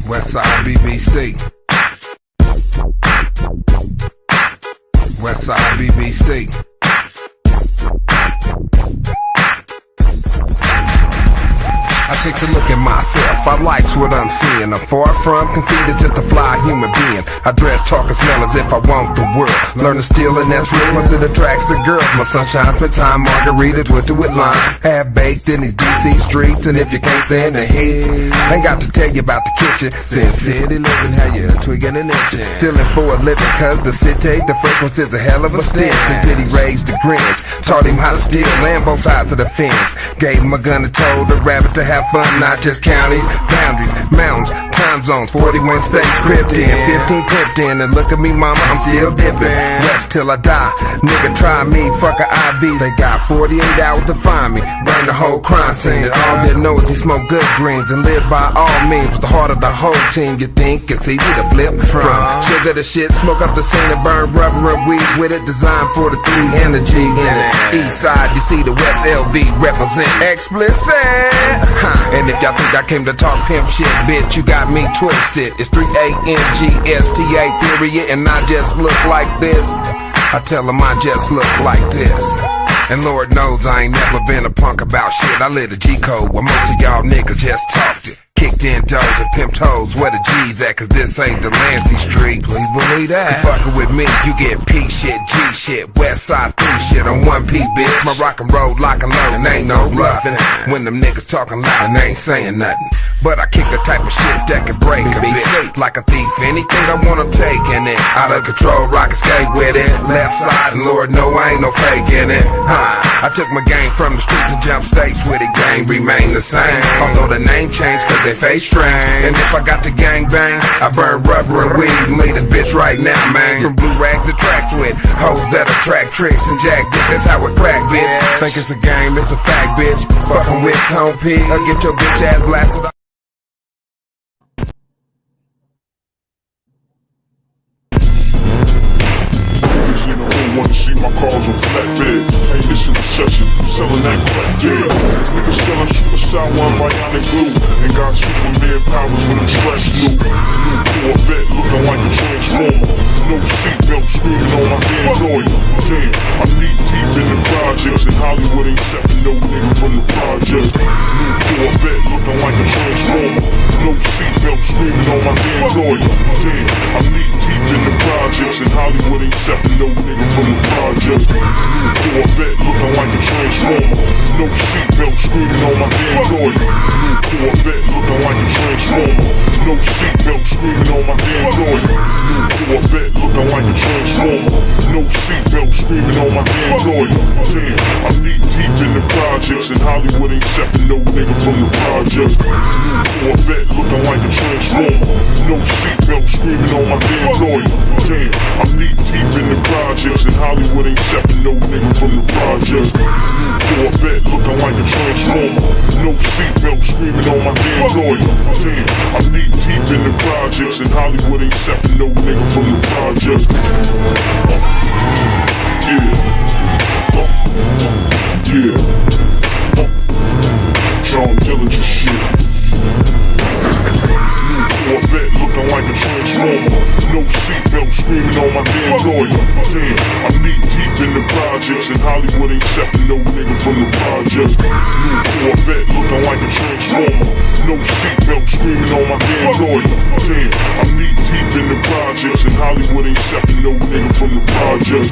Westside BBC. Westside BBC. I take a look at myself, I likes what I'm seeing. I'm far from conceited, just a fly human being. I dress, talk, and smell as if I want the world. Learn to steal and that's real once it attracts the girls. My sunshine, spend time, margarita twisted with lime. Half baked in these DC streets, and if you can't stand the heat, ain't got to tell you about the kitchen. Sin City living, how you twigging and itching. Stealing for a living, cause the city, the frequency is a hell of a stench. The city raised the Grinch, taught him how to steal and both sides of the fence. Gave him a gun and told the rabbit to have fun, not just counties, boundaries, mountains, time zones, 41 states, crypt in, 15 crypt in, and look at me mama, I'm still dipping, rest till I die, nigga try me, fuck a IV, they got 48 hours to find me, burn the whole crime scene, and all they know is he smoke good greens, and live by all means, with the heart of the whole team, you think it's easy to flip from sugar to shit, smoke up the scene and burn rubber and weed with it, designed for the 3 and the G in it, east side, you see the West LV represent explicit. And if y'all think I came to talk pimp shit, bitch, you got me twisted. It's 3-A-N-G-S-T-A period, and I just look like this. I tell them I just look like this. And Lord knows I ain't never been a punk about shit. I live the G-code where most of y'all niggas just talked it. Kicked in doors and pimped toes, where the G's at, cause this ain't the Lancey Street. Please believe that. Cause fucking with me, you get P shit, G shit, West Side 3 shit on 1P, bitch. My rock and roll, lock and load, and ain't no bluffing. When them niggas talking loud and ain't saying nothing. But I kick the type of shit that can break a bitch. Like a thief, anything I wanna take in it. Out of control, rock and skate with it. Left side, and Lord know I ain't no fake in it. I took my game from the streets and jump states with it. Gang remain the same, although the name changed cause they face strange. And if I got the gang bang, I burn rubber and weed and lead this bitch right now, man. From blue rags to tracks with hoes that attract tricks and jack dick, that's how it crack, bitch. Think it's a game, it's a fact, bitch. Fucking with Tone P, I'll get your bitch ass blasted up. Wanna see my cars on flatbed. Hey, this is a session, selling that crack, yeah. Niggas selling super sour bionic glue, and got Superman powers when I'm stressed through. New Corvette looking like a transformer. No seatbelt screaming on my Android. Damn, I'm knee deep in the projects, and Hollywood ain't accepting no nigga from the project. New Corvette looking like a transformer. No seatbelt screaming on my Android. Damn, I'm knee deep in the projects, and Hollywood ain't accepting no nigga from the project. New Corvette looking like a transformer. No seatbelt screaming on my Android. New Corvette looking like a transformer. No seatbelt screaming on my Android. New Corvette looking like a transformer. No seatbelt screaming on my Android. Damn, I'm knee deep in the projects, and Hollywood ain't accepting no nigga from the project. New Corvette looking like a transformer. No seatbelt screaming on my Android. Damn, I'm knee deep in the projects, and Hollywood ain't accepting no nigga from the project. New Corvette looking like a transformer. No seatbelt screaming on my Android. Damn, I'm knee deep in the projects, and Hollywood ain't accepting no nigga from the project. Yeah. John Dillinger shit. Corvette looking like a transformer. No seatbelt screaming on my Android. Damn, I'm knee deep in the projects, and Hollywood ain't accepting no nigga from the project. New Corvette looking like a transformer. No seatbelt screaming on my Android. Damn, I'm knee deep in the projects, and Hollywood ain't accepting no nigga from the project.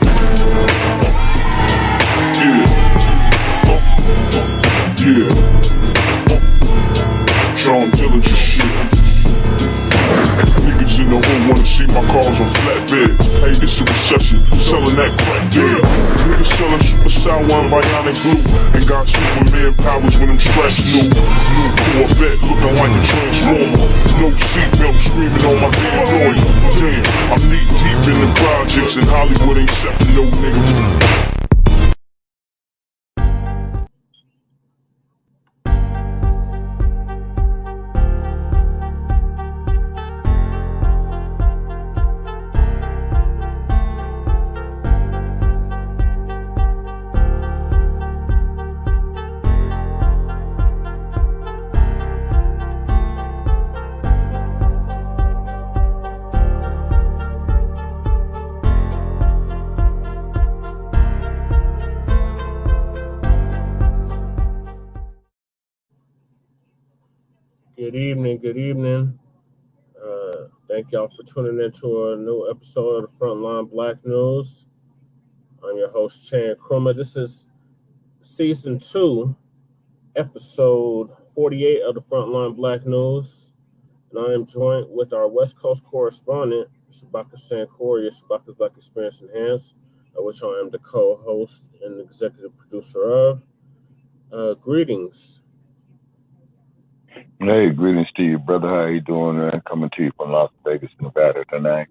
John Dillinger shit. Niggas in the hood wanna see my cars on flatbed. Hey, this is a recession, selling that crack, yeah. Niggas selling super sour and bionic glue, and got Superman powers when I'm stressed new. New Corvette looking like a transformer. No seatbelt screaming on my Android. Damn, I'm knee deep in the projects, and Hollywood ain't accepting no nigga. Good evening. Good evening. Thank y'all for tuning in to a new episode of the Front Line Blacc News. I'm your host, Chan Krumah. This is season 2, episode 48 of the Front Line Blacc News. And I am joined with our West Coast correspondent, Shabaka Sankoria, Shabaka's Black Experience Enhanced, which I am the co-host and executive producer of. Greetings. Hey, greetings to you, brother. How you doing, man? Coming to you from Las Vegas, Nevada tonight.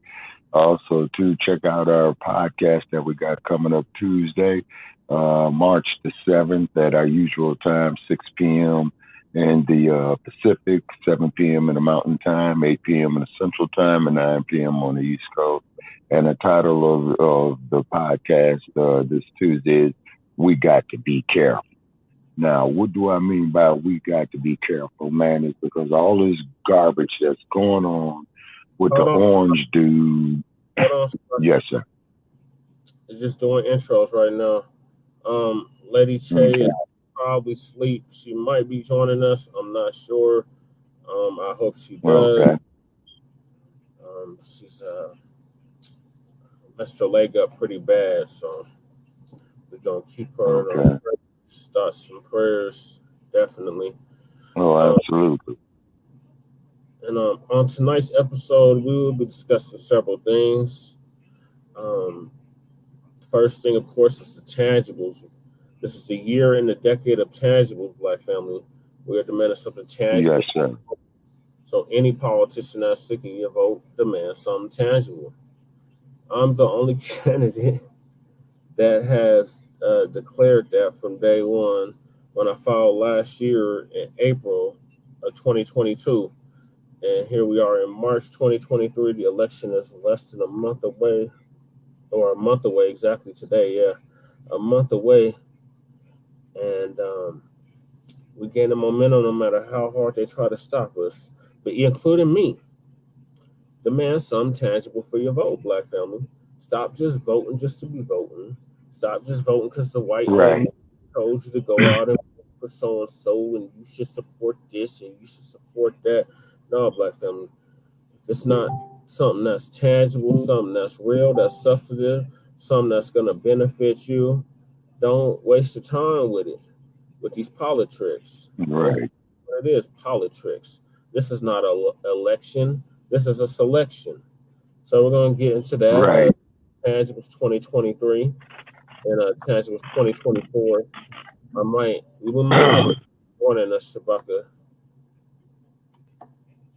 Also, to check out our podcast that we got coming up Tuesday, March the 7th at our usual time, 6 p.m. in the Pacific, 7 p.m. in the Mountain Time, 8 p.m. in the Central Time, and 9 p.m. on the East Coast. And the title of the podcast this Tuesday is We Got to Be Careful. Now, what do I mean by we got to be careful, man? Is because all this garbage that's going on with orange dude. Yes, sir. It's just doing intros right now. Lady Che is probably asleep. She might be joining us. I'm not sure. I hope she does. Okay. She's messed her leg up pretty bad, so we're gonna keep her. Okay. Start some prayers, definitely. Oh, absolutely. And on tonight's episode, we will be discussing several things. First thing, of course, is the tangibles. This is the year in the decade of tangibles, Black family. We are demanding something tangible. Yes, sir. So any politician that's seeking your vote demands something tangible. I'm the only candidate that has declared that from day one when I filed last year in April of 2022. And here we are in March 2023. The election is less than a month away, or a month away exactly today. Yeah, a month away. And we gain the momentum no matter how hard they try to stop us, but including me. Demand something tangible for your vote, Black family. Stop just voting just to be voting. Stop just voting because the white man told you to go out and vote for so-and-so and you should support this and you should support that. No, Black family. If it's not something that's tangible, something that's real, that's substantive, something that's going to benefit you, don't waste your time with it, with these politics. Right. That's what it is, politics. This is not an election. This is a selection. So we're going to get into that. Right. Tangibles 2023 and Tangibles 2024. We might have one in us, Shabaka.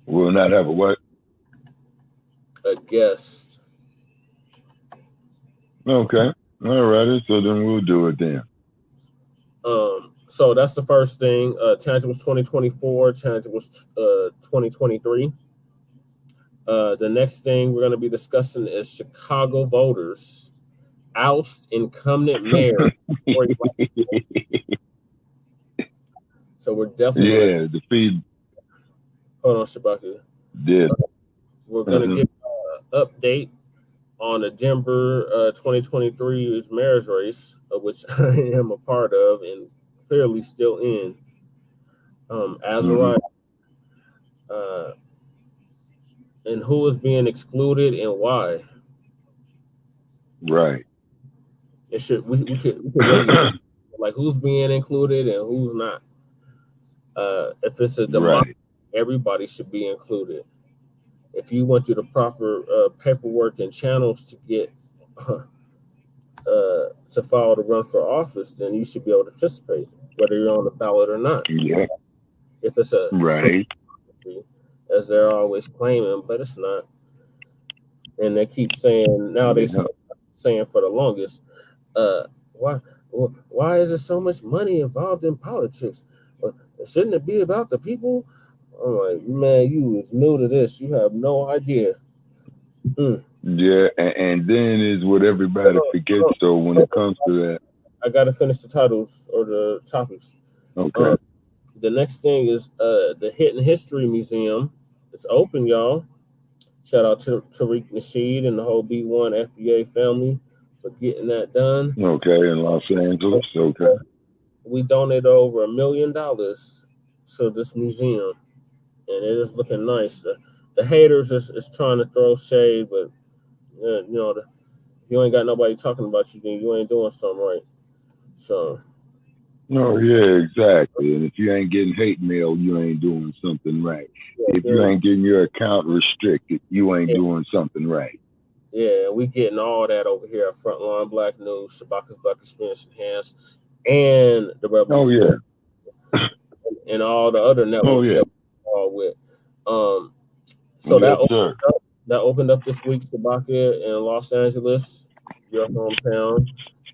We'll not have a what? A guest. Okay. All right. So then we'll do it then. So that's the first thing. Tangibles 2024, Tangibles 2023. The next thing we're going to be discussing is Chicago voters oust incumbent mayor. So we're definitely the feed. Hold on, Shabaka. Yeah. We're going to get an update on the Denver 2023 mayor's race, of which I am a part of and clearly still in. As of right. And who is being excluded and why? Right. It should we could really, like who's being included and who's not. If it's a democracy, everybody should be included. If you went through the proper paperwork and channels to get to file to run for office, then you should be able to participate, whether you're on the ballot or not. Yeah. If it's a as they're always claiming, but it's not. And they keep saying nowadays, saying for the longest, why is there so much money involved in politics? Shouldn't it be about the people? I'm like, man, you is new to this. You have no idea. Yeah, and then is what everybody forgets. So when it comes to that, I gotta finish the titles or the topics. Okay. The next thing is the Hidden History Museum. It's open, y'all. Shout out to Tariq Nasheed and the whole B1 FBA family for getting that done. Okay, in Los Angeles. Okay. We donated over $1 million to this museum. and it is looking nice. The haters is trying to throw shade, but if you ain't got nobody talking about you, then you ain't doing something right. So. No, yeah, exactly. And if you ain't getting hate mail, you ain't doing something right. If you ain't getting your account restricted, you ain't doing something right. Yeah, we getting all that over here at Front Line Blacc News, Shabaka's Black Experience Enhanced, and the Rebel Show, and all the other networks that we're all with. So that opened up this week, Shabaka in Los Angeles, your hometown,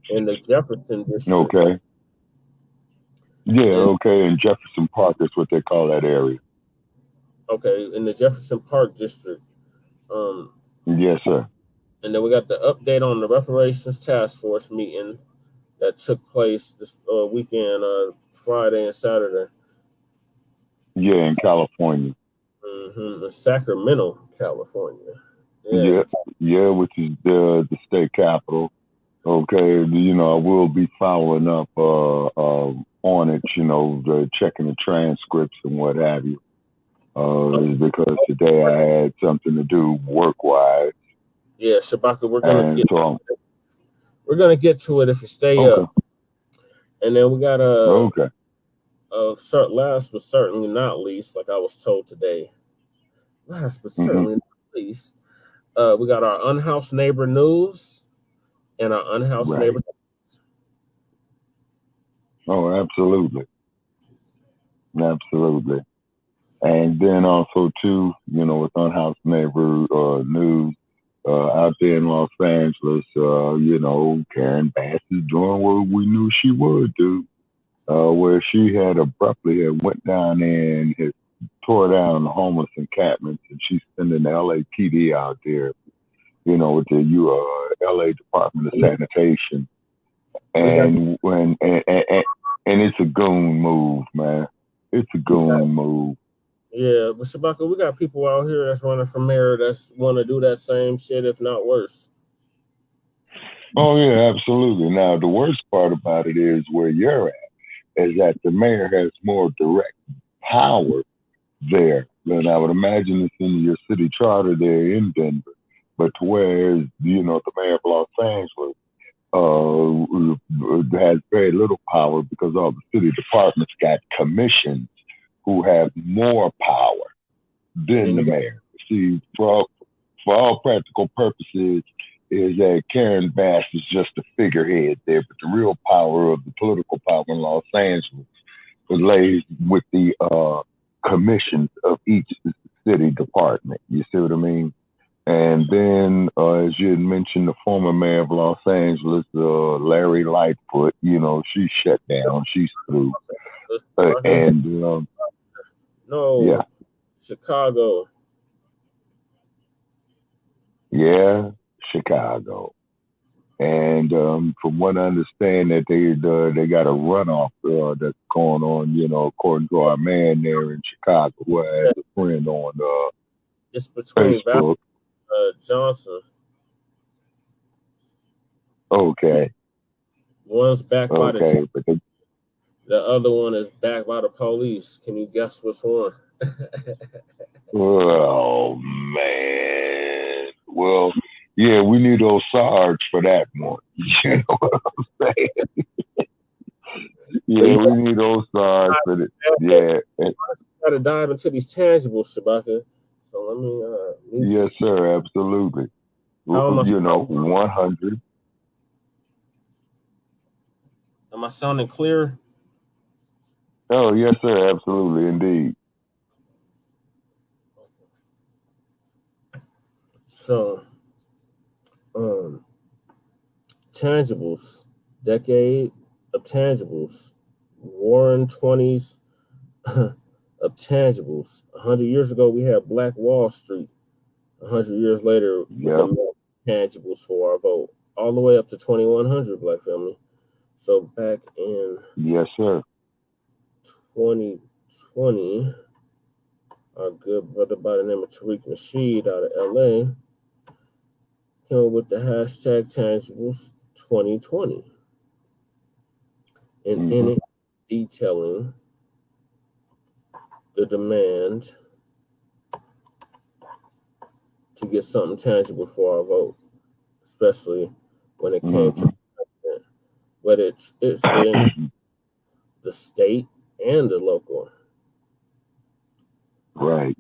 in the Jefferson district. Okay. Yeah, okay. In Jefferson Park, that's what they call that area. Okay, in the Jefferson Park district. Yes, sir. And then we got the update on the Reparations Task Force Meeting that took place this weekend, Friday and Saturday. Yeah, in California. In Sacramento, California. Yeah, which is the state capital. Okay, I will be following up on it, checking the transcripts and what have you. Because today I had something to do work-wise. Yeah, Shabaka, we're gonna get to it if you stay up. And then we got last but certainly not least, like I was told today. Last but certainly not least, we got our Unhoused neighbor news and our Unhoused neighbor. Oh, absolutely. Absolutely. And then also, too, with Unhoused neighbor news, out there in Los Angeles, Karen Bass is doing what we knew she would do, where she had abruptly went down there and had tore down the homeless encampments, and she's sending the LAPD out there, with the LA Department of Sanitation. And it's a goon move, man. It's a goon move. Yeah, but Shabaka, we got people out here that's running for mayor that's want to do that same shit, if not worse. Oh, yeah, absolutely. Now, the worst part about it is where you're at, is that the mayor has more direct power there. And I would imagine it's in your city charter there in Denver. But whereas, the mayor of Los Angeles has very little power because all the city departments got commissions who have more power than the mayor. See, for all practical purposes, is that Karen Bass is just a figurehead there, but the real power of the political power in Los Angeles lays with the commissions of each city department. You see what I mean? And then, as you had mentioned, the former mayor of Los Angeles, Lori Lightfoot, she's shut down. She's through. Chicago. Yeah, Chicago. And from what I understand, that they got a runoff that's going on, according to our man there in Chicago, who has a friend on it's between Facebook. Johnson. Okay. One's backed by the other one is backed by the police. Can you guess which one? Oh, man. Well, yeah, we need those SARs for that one. You know what I'm saying? Yeah, we need those SARs for it. Yeah. Got to dive into these tangibles, Shabaka. So let me yes, sir, absolutely. 100. Am I sounding clear? Oh, yes, sir, absolutely, indeed. So, tangibles, decade of tangibles, Warren 20s of tangibles. 100 years ago, we had Black Wall Street. 100 years later, tangibles for our vote, all the way up to 2100, Black family. So back in yes, sir, 2020, our good brother by the name of Tariq Nasheed out of LA came up with the hashtag tangibles 2020. And in it, detailing the demand to get something tangible for our vote, especially when it came to the president. But it's in the state and the local. Right.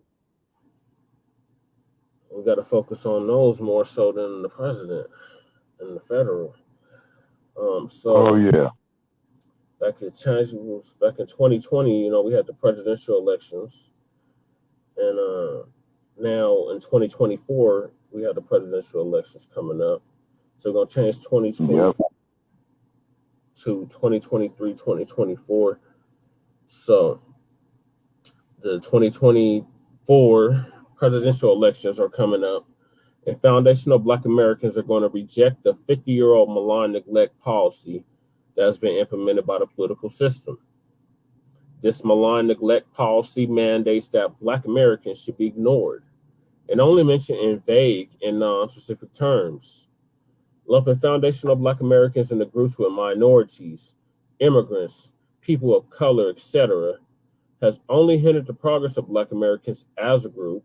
We got to focus on those more so than the president and the federal. Oh yeah. Back in 2020, we had the presidential elections, and now in 2024 we have the presidential elections coming up. So we're gonna change 2020 to 2023, 2024. So the 2024 presidential elections are coming up, and foundational Black Americans are going to reject the 50-year-old malign neglect policy that has been implemented by the political system. This malign neglect policy mandates that Black Americans should be ignored and only mentioned in vague and non-specific terms. Lumping foundational Black Americans into groups with minorities, immigrants, people of color, etc., has only hindered the progress of Black Americans as a group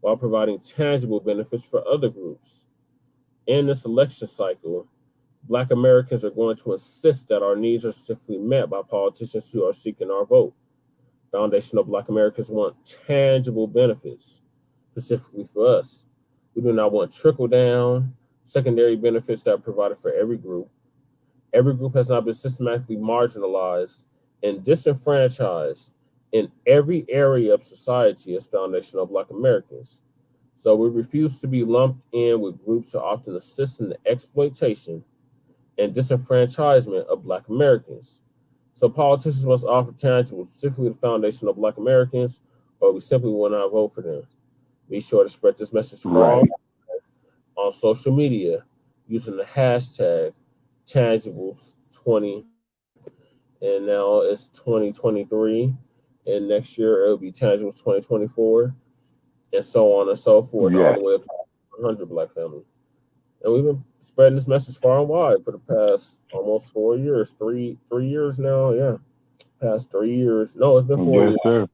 while providing tangible benefits for other groups. In this election cycle, Black Americans are going to insist that our needs are specifically met by politicians who are seeking our vote. Foundational Black Americans want tangible benefits, specifically for us. We do not want trickle-down, secondary benefits that are provided for every group. Every group has not been systematically marginalized and disenfranchised in every area of society as foundational Black Americans. So we refuse to be lumped in with groups who often assist in the exploitation and disenfranchisement of Black Americans. So politicians must offer tangible, specifically the foundation of Black Americans, or we simply will not vote for them. Be sure to spread this message far on social media using the hashtag tangibles20. And now it's 2023, and next year it'll be tangibles 2024, and so on and so forth, all the way up to 100 Black families. And we've been spreading this message far and wide for the past almost 4 years, three years now. Yeah, past 3 years. No, it's been 4 years. Sir.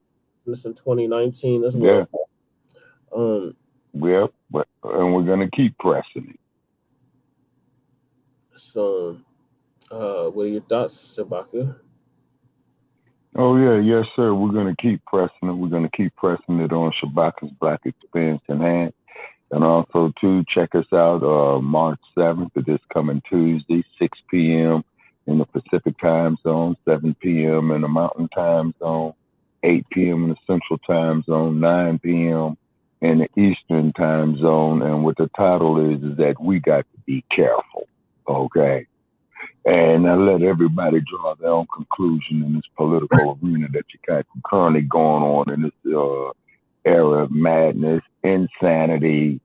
Since in 2019 as well. Yeah. And we're gonna keep pressing it. So, what are your thoughts, Shabaka? Oh yeah, yes sir. We're gonna keep pressing it. We're gonna keep pressing it on Shabaka's Black Experience Enhanced. And also, too, check us out March 7th, this coming Tuesday, 6 p.m. in the Pacific Time Zone, 7 p.m. in the Mountain Time Zone, 8 p.m. in the Central Time Zone, 9 p.m. in the Eastern Time Zone. And what the title is that we got to be careful, okay? And I let everybody draw their own conclusion in this political arena that you got currently going on in this era of madness, insanity,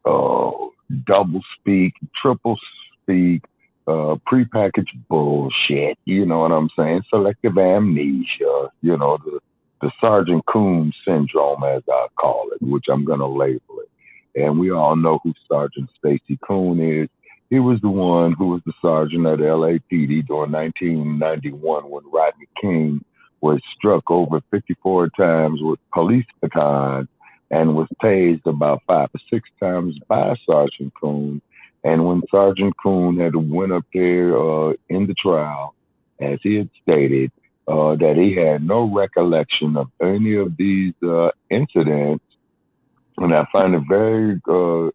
double speak, triple speak, prepackaged bullshit, you know what I'm saying? Selective amnesia, the Sergeant Coon syndrome, as I call it, which I'm going to label it. And we all know who Sergeant Stacy Coon is. He was the one who was the sergeant at LAPD during 1991 when Rodney King was struck over 54 times with police baton and was tased about 5 or 6 times by Sergeant Coon. And when Sergeant Coon had went up there in the trial, as he had stated, that he had no recollection of any of these incidents. And I find it very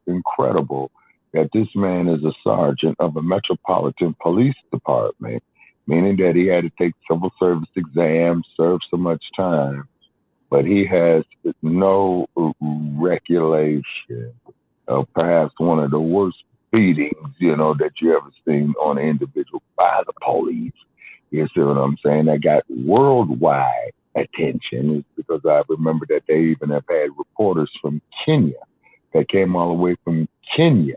incredible that this man is a sergeant of a metropolitan police department, meaning that he had to take civil service exams, serve so much time, but he has no recollection of perhaps one of the worst beatings, that you ever seen on an individual by the police. You see what I'm saying? That got worldwide attention, is because I remember that they even have had reporters from Kenya that came all the way from Kenya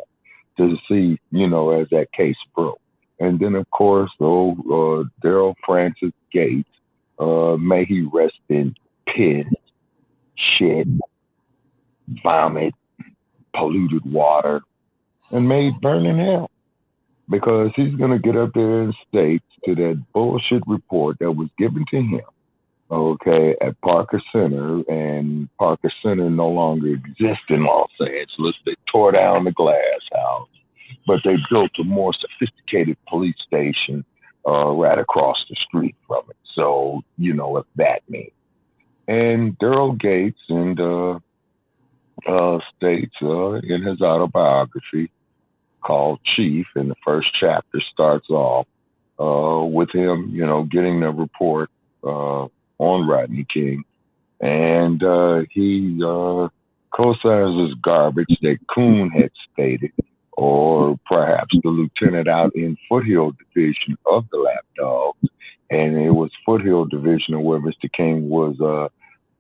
to see, as that case broke. And then, of course, Daryl Francis Gates, may he rest in piss, shit, vomit, polluted water, and may he burn in hell. Because he's going to get up there and state to that bullshit report that was given to him okay, at Parker Center, and Parker Center no longer exists in Los Angeles. They tore down the glass house, but they built a more sophisticated police station right across the street from it. So, you know what that means. And Daryl Gates states in his autobiography called Chief, and the first chapter starts off with him, you know, getting the report on Rodney King, and he co-signs this garbage that Coon had stated, or perhaps the lieutenant out in Foothill Division of the Lapdogs, and it was Foothill Division where Mr. King was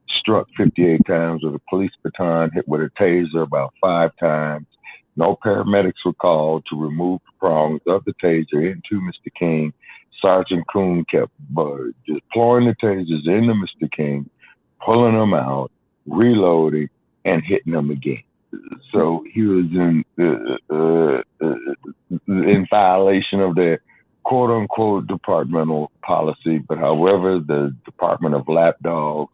struck 58 times with a police baton, hit with a taser about 5 times. No paramedics were called to remove the prongs of the taser into Mr. King. Sergeant Coon kept deploying the tasers into Mr. King, pulling them out, reloading, and hitting them again. So he was in violation of their quote-unquote departmental policy. But however, the Department of Lapdogs,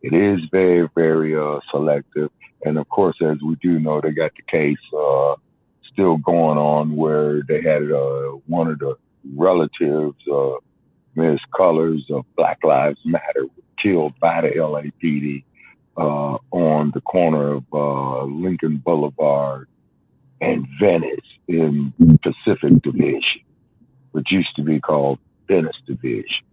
it is very, very selective. And of course, as we do know, they got the case still going on where they had one of the relatives, Ms. Colors of Black Lives Matter, killed by the LAPD on the corner of Lincoln Boulevard and Venice in Pacific Division, which used to be called Venice Division.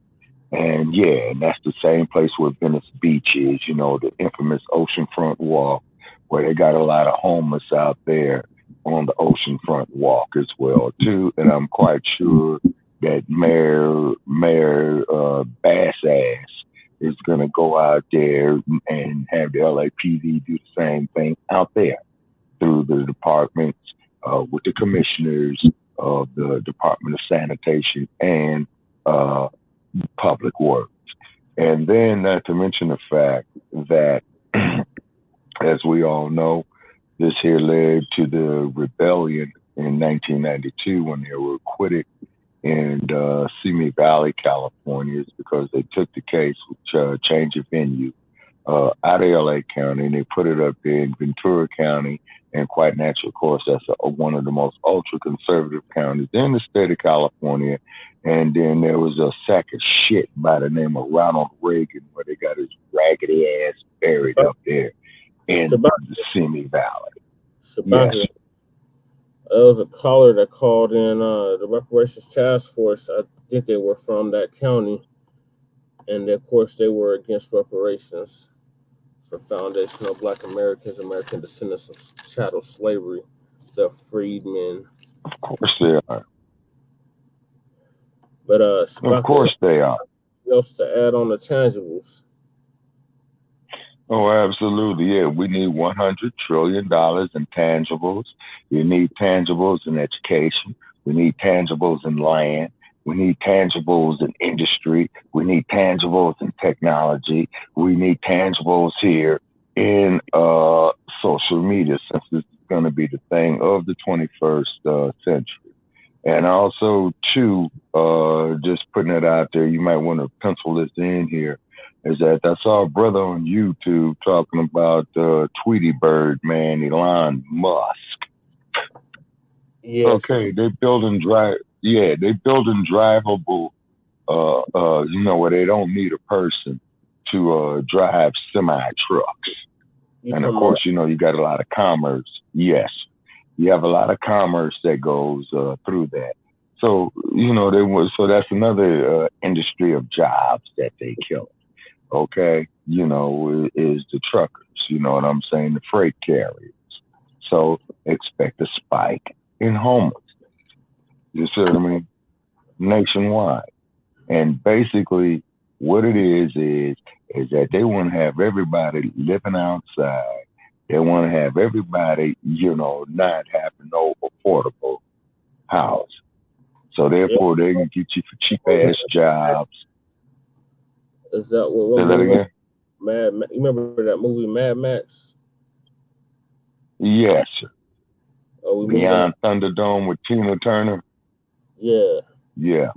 And yeah, and that's the same place where Venice Beach is, you know, the infamous oceanfront walk, where they got a lot of homeless out there on the oceanfront walk as well, too. And I'm quite sure that Mayor Bassass is going to go out there and have the LAPD do the same thing out there through the departments with the commissioners of the Department of Sanitation and Public Works. And then not to mention the fact that, as we all know, this here led to the rebellion in 1992 when they were acquitted in Simi Valley, California, because they took the case with change of venue out of LA County, and they put it up there in Ventura County. And quite natural, of course, that's one of the most ultra-conservative counties in the state of California. And then there was a sack of shit by the name of Ronald Reagan, where they got his raggedy ass buried up there in the Simi Valley. Yes. There was a caller that called in the Reparations Task Force. I think they were from that county. And of course, they were against reparations for foundational Black Americans, American descendants of chattel slavery, the freedmen. Of course they are. But of course they are. Else to add on the tangibles? Oh, absolutely. Yeah, we need $100 trillion in tangibles. We need tangibles in education. We need tangibles in land. We need tangibles in industry. We need tangibles in technology. We need tangibles here in social media, since this is going to be the thing of the 21st century. And also, too, just putting it out there, you might want to pencil this in here, is that I saw a brother on YouTube talking about Tweety Bird, man, Elon Musk. Yes. Okay, they building drivable, you know, where they don't need a person to drive semi-trucks. And of course, you know, you got a lot of commerce. Yes, you have a lot of commerce that goes through that. So, you know, so that's another industry of jobs that they killed. Okay, you know, is the truckers, you know what I'm saying, the freight carriers. So expect a spike in homelessness. You see what I mean? Nationwide. And basically what it is that they want to have everybody living outside. They want to have everybody, you know, not having no affordable house. So therefore they can get you for cheap ass jobs. Is that what? Say that again? You remember that movie Mad Max? Yes, sir. Beyond Thunderdome with Tina Turner. Yeah. Yeah.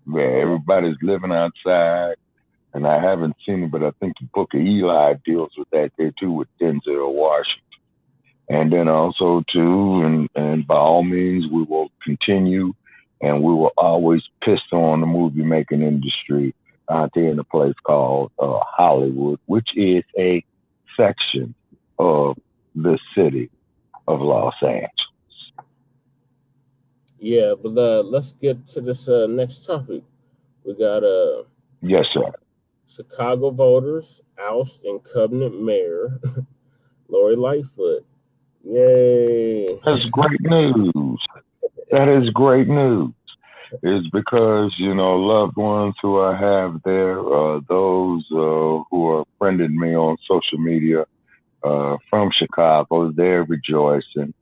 Yeah, everybody's living outside. and I haven't seen it, but I think the Book of Eli deals with that there too, with Denzel Washington. And then also too, and by all means, we will continue, and we will always piss on the movie making industry out there in a place called Hollywood, which is a section of the city of Los Angeles. Yeah, but let's get to this next topic. We got Yes, sir. Chicago voters oust incumbent mayor Lori Lightfoot. Yay! That's great news. That is great news. It's because, loved ones who I have there, those who are friended me on social media from Chicago, they're rejoicing.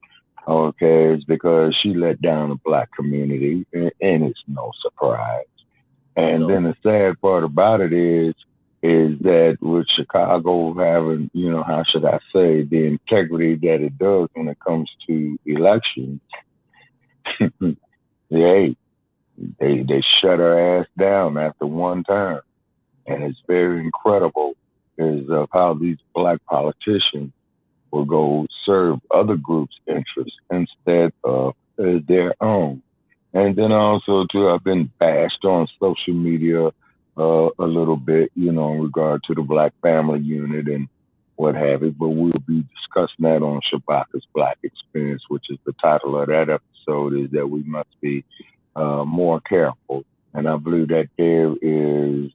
Okay, it's because she let down the Black community, and it's no surprise. And then the sad part about it is that with Chicago having, how should I say, the integrity that it does when it comes to elections, they shut her ass down after one term. And it's very incredible is of how these Black politicians will go serve other groups' interests instead of their own. And then also, too, I've been bashed on social media a little bit, in regard to the Black family unit and what have you. But we'll be discussing that on Shabaka's Black Experience, which is the title of that episode, is that we must be more careful. And I believe that there is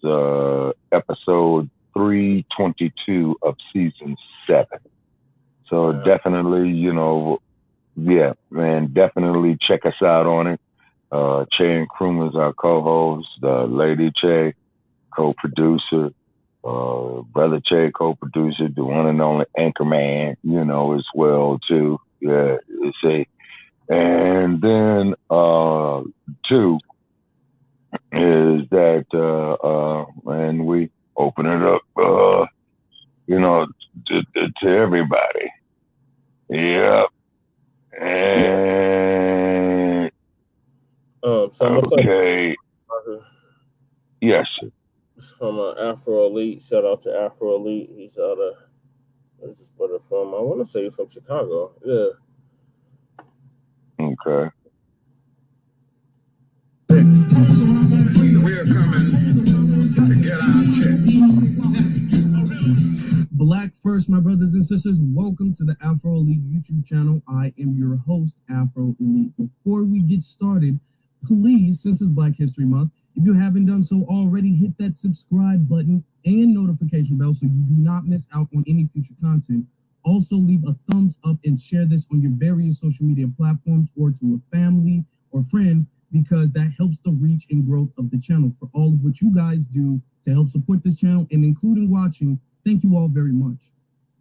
episode 322 of season 7. So definitely, yeah, man, definitely check us out on it. Che and Krum is our co-host. Lady Che, co-producer. Brother Che, co-producer. The one and only Anchorman, as well, too. Yeah, you see. And then, 2 is that, and we open it up, to everybody. Yep. And okay. Yes, sir. From Afro Elite. Shout out to Afro Elite. He's out of, where's this brother from? I want to say he's from Chicago. Yeah. Okay. We're coming to get our check. Black first, my brothers and sisters. Welcome to the Afro Elite YouTube channel. I am your host, Afro Elite. Before we get started, please, since it's Black History Month, if you haven't done so already, hit that subscribe button and notification bell so you do not miss out on any future content. Also, leave a thumbs up and share this on your various social media platforms or to a family or friend, because that helps the reach and growth of the channel. For all of what you guys do to help support this channel and including watching, thank you all very much.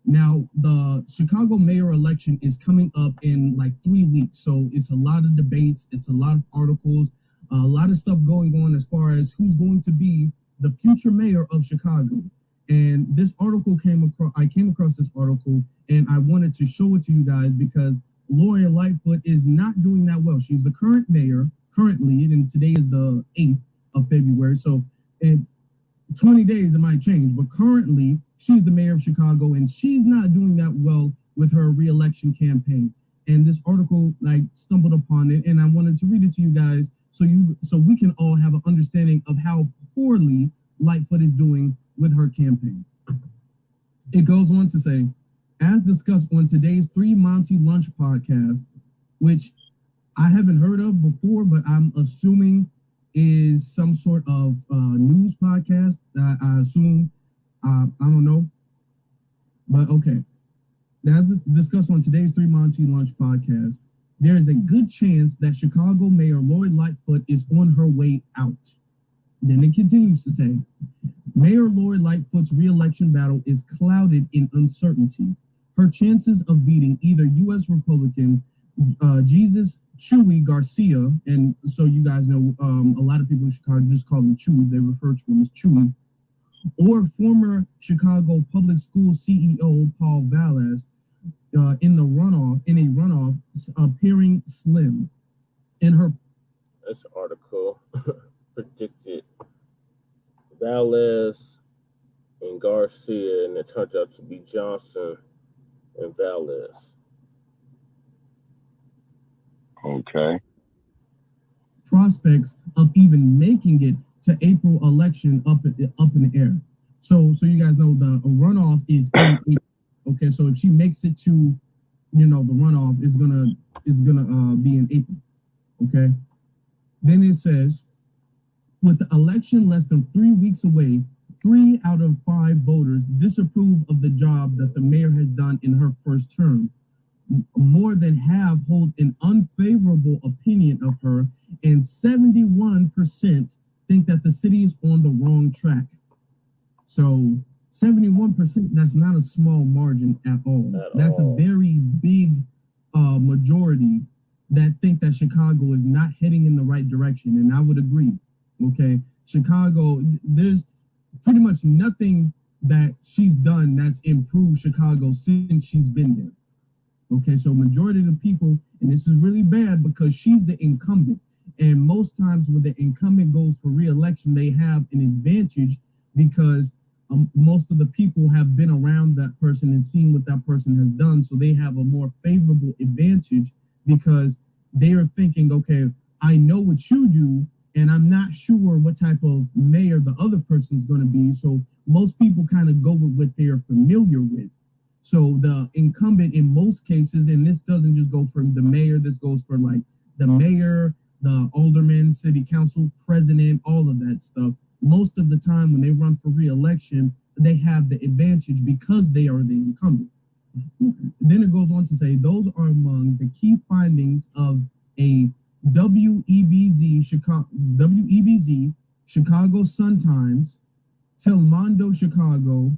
Now, the Chicago mayor election is coming up in like 3 weeks. So it's a lot of debates. It's a lot of articles, a lot of stuff going on as far as who's going to be the future mayor of Chicago. And this article I came across this article, and I wanted to show it to you guys because Lori Lightfoot is not doing that well. She's the current mayor currently, and today is the 8th of February. So in 20 days, it might change, but currently she's the mayor of Chicago, and she's not doing that well with her re-election campaign. And this article, I stumbled upon it, and I wanted to read it to you guys so we can all have an understanding of how poorly Lightfoot is doing with her campaign. It goes on to say, as discussed on today's 3 Monty Lunch podcast, which I haven't heard of before, but I'm assuming is some sort of news podcast. I assume, I don't know, but okay. As discussed on today's 3 Monty Lunch podcast, there is a good chance that Chicago Mayor Lori Lightfoot is on her way out. Then it continues to say, Mayor Lori Lightfoot's re-election battle is clouded in uncertainty. Her chances of beating either U.S. Republican Jesus Chewy Garcia, and so you guys know, a lot of people in Chicago just call him Chewy, they refer to him as Chewy, or former Chicago Public School CEO Paul Vallas in a runoff appearing slim. In her This article predicted Vallas and Garcia, and it turned out to be Johnson and Valles. Okay. Prospects of even making it to April election up in the air. So you guys know the runoff is in April. Okay, so if she makes it to, the runoff is gonna be in April. Okay. Then it says, with the election less than 3 weeks away, 3 out of 5 voters disapprove of the job that the mayor has done in her first term. More than half hold an unfavorable opinion of her, and 71% think that the city is on the wrong track. So 71%, that's not a small margin at all. That's a very big majority that think that Chicago is not heading in the right direction, and I would agree. Okay, Chicago, there's pretty much nothing that she's done that's improved Chicago since she's been there. Okay, so majority of the people, and this is really bad because she's the incumbent, and most times when the incumbent goes for re-election, they have an advantage because most of the people have been around that person and seen what that person has done, so they have a more favorable advantage because they are thinking, okay, I know what you do, and I'm not sure what type of mayor the other person is going to be, so most people kind of go with what they're familiar with. So the incumbent in most cases, and this doesn't just go for the mayor, this goes for like the mayor, the alderman, city council, president, all of that stuff. Most of the time when they run for re-election, they have the advantage because they are the incumbent. Then it goes on to say, those are among the key findings of a WEBZ, Chicago Sun-Times, Telemundo Chicago,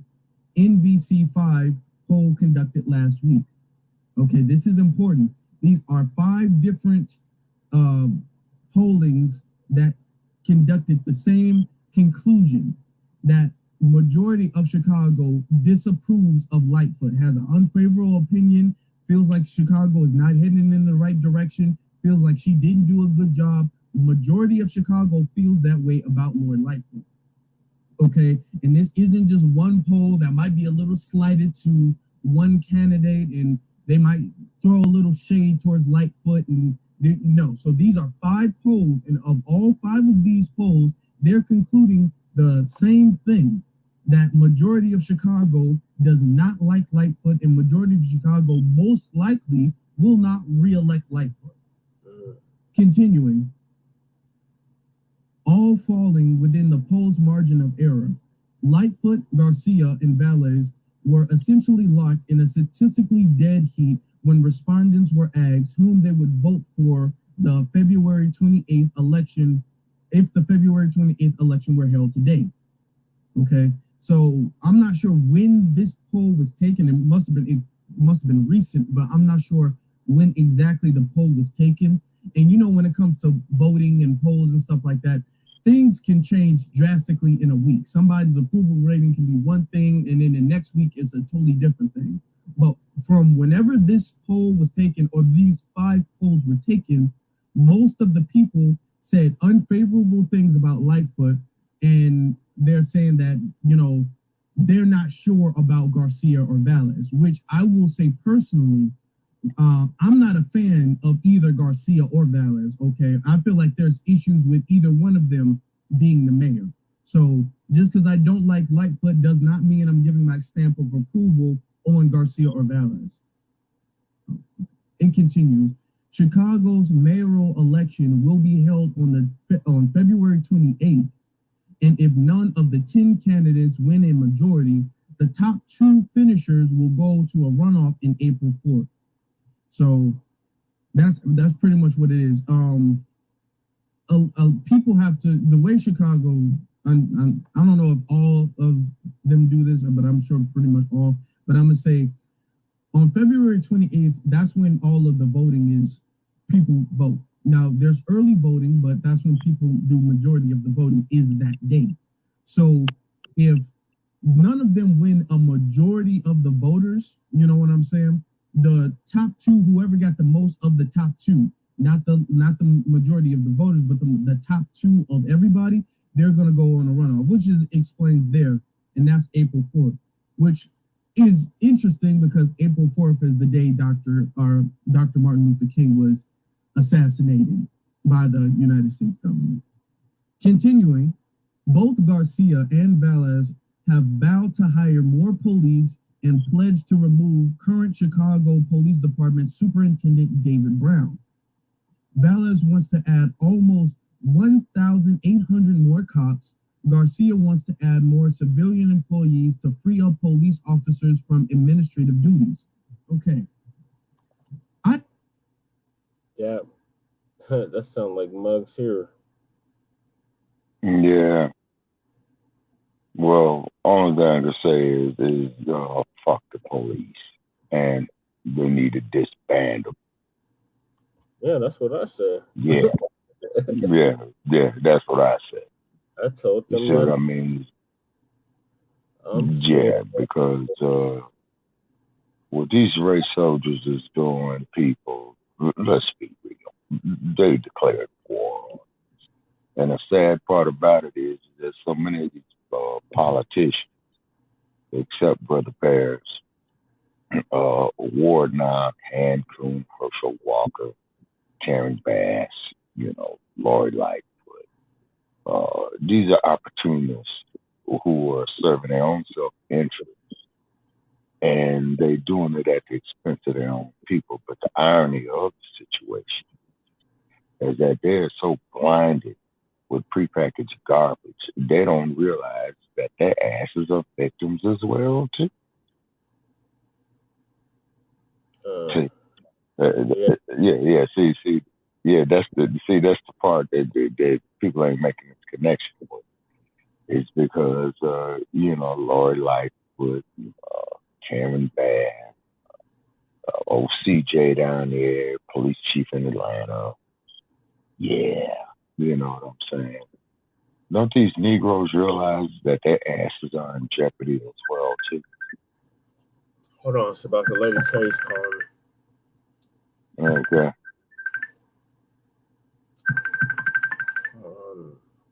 NBC5 poll conducted last week. Okay, this is important. These are 5 different pollings that conducted the same conclusion, that majority of Chicago disapproves of Lightfoot, has an unfavorable opinion, feels like Chicago is not heading in the right direction, feels like she didn't do a good job. Majority of Chicago feels that way about Lori Lightfoot. Okay, and this isn't just one poll that might be a little slighted to one candidate, and they might throw a little shade towards Lightfoot, and so these are 5 polls, and of all 5 of these polls, they're concluding the same thing, that majority of Chicago does not like Lightfoot, and majority of Chicago most likely will not re-elect Lightfoot. Continuing, all falling within the poll's margin of error, Lightfoot, Garcia, and Valles were essentially locked in a statistically dead heat when respondents were asked whom they would vote for the February 28th election, if the February 28th election were held today. Okay, so I'm not sure when this poll was taken. It must have been recent, but I'm not sure when exactly the poll was taken. And when it comes to voting and polls and stuff like that, things can change drastically in a week. Somebody's approval rating can be one thing, and then the next week is a totally different thing. But from whenever this poll was taken, or these 5 polls were taken, most of the people said unfavorable things about Lightfoot, and they're saying that, they're not sure about Garcia or Valles, which I will say personally, I'm not a fan of either Garcia or Valles, okay? I feel like there's issues with either one of them being the mayor. So just because I don't like Lightfoot does not mean I'm giving my stamp of approval on Garcia or Valles. It continues. Chicago's mayoral election will be held on February 28th, and if none of the 10 candidates win a majority, the top 2 finishers will go to a runoff in April 4th. So that's pretty much what it is. People have to, the way Chicago, I don't know if all of them do this, but I'm sure pretty much all. But I'm gonna say on February 28th, that's when all of the voting is, people vote. Now there's early voting, but that's when people do majority of the voting is that day. So if none of them win a majority of the voters, you know what I'm saying? The top 2, whoever got the most of the top 2, not the majority of the voters, but the top 2 of everybody, they're gonna go on a runoff, which explains there. and that's April 4th, which is interesting because April 4th is the day Dr. Martin Luther King was assassinated by the United States government. Continuing, both Garcia and Velez have vowed to hire more police and pledged to remove current Chicago Police Department Superintendent David Brown. Velez wants to add almost 1,800 more cops. Garcia wants to add more civilian employees to free up police officers from administrative duties. Okay. Yeah, that sounds like mugs here. Yeah. Well, only thing I can say is fuck the police, and they need to disband them. Yeah, that's what I said. Yeah, yeah, that's what I said. I told them. You see what I mean? Yeah, because what these race soldiers is doing, people, let's be real, they declared war. And the sad part about it is there's so many of these politicians, except Brother Bears, Warnock, Hancom, Herschel Walker, Karen Bass, Lori Lightfoot. These are opportunists who are serving their own self-interest, and they're doing it at the expense of their own people. But the irony of the situation is that they're so blinded with prepackaged garbage, they don't realize that their asses are victims as well too. That's the part that people ain't making this connection with. It's because Lori Lightfoot, Karen Bass, old CJ down there, police chief in Atlanta. Yeah, you know what I'm saying. Don't these Negroes realize that their asses are in jeopardy as well too? Hold on, Shabaka. Lady Chase calling me. Okay.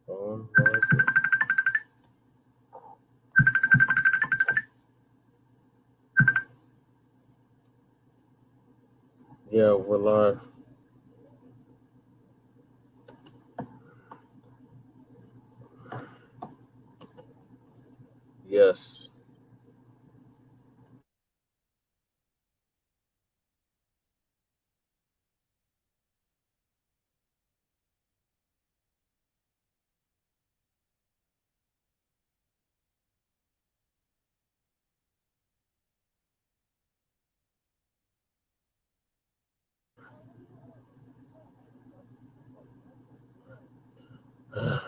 Where is it? Yeah, we're live. Yes.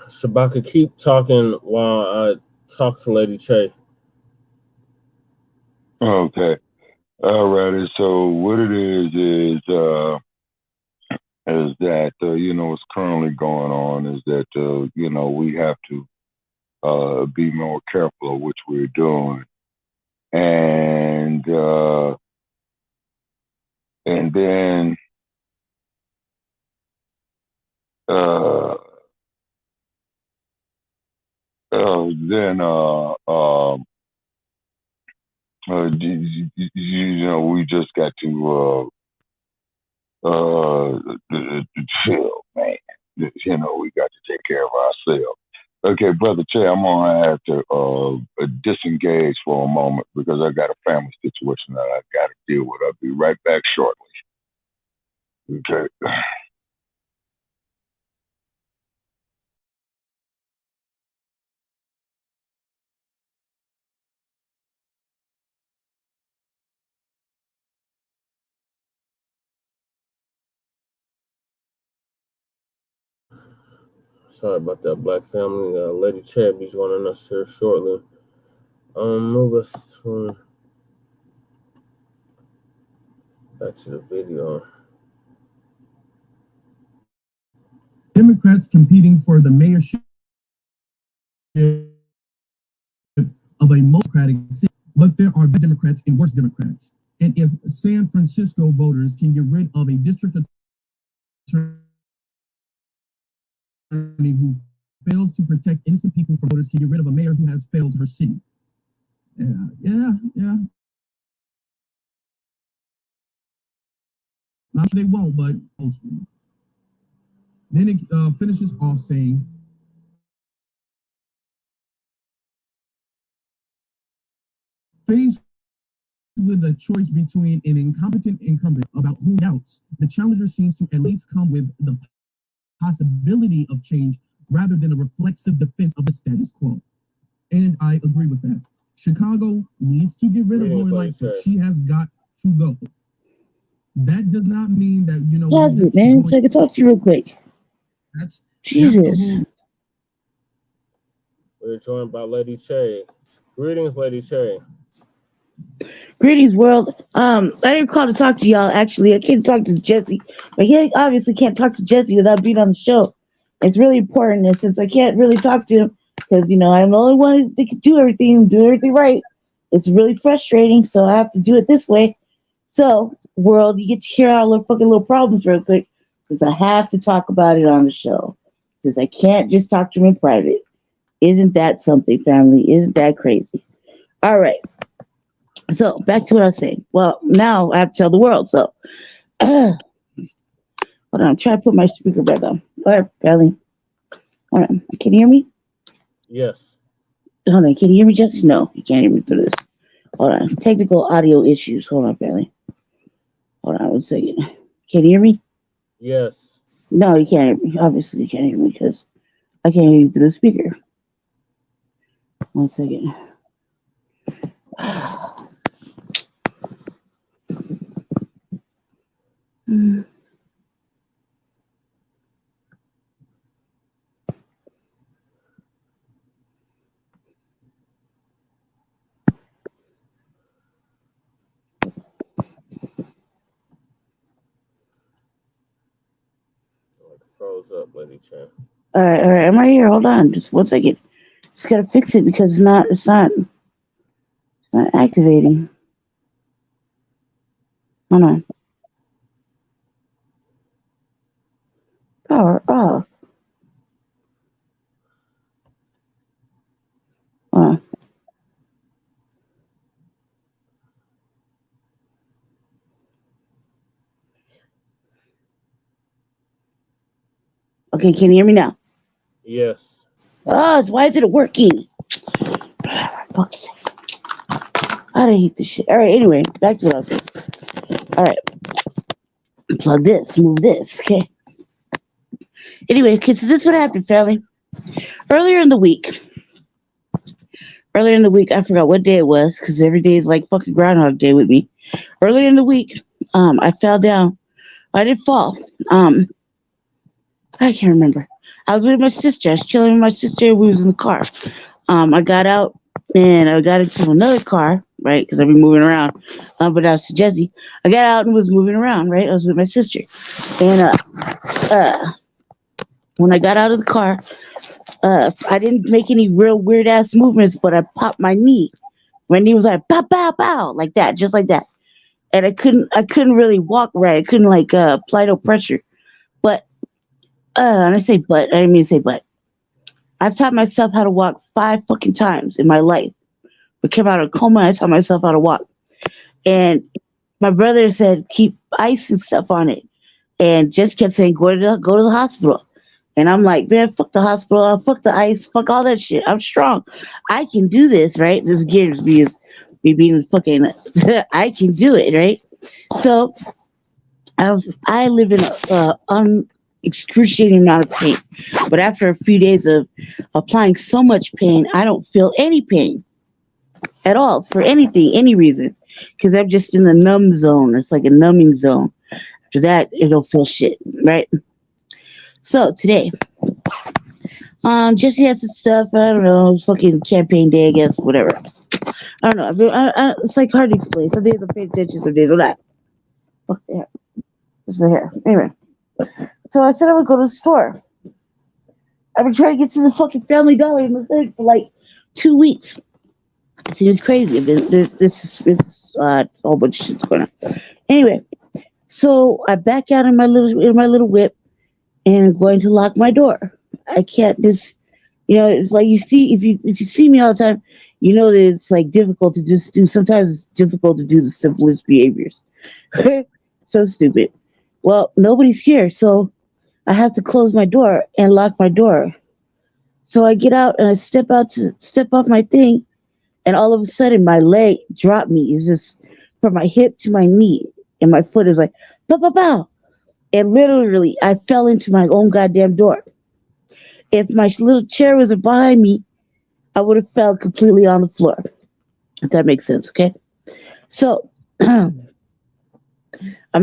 Shabaka, keep talking while I talk to Lady Che. Okay. Alrighty. So what it is that what's currently going on is that we have to be more careful of what we're doing, and then we just got to chill, man. We got to take care of ourselves. Okay, Brother Che, I'm gonna have to disengage for a moment because I got a family situation that I got to deal with. I'll be right back shortly. Okay. Sorry about that, Black family. Lady Che be joining us here shortly. Move us to back to the video. Democrats competing for the mayorship of a democratic city, but there are bad Democrats and worse Democrats. And if San Francisco voters can get rid of a district attorney who fails to protect innocent people from voters, can get rid of a mayor who has failed her city. Yeah. Not sure they won't, but then it finishes off saying, faced with a choice between an incompetent incumbent about who doubts, the challenger seems to at least come with the possibility of change rather than a reflexive defense of the status quo. And I agree with that. Chicago needs to get rid of Lori Lightfoot. She has got to go. That does not mean that, you know. Jasmine, man, so I can talk to you real quick. That's Jesus. We're joined by Lady Che. Greetings, Lady Che. Greetings, world. I didn't call to talk to y'all. Actually, I can't talk to Jesse, but he obviously can't talk to Jesse without being on the show. It's really important, and since I can't really talk to him because I'm the only one that can do everything right, it's really frustrating. So I have to do it this way. So, world, you get to hear our little problems real quick, since I have to talk about it on the show, since I can't just talk to him in private. Isn't that something, family? Isn't that crazy? All right. So back to what I was saying. Well, now I have to tell the world. So, hold on. I'm trying to put my speaker back on. All right, Belly. Hold on. Can you hear me? Yes. Hold on. Can you hear me, Jesse? No, you can't hear me through this. Hold on. Technical audio issues. Hold on, Belly. Hold on 1 second. Can you hear me? Yes. No, you can't hear me. Obviously, you can't hear me because I can't hear you through the speaker. 1 second. Froze up, Lady Che. All right. I'm right here. Hold on. Just 1 second. Just gotta fix it because it's not activating. Hold on. Power off. Okay, can you hear me now? Yes. Oh, why isn't it working? Fuck. I hate this shit. All right, anyway, back to what I was saying. All right. Plug this, move this, okay? Anyway, okay, so this is what happened, family. Earlier in the week, I forgot what day it was, because every day is like fucking Groundhog Day with me. Earlier in the week, I fell down. I didn't fall. I can't remember. I was with my sister. I was chilling with my sister. We was in the car. I got out and I got into another car, right? Because I've been moving around. But I was to Jesse. I got out and was moving around, right? I was with my sister. And when I got out of the car, I didn't make any real weird ass movements, but I popped my knee. My knee was like pow pow pow, like that, just like that. And I couldn't really walk right. I couldn't apply no pressure. But and I say but, I didn't mean to say but. I've taught myself how to walk 5 fucking times in my life. I came out of a coma, I taught myself how to walk. And my brother said keep ice and stuff on it. And just kept saying go to the hospital. And I'm like, man, fuck the hospital, fuck the ice, fuck all that shit. I'm strong. I can do this, right? This gives me being fucking I can do it, right? So I live in a excruciating amount of pain. But after a few days of applying so much pain, I don't feel any pain at all for anything, any reason. Because I'm just in the numb zone. It's like a numbing zone. After that, it don't feel shit, right? So today, Jesse had some stuff. I don't know. It was fucking campaign day, I guess. Whatever. I don't know. It's like hard to explain. Some days I pay attention, some days I'm not. Fuck the hair. This is the hair. Anyway. So I said I would go to the store. I've been trying to get to the fucking Family Dollar in the hood for like 2 weeks. It seems crazy. This is a whole bunch of shit's going on. Anyway, so I back out in my little whip and I'm going to lock my door. I can't just, it's like you see if you see me all the time, you know that it's like difficult to just do. Sometimes it's difficult to do the simplest behaviors. So stupid. Well, nobody's here, so I have to close my door and lock my door. So I get out and I step out to step off my thing, and all of a sudden my leg dropped me. It's just from my hip to my knee, and my foot is like pow pow pow. And literally, I fell into my own goddamn door. If my little chair was behind me, I would have fell completely on the floor. If that makes sense, okay? So I'm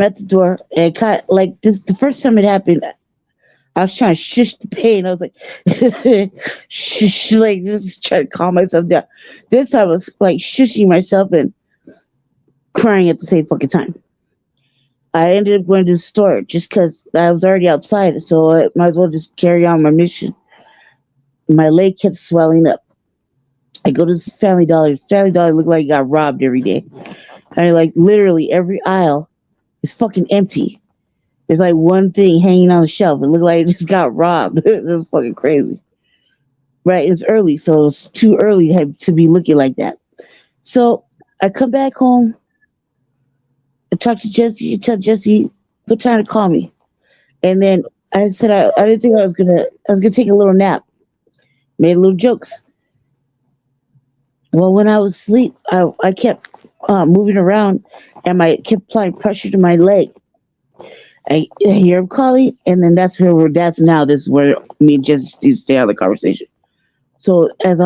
at the door, and kind of, like this, the first time it happened, I was trying to shush the pain. I was like, shush, like just trying to calm myself down. This time I was like shushing myself and crying at the same fucking time. I ended up going to the store just because I was already outside, so I might as well just carry on my mission. My leg kept swelling up. I go to this Family Dollar. Family Dollar looked like it got robbed every day. And like literally every aisle is fucking empty. There's like one thing hanging on the shelf. It looked like it just got robbed. It was fucking crazy. Right? It's early, so it's too early to be looking like that. So I come back home. I talk to Jesse. Tell Jesse, quit trying to call me. And then I said I didn't think I was gonna take a little nap. Made little jokes. Well, when I was asleep, I kept moving around, and I kept applying pressure to my leg. I hear him calling, and then that's now this is where me and Jesse stay out of the conversation. So as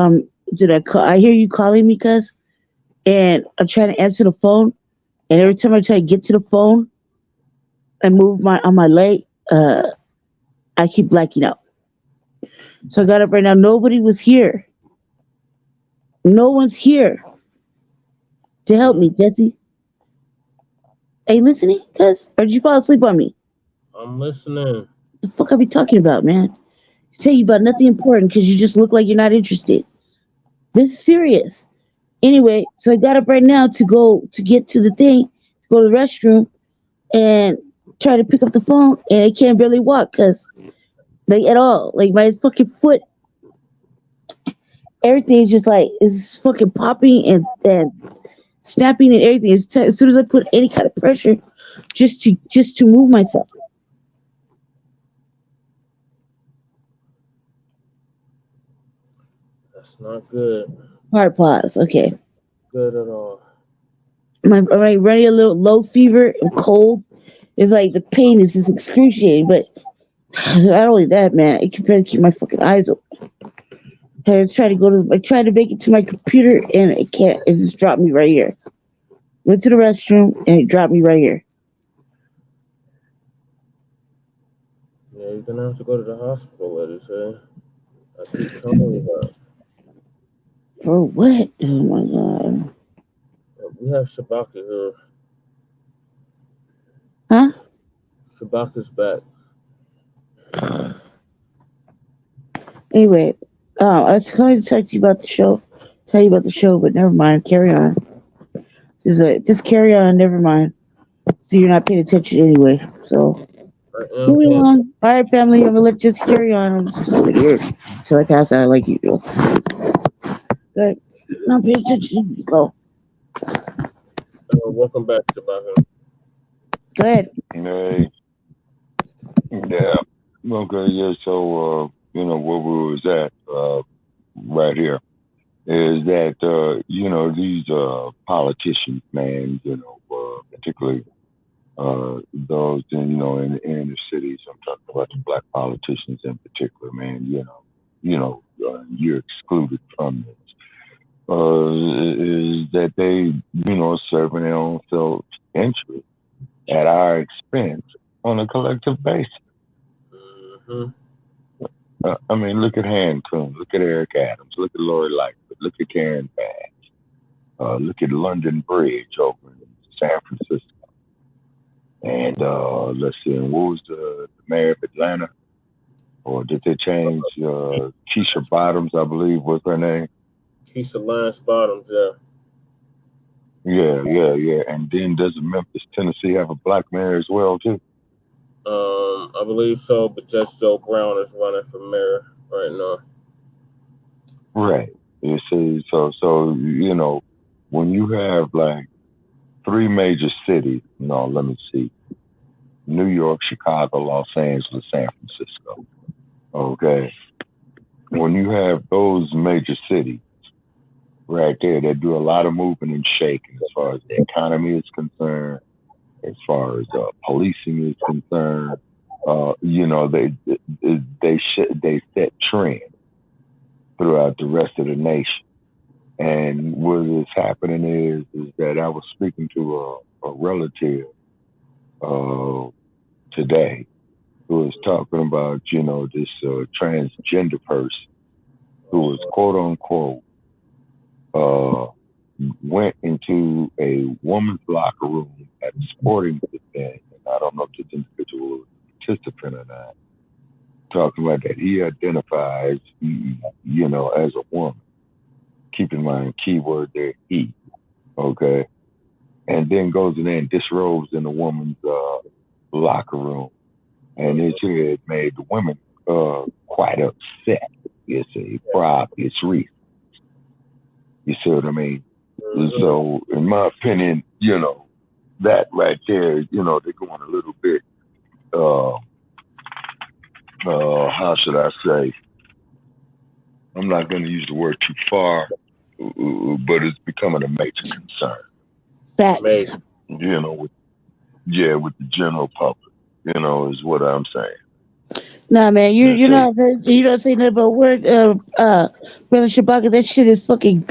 did I call? I hear you calling me, cuz, and I'm trying to answer the phone, and every time I try to get to the phone and move my leg, I keep blacking out. So I got up right now. Nobody was here. No one's here to help me, Jesse. Are you listening, cuz? Or did you fall asleep on me? I'm listening. The fuck I be talking about, man? I tell you about nothing important because you just look like you're not interested. This is serious. Anyway, so I got up right now to get to the thing, go to the restroom, and try to pick up the phone, and I can't barely walk because, like, at all. Like, my fucking foot, everything is just like, it's fucking popping and snapping and everything. As soon as I put any kind of pressure just to move myself. That's not good. Hard pause. Okay. Good at all. I'm running a little low fever and cold. It's like the pain is just excruciating, but not only that, man, I can barely keep my fucking eyes open. I tried to make it to my computer and it can't. It just dropped me right here. Went to the restroom and it dropped me right here. Yeah, you're gonna have to go to the hospital, lady. Say, I keep telling you that. For what? Oh my god. We have Shabaka here. Huh? Shabaka's back. Anyway, I was going to talk to you about the show. Tell you about the show, but never mind. Carry on. Just carry on. Never mind. So you're not paying attention anyway. So moving on. All right, family. I'm gonna let just carry on. I'm just gonna sit here till I pass out like usual. Good. Not paying attention. Go. Welcome back, Shabaka. Go ahead. Hey, yeah. Okay, yeah, so, where we was at, right here, is that, these, politicians, man, particularly, those, in the inner cities, I'm talking about the black politicians in particular, man, you're excluded from this. Is that they, serving their own self-interest at our expense on a collective basis. Mm-hmm. I mean, look at Han Coon, look at Eric Adams, look at Lori Lightfoot, look at Karen Bass, look at London Bridge over in San Francisco. And let's see, what was the mayor of Atlanta? Or did they change? Keisha Bottoms, I believe, was her name. Keisha Lance Bottoms, yeah. Yeah. And then doesn't Memphis, Tennessee have a black mayor as well, too? I believe so, but Judge Joe Brown is running for mayor right now. Right. You see, so you know, when you have like 3 major cities, no, let me see, New York, Chicago, Los Angeles, San Francisco. Okay, when you have those major cities right there that do a lot of moving and shaking as far as the economy is concerned, as far as policing is concerned, you know, they set trends throughout the rest of the nation. And what is happening is that I was speaking to a relative today who was talking about, you know, this transgender person who was quote unquote went into a woman's locker room at a sporting event. And I don't know if this individual was a participant or not, talking about that he identifies, you know, as a woman. Keep in mind, keyword there, he. Okay. And then goes in there and disrobes in the woman's locker room. And it had made the women quite upset. You see, for obvious reasons. You see what I mean? So, in my opinion, you know, that right there, you know, they're going a little bit, how should I say? I'm not going to use the word too far, but it's becoming a major concern. Facts. You know, with the general public, you know, is what I'm saying. Nah, man, you don't say nothing about work, brother Shabaka. That shit is fucking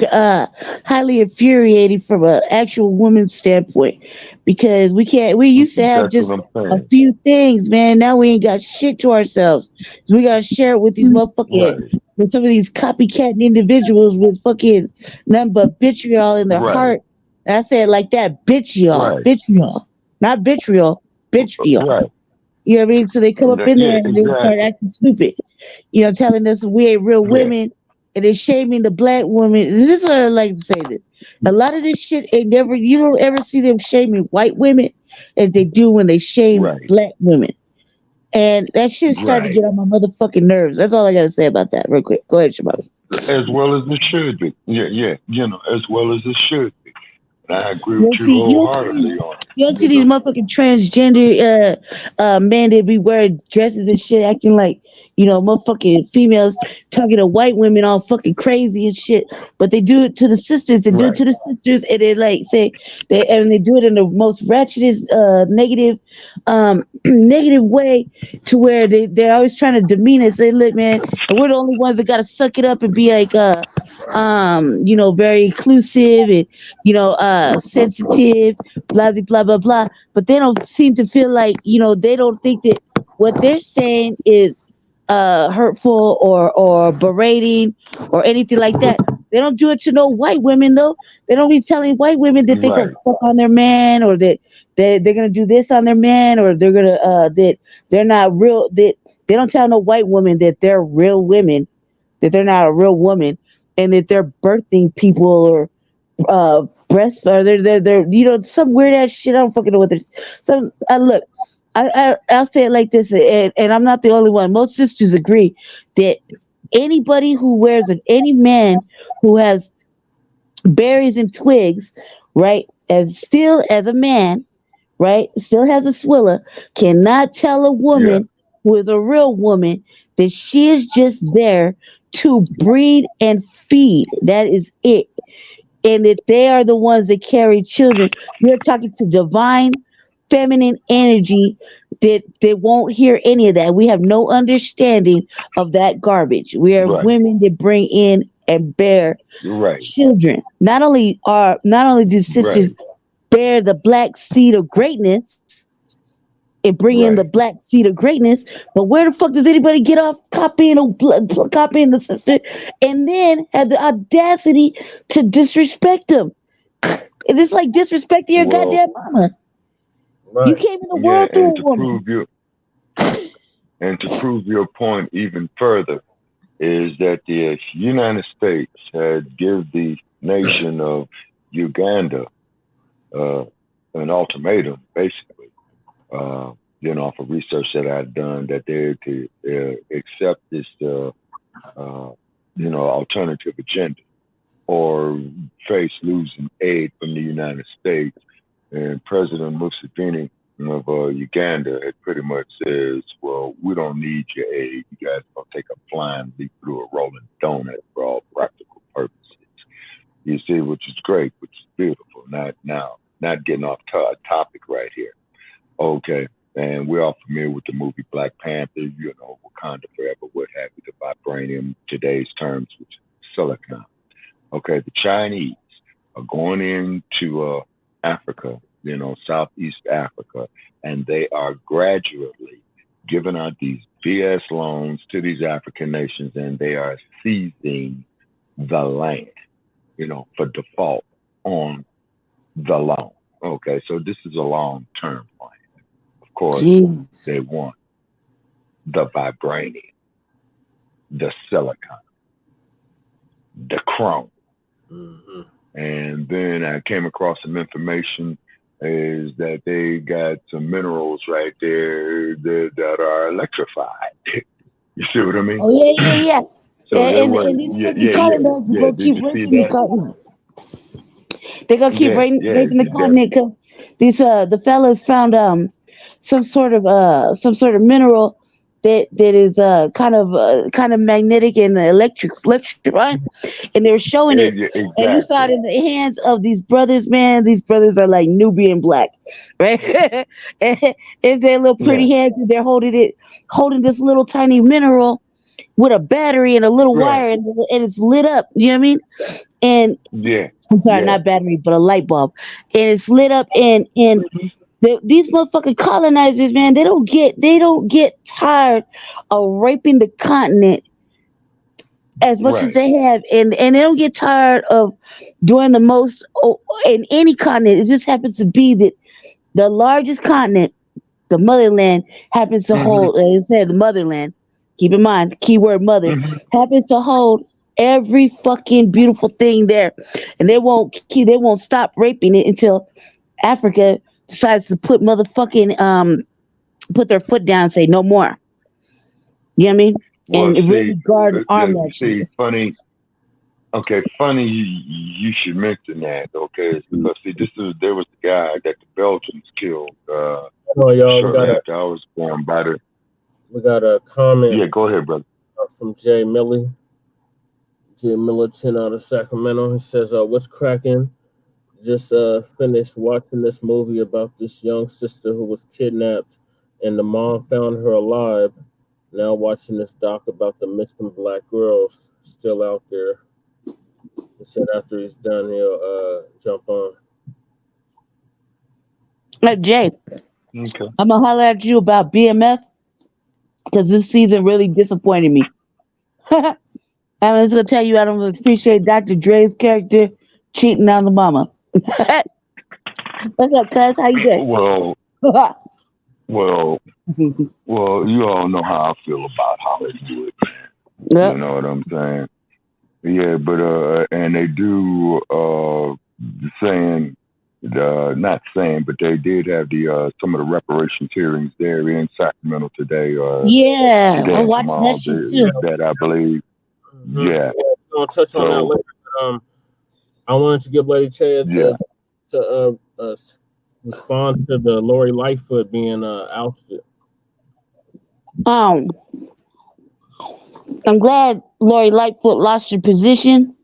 highly infuriating from an actual woman's standpoint, because we used to have just a few things, man. Now we ain't got shit to ourselves. So we gotta share it with these motherfucking with some of these copycat individuals with fucking nothing but vitriol in their heart. And I say it like that, vitriol, not vitriol, vitriol. You know what I mean? So they come up in there and they start acting stupid. You know, telling us we ain't real women, and they're shaming the black woman. This is what I like to say. This a lot of this shit ain't never. You don't ever see them shaming white women as they do when they shame black women, and that shit started to get on my motherfucking nerves. That's all I gotta say about that. Real quick, go ahead, Shabaka. As well as it should be. Yeah. You know, as well as it should be. And I agree with you wholeheartedly on it. You don't see these motherfucking transgender men that be wearing dresses and shit, acting like, you know, motherfucking females talking to white women all fucking crazy and shit. But they do it to the sisters. They do it to the sisters, and they like say they do it in the most ratchetest, negative, negative way, to where they're always trying to demean us. They look, man, and we're the only ones that gotta suck it up and be like, you know, very inclusive and, you know, sensitive, blah blah blah blah. But they don't seem to feel like, you know, they don't think that what they're saying is hurtful or berating or anything like that. They don't do it to no white women though. They don't be telling white women that they gonna fuck on their man, or that they're gonna do this on their man, or they're gonna that they're not real. That they don't tell no white woman that they're real women, that they're not a real woman, and that they're birthing people or breasts, or they're you know, some weird ass shit. I don't fucking know what this. So look, I'll say it like this, and I'm not the only one. Most sisters agree that anybody who wears any man who has berries and twigs, right, as a man, right, still has a swilla, cannot tell a woman who is a real woman that she is just there to breed and feed. That is it. And that they are the ones that carry children. You're talking to divine feminine energy that won't hear any of that. We have no understanding of that garbage. We are women that bring in and bear children. Not only do sisters bear the black seed of greatness and bring in the black seed of greatness, but where the fuck does anybody get off copying the sister and then have the audacity to disrespect them? It's like disrespecting your goddamn mama. You came in the world through a woman. And to prove your point even further is that the United States had given the nation of Uganda an ultimatum, basically, you know, for research that I'd done, that they're to accept this, you know, alternative agenda. or face losing aid from the United States. And President Museveni of Uganda had pretty much says, well, we don't need your aid. You guys gonna take a flying leap through a rolling donut for all practical purposes. You see, which is great, which is beautiful. Not getting off topic right here. Okay. And we're all familiar with the movie Black Panther, Wakanda Forever, what have you, the vibranium, today's terms, which is silicon. Okay, the Chinese are going into Africa, Southeast Africa, and they are gradually giving out these BS loans to these African nations, and they are seizing the land, for default on the loan. Okay, so this is a long-term plan. Of course, they want the vibranium, the silicon, the chrome. Mm-hmm. And then I came across some information is that they got some minerals right there that are electrified. You see what I mean? Oh yeah. So and these fucking continents are gonna keep breaking the continent. They're gonna keep breaking the continent because these the fellas found some sort of mineral that is kind of magnetic and electric, right? And they were showing it, exactly. and you saw it in the hands of these brothers. Man, these brothers are like Nubian black, right? And it's their little pretty hands, and they're holding this little tiny mineral with a battery and a little wire, and it's lit up. You know what I mean? And I'm sorry, not battery, but a light bulb, and it's lit up, and these motherfucking colonizers, man, they don't get tired of raping the continent as much as they have, and they don't get tired of doing the most in any continent. It just happens to be that the largest continent, the motherland, happens to hold. As I said, the motherland. Keep in mind, keyword mother, happens to hold every fucking beautiful thing there, and they won't stop raping it until Africa decides to put their foot down and say no more. You know what I mean? Well, and really guard arm that see, shit. funny you should mention that, okay? Because there was the guy that the Belgians killed shortly after I was born by the. We got a comment. Yeah, go ahead, brother. From Jay Millie. Jay Milliton out of Sacramento. He says, what's cracking? Just finished watching this movie about this young sister who was kidnapped and the mom found her alive. Now watching this doc about the missing black girls still out there. He said after he's done, he'll jump on. Jay, okay. I'm going to holler at you about BMF because this season really disappointed me. I'm just going to tell you I don't appreciate Dr. Dre's character cheating on the mama. What's up, cuz? How you doing? Well, you all know how I feel about Hollywood, man. Yep. You know what I'm saying? Yeah, but and they do not saying, but they did have the some of the reparations hearings there in Sacramento today. I watched that shit too. That I believe. Mm-hmm. Yeah, we're gonna touch on that later. I wanted to give Lady Chad to respond to the Lori Lightfoot being ousted. I'm glad Lori Lightfoot lost her position.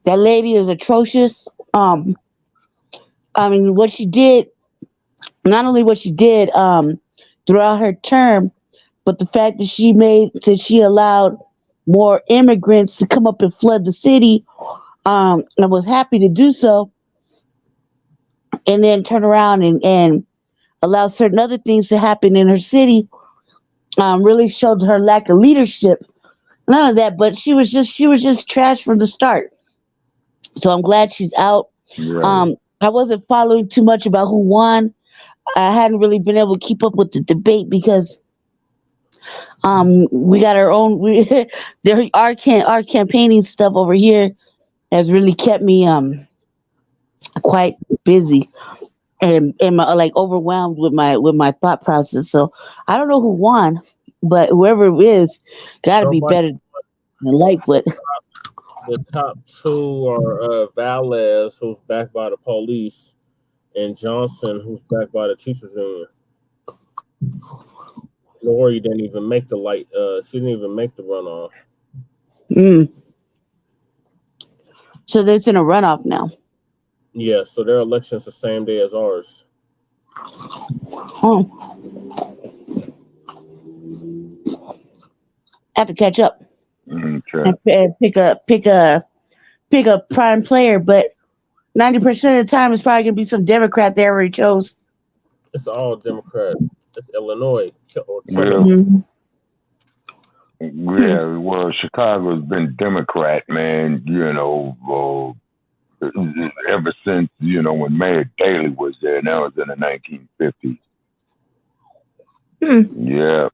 That lady is atrocious. I mean, what she did, not only what she did throughout her term, but the fact that she allowed more immigrants to come up and flood the city. I was happy to do so, and then turn around and allow certain other things to happen in her city. Really showed her lack of leadership. None of that, but she was just trash from the start. So I'm glad she's out. Right. I wasn't following too much about who won. I hadn't really been able to keep up with the debate because we got our own. Our campaigning stuff over here has really kept me quite busy and overwhelmed with my thought process. So I don't know who won, but whoever it is, got to be better than Lightfoot. The top two are Valles, who's backed by the police, and Johnson, who's backed by the teachers union. Lori didn't even make the she didn't even make the runoff. So that's in a runoff now. Yeah, so their election's the same day as ours. I have to catch up Okay. and pick a prime player, but 90% of the time it's probably gonna be some Democrat they already chose. It's all Democrat. It's Illinois. Yeah, well, Chicago's been Democrat, man, ever since, when Mayor Daley was there, and that was in the 1950s. Yeah.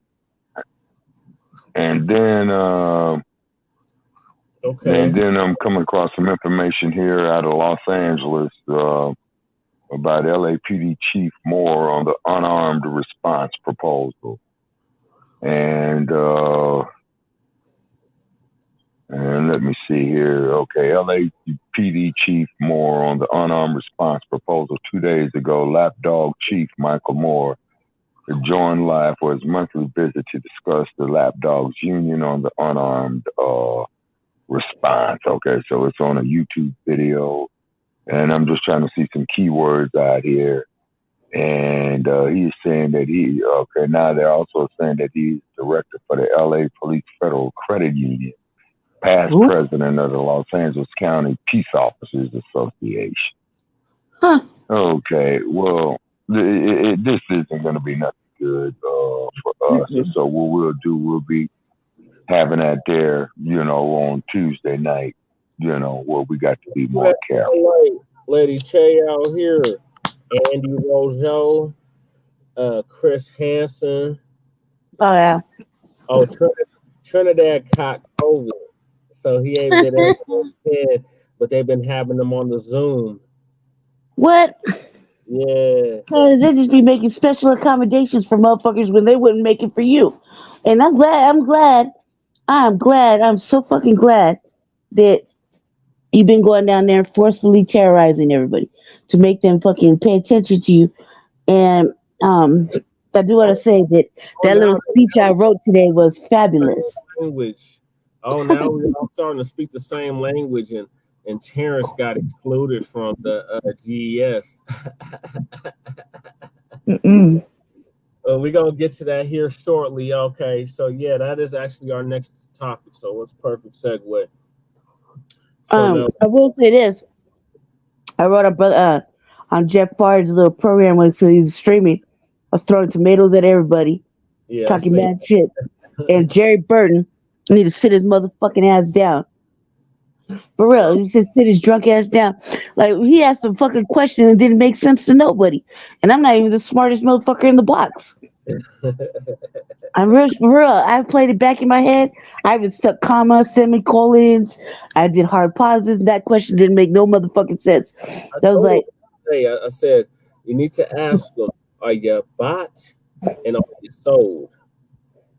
And then, and then I'm coming across some information here out of Los Angeles about LAPD Chief Moore on the unarmed response proposal. And let me see here. Okay, LAPD Chief Moore on the unarmed response proposal 2 days ago. Lapdog Chief Michael Moore joined live for his monthly visit to discuss the Lapdogs Union on the unarmed response. Okay, so it's on a YouTube video, and I'm just trying to see some keywords out here. And he's saying that now they're also saying that he's director for the LA Police Federal Credit Union, past president of the Los Angeles County Peace Officers Association. Huh. Okay, well, this isn't going to be nothing good for us. So what we'll be having that there, on Tuesday night, where we got to be more careful. Lady Che out here, Andy Rojo, Chris Hansen. Oh, yeah. Oh, Trinidad caught COVID, so he ain't been able to, but they've been having them on the Zoom. What? Yeah. They just be making special accommodations for motherfuckers when they wouldn't make it for you. And I'm so fucking glad that you've been going down there forcefully terrorizing everybody to make them fucking pay attention to you. And I do want to say that little speech I wrote today was fabulous. Language. Oh, now we're all starting to speak the same language, and Terrence got excluded from the GES. We're going to get to that here shortly. Okay, so yeah, that is actually our next topic, so it's perfect segue. So I will say this. I wrote a brother on Jeff Bard's little program when he was streaming. I was throwing tomatoes at everybody, talking mad shit. And Jerry Burton need to sit his motherfucking ass down. For real, he said sit his drunk ass down. Like, he asked a fucking question and didn't make sense to nobody. And I'm not even the smartest motherfucker in the box. I'm real for real. I played it back in my head. I even stuck commas, semicolons. I did hard pauses. That question didn't make no motherfucking sense. That was like, I said, you need to ask them, are you bought and are you sold?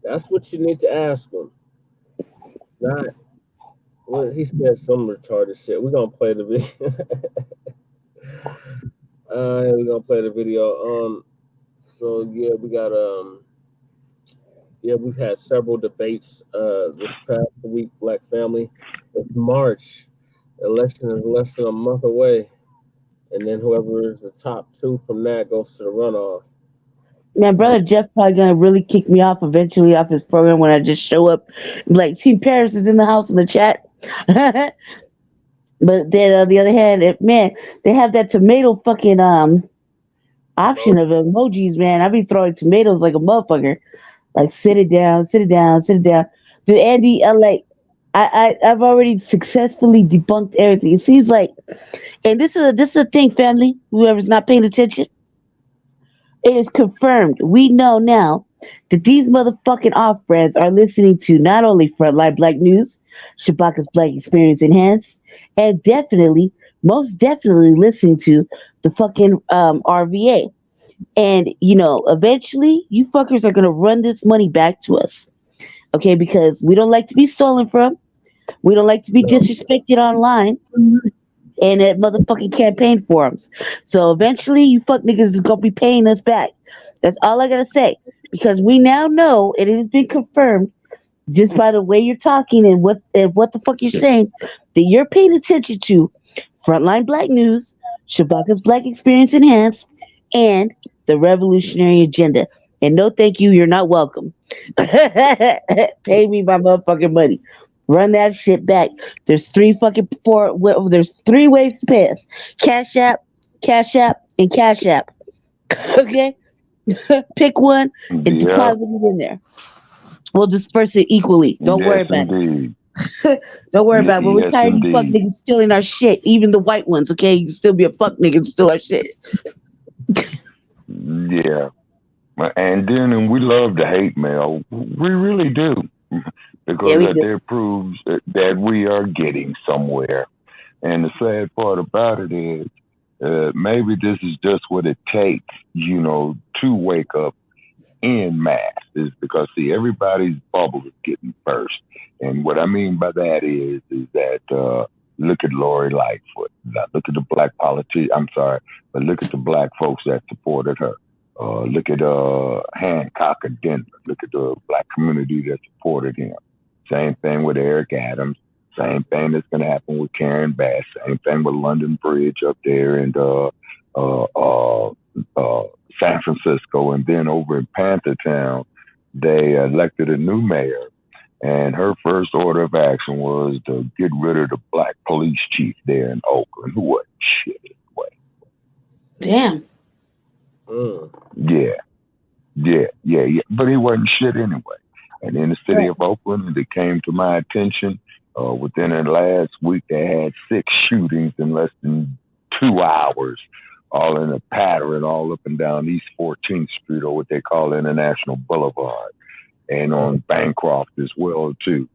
That's what you need to ask them. Not, well, he said some retarded shit. We're gonna play the video. We're gonna play the video. So yeah, we got we've had several debates this past week, Black family. It's March. The election is less than a month away. And then whoever is the top two from that goes to the runoff. Man, brother Jeff probably gonna really kick me off eventually off his program when I just show up. Like, Team Paris is in the house in the chat. But then on the other hand, they have that tomato fucking option of emojis, man. I be throwing tomatoes like a motherfucker. Like, sit it down. Dude, Andy, I've already successfully debunked everything. It seems like, and this is a thing, family. Whoever's not paying attention, it is confirmed. We know now that these motherfucking off-brands are listening to not only Front Line Blacc News, Shabaka's Black Experience Enhanced, and most definitely listening to the fucking RVA. And, eventually, you fuckers are going to run this money back to us. Okay, because we don't like to be stolen from. We don't like to be disrespected online and at motherfucking campaign forums. So eventually, you fuck niggas is gonna be paying us back. That's all I gotta say. Because we now know, and it has been confirmed just by the way you're talking and what the fuck you're saying, that you're paying attention to Frontline Black News, Shabaka's Black Experience Enhanced, and the Revolutionary Agenda. And no, thank you. You're not welcome. Pay me my motherfucking money. Run that shit back. There's there's three ways to pay us: Cash App, and Cash App. Okay, pick one and Yeah. deposit it in there. We'll disperse it equally. Don't worry Yes, about it. indeed. Don't worry about it. But we're Yes, tired of you fuck indeed. niggas stealing our shit. Even the white ones, okay? You can still be a fuck nigga and steal our shit. Yeah. And then we love the hate mail. We really do. Yeah, Because we that do. there proves that we are getting somewhere. And the sad part about it is maybe this is just what it takes, to wake up in mass. Is because, see, everybody's bubble is getting burst. And what I mean by that is that look at Lori Lightfoot. Look at the black I'm sorry, but look at the black folks that supported her. Look at Hancock of Denver. Look at the black community that supported him. Same thing with Eric Adams. Same thing that's going to happen with Karen Bass. Same thing with London Bridge up there and San Francisco. And then over in Panthertown, they elected a new mayor. And her first order of action was to get rid of the black police chief there in Oakland, who wasn't shit anyway. Damn. Yeah. But he wasn't shit anyway. And in the city of Oakland, it came to my attention within the last week, they had 6 shootings in less than 2 hours, all in a pattern, all up and down East 14th Street, or what they call International Boulevard, and on Bancroft as well, too.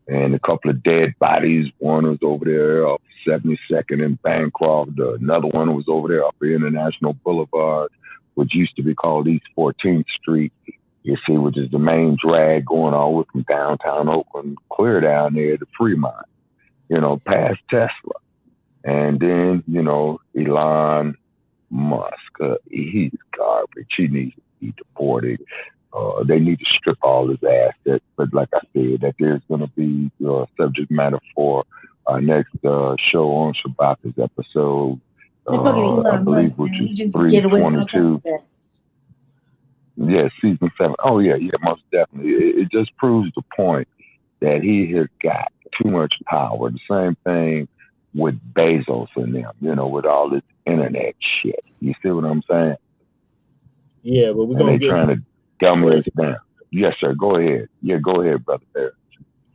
And a couple of dead bodies. One was over there off 72nd and Bancroft. Another one was over there off the International Boulevard, which used to be called East 14th Street. You see, which is the main drag going all the way from downtown Oakland, clear down there to Fremont, past Tesla. And then, Elon Musk, he's garbage. He needs to be deported. They need to strip all his assets. But like I said, that there's going to be subject matter for our next show on Shabaka's episode, I believe, which is 322. Yeah, season 7. Oh, yeah, most definitely. It just proves the point that he has got too much power. The same thing with Bezos and them, with all this internet shit. You see what I'm saying? Yeah, but we're going to get... trying to dummy us down. Yes, sir. Go ahead. Yeah, go ahead, Brother Barrett.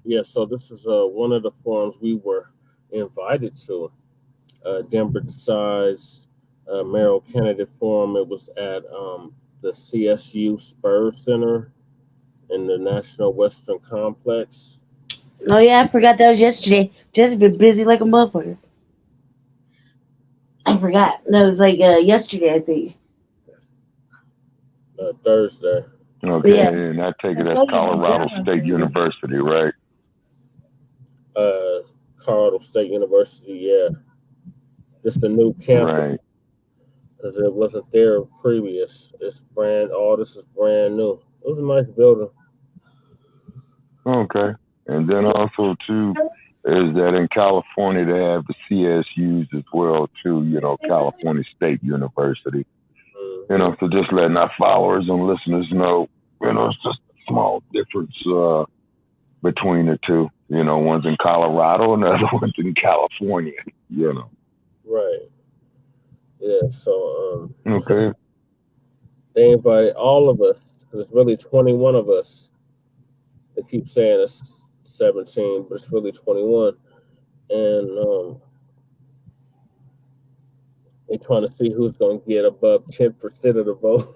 Yeah, so this is one of the forums we were invited to. Denver Decides Mayoral Candidate Forum. It was at... the CSU Spurs Center in the National Western Complex. Oh yeah, I forgot that was yesterday. Just been busy like a motherfucker. I forgot. No, it was like yesterday, I think. Thursday. Okay, yeah. And I take it that's Colorado State University, right? Colorado State University, yeah. Just a new campus. Right. Because it wasn't there previous. This is brand new. It was a nice building. Okay. And then also, too, is that in California, they have the CSUs as well, too, California State University. Mm-hmm. So just letting our followers and listeners know, it's just a small difference between the two. One's in Colorado and the other one's in California, Right. Yeah, so okay. They invited all of us, because it's really 21 of us. They keep saying it's 17, but it's really 21. And they're trying to see who's going to get above 10% of the vote.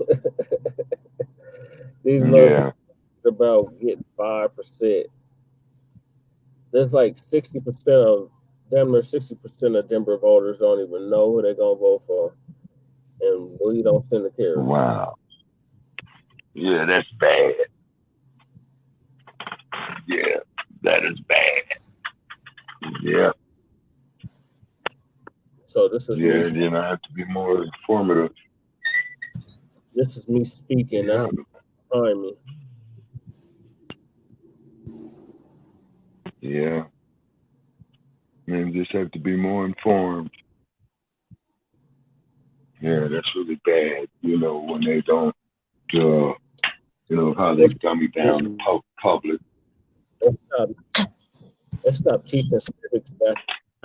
These motherfuckers are about getting 5%. There's like 60% of damn near 60% of Denver voters don't even know who they're gonna vote for, and we don't seem to care. Wow. Yeah, that's bad. Yeah, that is bad. So this is me. Then I have to be more informative. This is me speaking. Yeah. That's behind me. Yeah. Man, just have to be more informed. Yeah, that's really bad, when they don't, how they dummy down the public. They stopped teaching civics back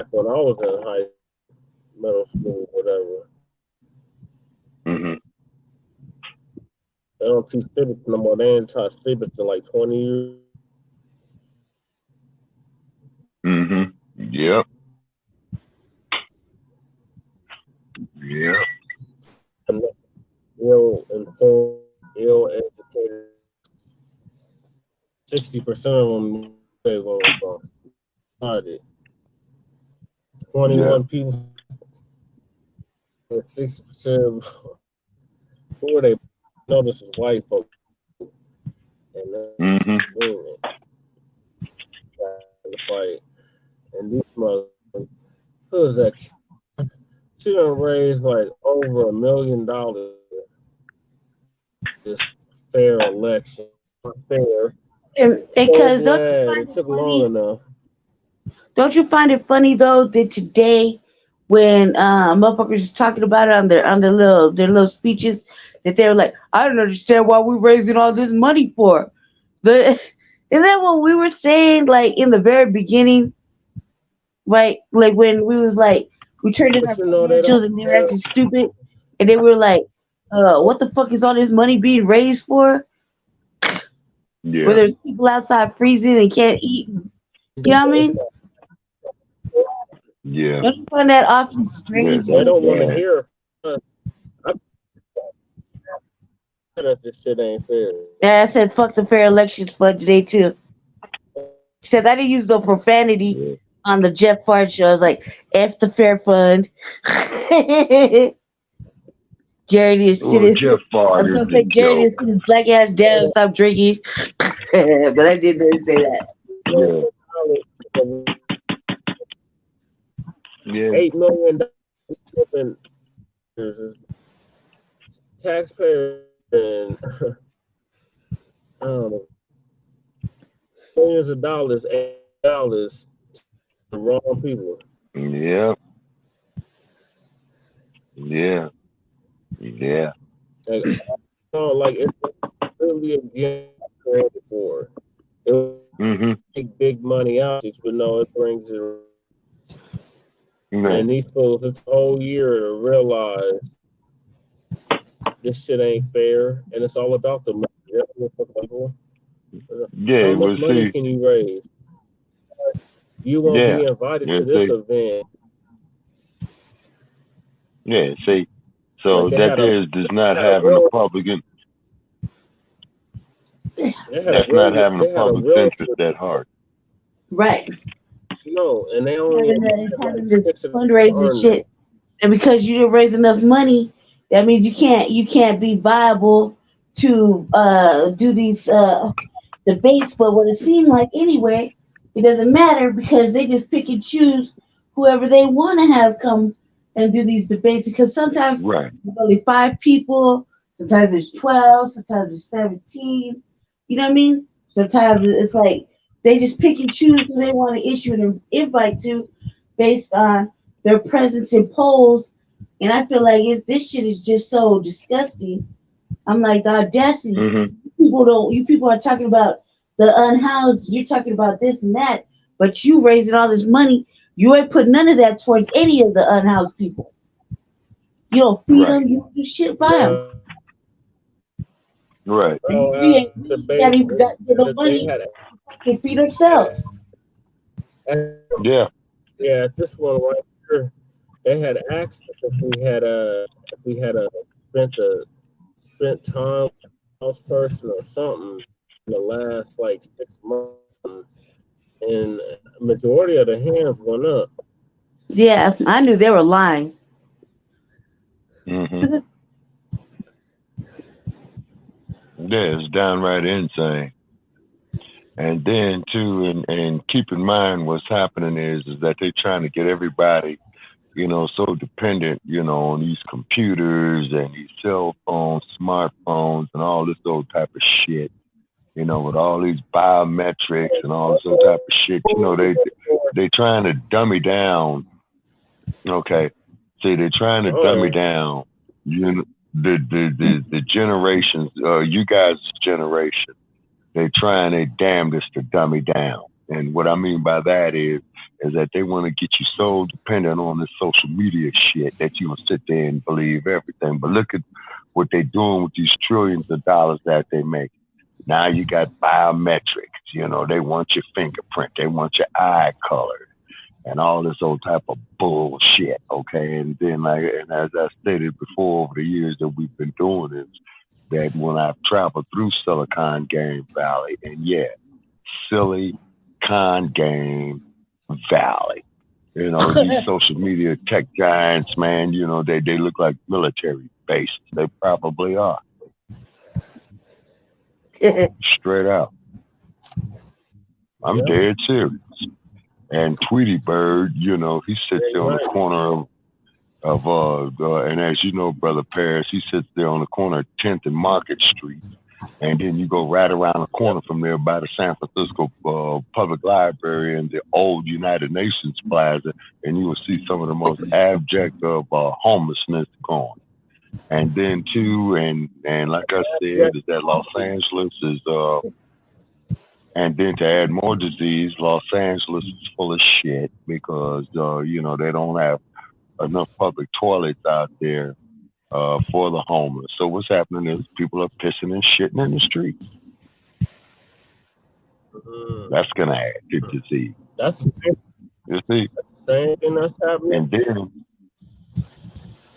when I was in middle school, whatever. Mm-hmm. They don't teach civics no more. They ain't taught civics in like 20 years. Mm-hmm. Yep. Yep. Ill-informed, ill-educated. 60% of them they go started. 21 people. 60% who are they? No, this is white folks. And that's the fight. And these mother, who is that? She done raised like over $1 million. This fair election. Fair. Because it took long enough. Don't you find it funny though that today, when motherfuckers was talking about it on their little speeches, that they were like, I don't understand why we're raising all this money for. But isn't that what we were saying like in the very beginning? Right? Like when we was like we turned in our financials and they were acting stupid, and they were like, what the fuck is all this money being raised for? Yeah. Where there's people outside freezing and can't eat. You know what I mean? Yeah. Don't you find that often strange? They don't want to hear. This shit ain't fair. Yeah, I said fuck the fair elections fund today too. Except I didn't use no profanity on the Jeff Fart show. I was like, F the fair fund. Jared is sitting. Jeff Fart. I was gonna say Jared is sitting his black ass down and stop drinking. But I didn't say that. Yeah. $8 million taxpayers and millions of dollars, $8 to the wrong people. Yeah. Yeah. Yeah. Like it's really a game created for. It will take big money out, but no, it brings it. And these fools, it's a whole year to realize this shit ain't fair, and it's all about the money. Yeah, how much money can you raise? You won't be invited to this event. Yeah, see, so like that does not have an Republican. That's not having a public interest that hard. Right. No, and they only having this fundraising shit, and because you didn't raise enough money, that means you can't be viable to do these debates. But what it seemed like anyway, it doesn't matter because they just pick and choose whoever they want to have come and do these debates. Because sometimes there's only 5 people, sometimes there's 12, sometimes there's 17. You know what I mean? Sometimes it's like they just pick and choose who they want to issue an invite to based on their presence in polls. And I feel like this shit is just so disgusting. I'm like, the audacity. You people are talking about the unhoused. You're talking about this and that, but you raising all this money. You ain't put none of that towards any of the unhoused people. You don't feed them. You don't do shit by them. Right. We got even got no money to feed ourselves. Yeah. Yeah, this one right here, they had access if we had spent time with a house person or something in the last like 6 months, and majority of the hands went up. Yeah, I knew they were lying. Yeah, it's downright insane. And then too, and keep in mind what's happening is that they're trying to get everybody so dependent, on these computers and these cell phones, smartphones, and all this old type of shit. With all these biometrics and all this old type of shit. They trying to dummy down. Okay, see, they're trying to dummy down. The generations, you guys' generation. They trying their damnedest to dummy down. And what I mean by that is that they want to get you so dependent on this social media shit that you will sit there and believe everything. But look at what they're doing with these trillions of dollars that they make. Now you got biometrics. They want your fingerprint. They want your eye color and all this old type of bullshit. Okay. And then, and as I stated before, over the years that we've been doing this, that when I've traveled through Silicon Game Valley, and Silicon Game Valley, these social media tech giants, man, they look like military bases. They probably are. Straight out. I'm dead serious. And Tweety Bird, he sits there on the corner of and as you know, Brother Paris, he sits there on the corner of 10th and Market Street. And then you go right around the corner from there by the San Francisco Public Library and the old United Nations Plaza, and you will see some of the most abject of homelessness going. And then too, and like I said, is that Los Angeles is and then to add more disease, Los Angeles is full of shit because they don't have enough public toilets out there for the homeless. So what's happening is people are pissing and shitting in the streets. That's gonna add to disease. That's the same thing that's happening.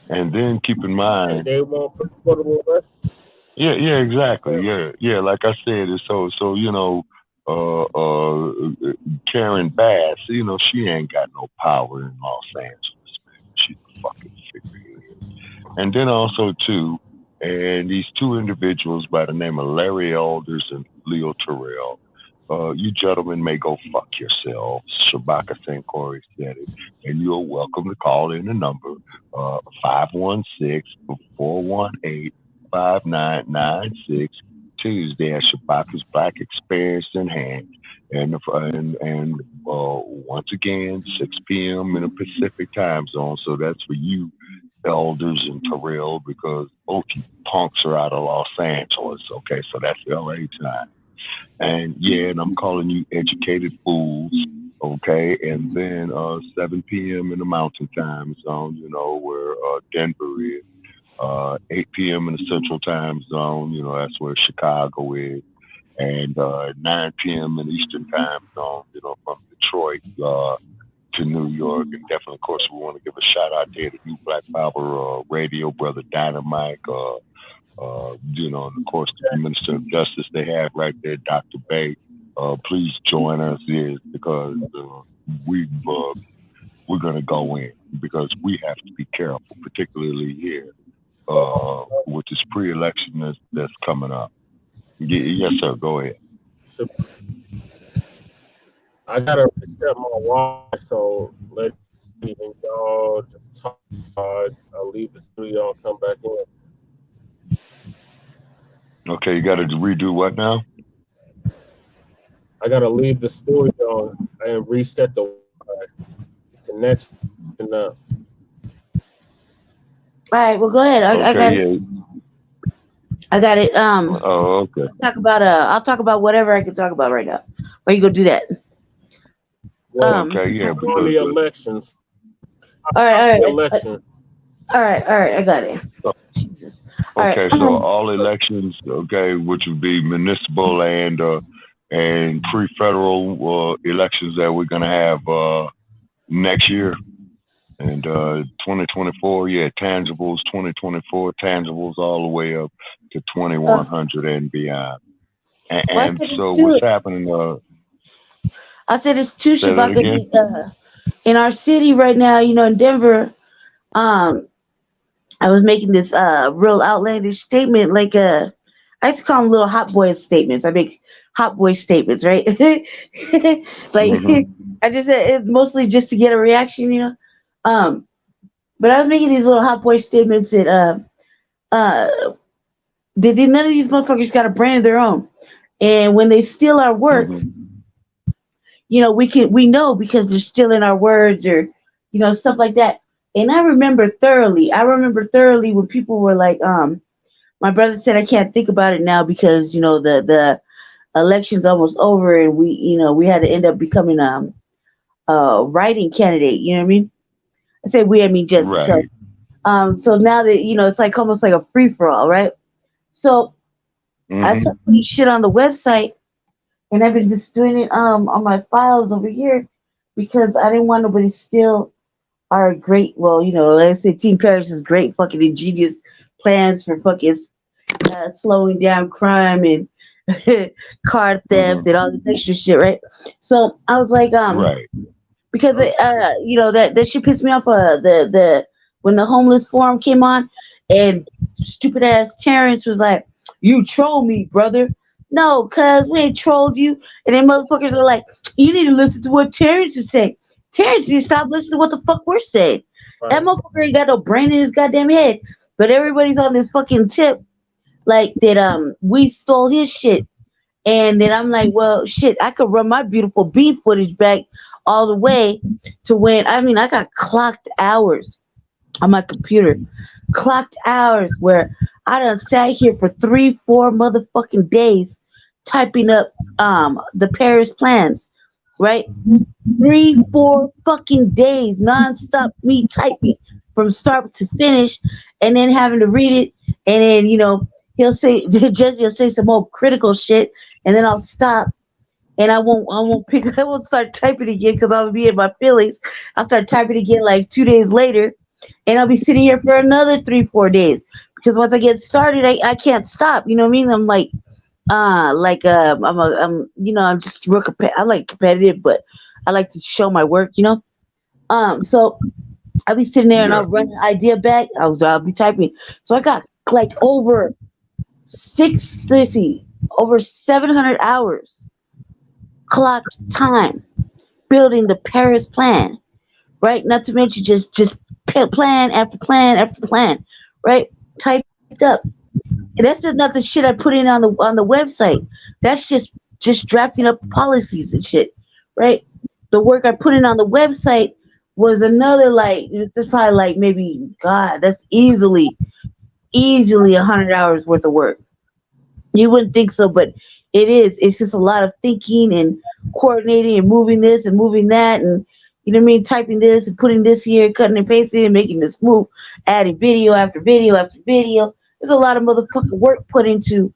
And then keep in mind they won't put portable restrooms. Yeah, exactly. Yeah. Like I said, so Karen Bass, she ain't got no power in Los Angeles, man. She's a fucking figure. And then also too, and these two individuals by the name of Larry Elders and Leo Terrell, you gentlemen may go fuck yourselves. Shabaka St. Corey said it. And you're welcome to call in the number 516-418-5996 Tuesday at Shabaka's Black Experience in Hand. And once again, 6 p.m. in the Pacific time zone. So that's for you, Elders and Terrell, because both you punks are out of Los Angeles. Okay, so that's LA time. And and I'm calling you educated fools, okay? And then 7 p.m. in the Mountain Time Zone, where Denver is. 8 p.m. in the Central Time Zone, that's where Chicago is. And 9 p.m. in the Eastern Time Zone, from Detroit to New York. And definitely, of course, we want to give a shout out there to New Black Power Radio, Brother Dynamite, and of course, the Minister of Justice they have right there, Dr. Bay. Please join us here because we're going to go in because we have to be careful, particularly here with this pre-election that's coming up. Yes, sir. Go ahead. So, I gotta reset my Wi-Fi, so let y'all just talk. I'll leave the studio and come back in. Okay, you got to redo what now? I got to leave the studio and reset the connection up. All right, well, go ahead. I got it. Oh, okay. I'll talk about whatever I can talk about right now. Or you go do that. Okay, yeah. On the elections. All right. Election. All right. I got it. Jesus. Okay, so all elections, which would be municipal and pre-federal elections that we're gonna have next year, and 2024, tangibles, 2024 tangibles, all the way up to 2100 and beyond. And so what's happening? I said it's too, Shabaka. In our city right now, in Denver, I was making this real outlandish statement, I like to call them little hot boy statements. I make hot boy statements, right? I just said it's mostly just to get a reaction, But I was making these little hot boy statements that uh none of these motherfuckers got a brand of their own. And when they steal our work, we know because they're stealing our words or stuff like that. And I remember thoroughly when people were like, my brother said I can't think about it now because the election's almost over and we had to end up becoming a writing candidate. You know what I mean? I say we, I mean Jesse. Right. So now that it's like almost like a free for all, right? So I started putting shit on the website, and I've been just doing it on my files over here because I didn't want nobody to steal our great. Well, let's say Team Paris's great fucking ingenious plans for fucking slowing down crime and car theft and all this extra shit, right? So I was like, right. because that shit pissed me off. The when the homeless forum came on, and stupid ass Terrence was like, "You troll me, brother." No, cuz we ain't trolled you. And then motherfuckers are like, "You need to listen to what Terrence is saying." Terrence needs to stop listening to what the fuck we're saying. Right. That motherfucker ain't got no brain in his goddamn head. But everybody's on this fucking tip like that we stole his shit. And then I'm like, well, shit, I could run my beautiful bean footage back all the way to when, I got clocked hours on my computer. Clocked hours where I done sat here for 3-4 motherfucking days typing up the Paris plans, right? 3-4 fucking days nonstop me typing from start to finish, and then having to read it, and then he'll say Jesse will say some more critical shit, and then I'll stop, and I won't start typing again because I'll be in my feelings. I'll start typing again like 2 days later, and I'll be sitting here for another 3-4 days because once I get started, I can't stop. You know what I mean? I'm like, I'm just real I like competitive, but I like to show my work. So I'll be sitting there and I'll run an idea back. I'll be typing. So I got like over 700 hours clocked time building the Paris plan, right? Not to mention just plan after plan after plan, right? Typed up. And that's just not the shit I put in on the website. That's just drafting up policies and shit, right? The work I put in on the website was another that's probably like maybe that's easily 100 hours worth of work. You wouldn't think so, but it is. It's just a lot of thinking and coordinating and moving this and moving that, and typing this and putting this here, cutting and pasting and making this move, adding video after video after video. There's a lot of motherfucking work put into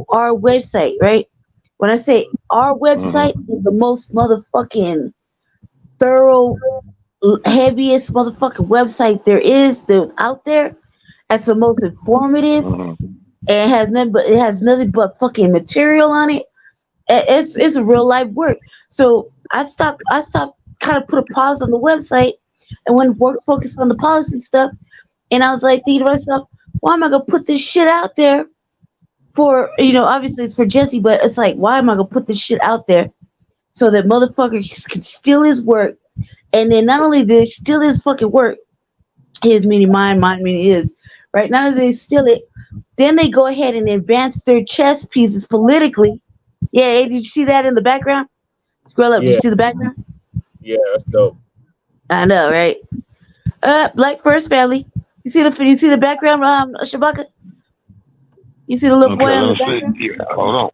our website, right? When I say our website is the most motherfucking thorough, heaviest motherfucking website there is out there. That's the most informative. And it has nothing but fucking material on it. It's a real life work. So I stopped kind of put a pause on the website and went focused on the policy stuff. And I was like thinking to myself, why am I gonna put this shit out there for, obviously it's for Jesse, but it's like, why am I gonna put this shit out there so that motherfucker can steal his work? And then not only did they steal his fucking work, his meaning mine meaning his, right? Not only did they steal it, then they go ahead and advance their chess pieces politically. Yeah, hey, did you see that in the background? Scroll up, did you see the background? Yeah, that's dope. I know, right? Black First Family. You see the background, Shabaka? You see the little boy on the background? Yeah, hold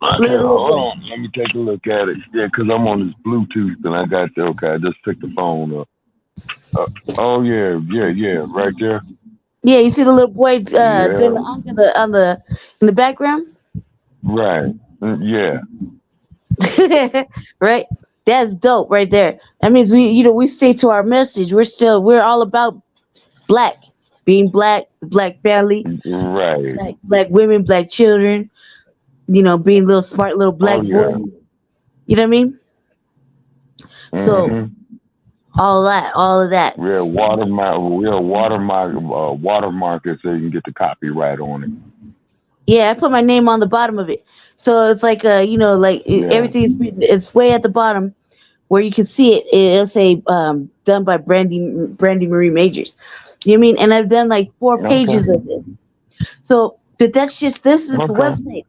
on. Let me take a look at it. Yeah, because I'm on this Bluetooth and I got I just picked the phone up. Oh yeah, right there. Yeah, you see the little boy doing the in the background? Right. Yeah. Right. That's dope right there. That means we stay to our message. We're all about black, being black, the black family, right? Black women, black children. Being little smart little black boys. You know what I mean? So all of that. We'll watermark it so you can get the copyright on it. Yeah, I put my name on the bottom of it, so it's like everything's written. It's way at the bottom, where you can see it. It'll say done by Brandy Marie Majors. You know what I mean? And I've done like 4 Okay. pages of this. So but this is the Okay. website.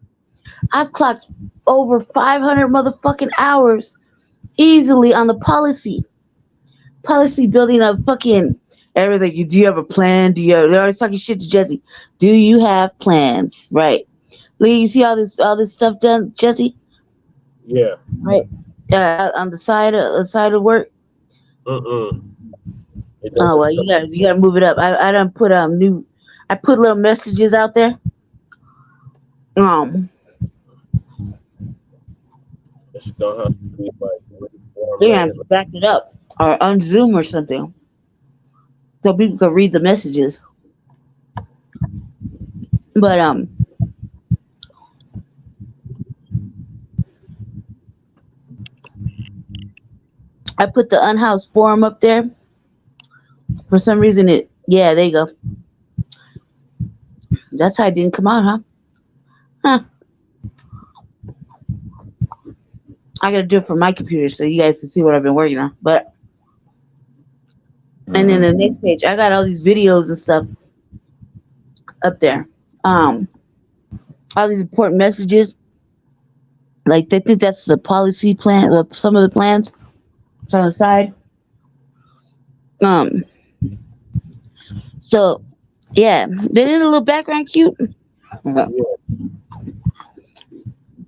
I've clocked over 500 motherfucking hours easily on the policy building of fucking. Everybody's like, do you have a plan? They're always talking shit to Jesse. Do you have plans? Right. Lee, you see all this stuff done, Jesse? Yeah. Right. On the side of work. It Oh doesn't well, you gotta move it up. I done put I put little messages out there. It's gonna have to be like They have reformatted. to back it up or on Zoom or something, so people can read the messages. But I put the Unhoused forum up there. For some reason, there you go. That's how it didn't come out, huh? I gotta do it from my computer so you guys can see what I've been working on. But and then the next page, I got all these videos and stuff up there. All these important messages. Like they think that's the policy plan. Some of the plans it's on the side. So yeah, they did a little background cute. Yeah.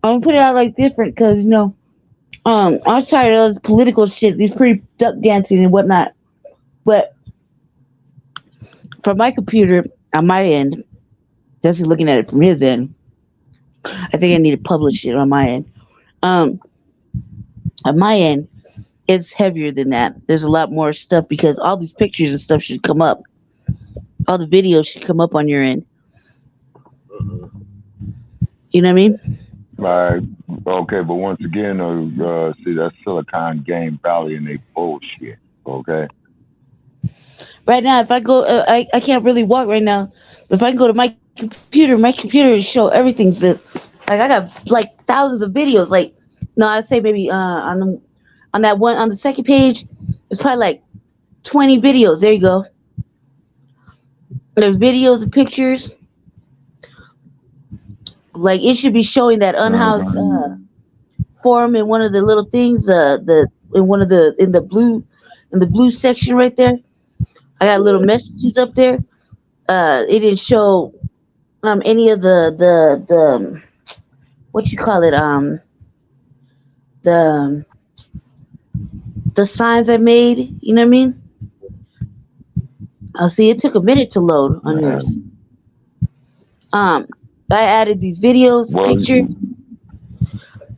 I'm gonna put it out like different because I'm tired of this political shit, these pretty duck dancing and whatnot. But from my computer on my end, just looking at it from his end, I think I need to publish it on my end. On my end, it's heavier than that. There's a lot more stuff because all these pictures and stuff should come up. All the videos should come up on your end. You know what I mean? Right. Okay, but once again, see, that's Silicon Game Valley and they bullshit. Okay. Right now, if I go, I can't really walk right now. But if I can go to my computer will show everything. Like I got like thousands of videos. Like no, I'd say maybe on that one on the second page, it's probably like 20 videos. There you go. There's videos and pictures. Like it should be showing that Unhoused forum in one of the little things. In the blue section right there. I got little messages up there. It didn't show any of the what you call it the signs I made. You know what I mean? Oh, see, it took a minute to load on yours. I added these videos, pictures.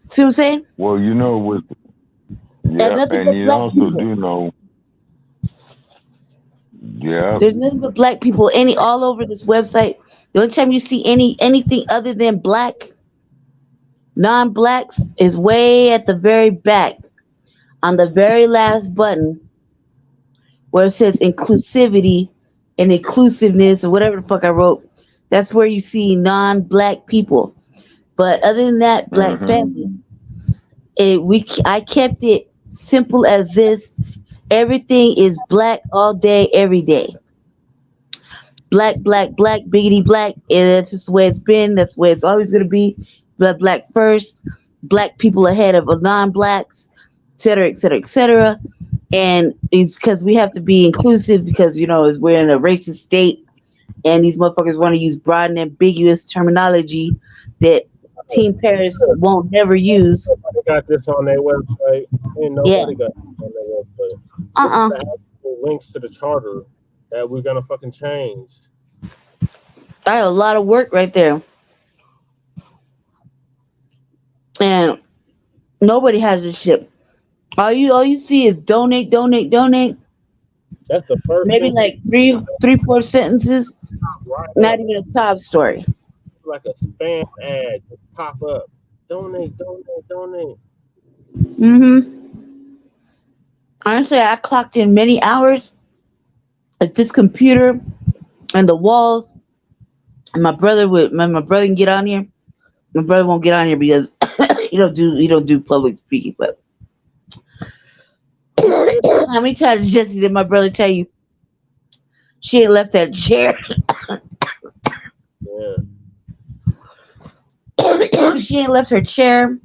See what I'm saying? Well, and you also do know. Yeah. There's nothing but black people all over this website. The only time you see anything other than black, non-blacks is way at the very back on the very last button where it says inclusivity and inclusiveness or whatever the fuck I wrote. That's where you see non-black people. But other than that, black family. I kept it simple as this. Everything is black all day, every day. Black, black, black, biggity black. And that's just the way it's been. That's the way it's always going to be. Black first. Black people ahead of non-blacks, et cetera, et cetera, et cetera. And it's because we have to be inclusive because, we're in a racist state. And these motherfuckers want to use broad and ambiguous terminology that Team Paris won't never use. Nobody got this on their website. And nobody got this on their website. Links to the charter that we're gonna fucking change. I had a lot of work right there. And nobody has this shit. All you see is donate. That's the first maybe thing. Like 3-4 sentences. Right. Not even a sob story. Like a spam ad just pop up. Donate. Honestly, I clocked in many hours at this computer and the walls. And my brother can get on here. My brother won't get on here because he don't do public speaking. But How many times, Jesse, did my brother tell you she ain't left that chair? Yeah. She ain't left her chair.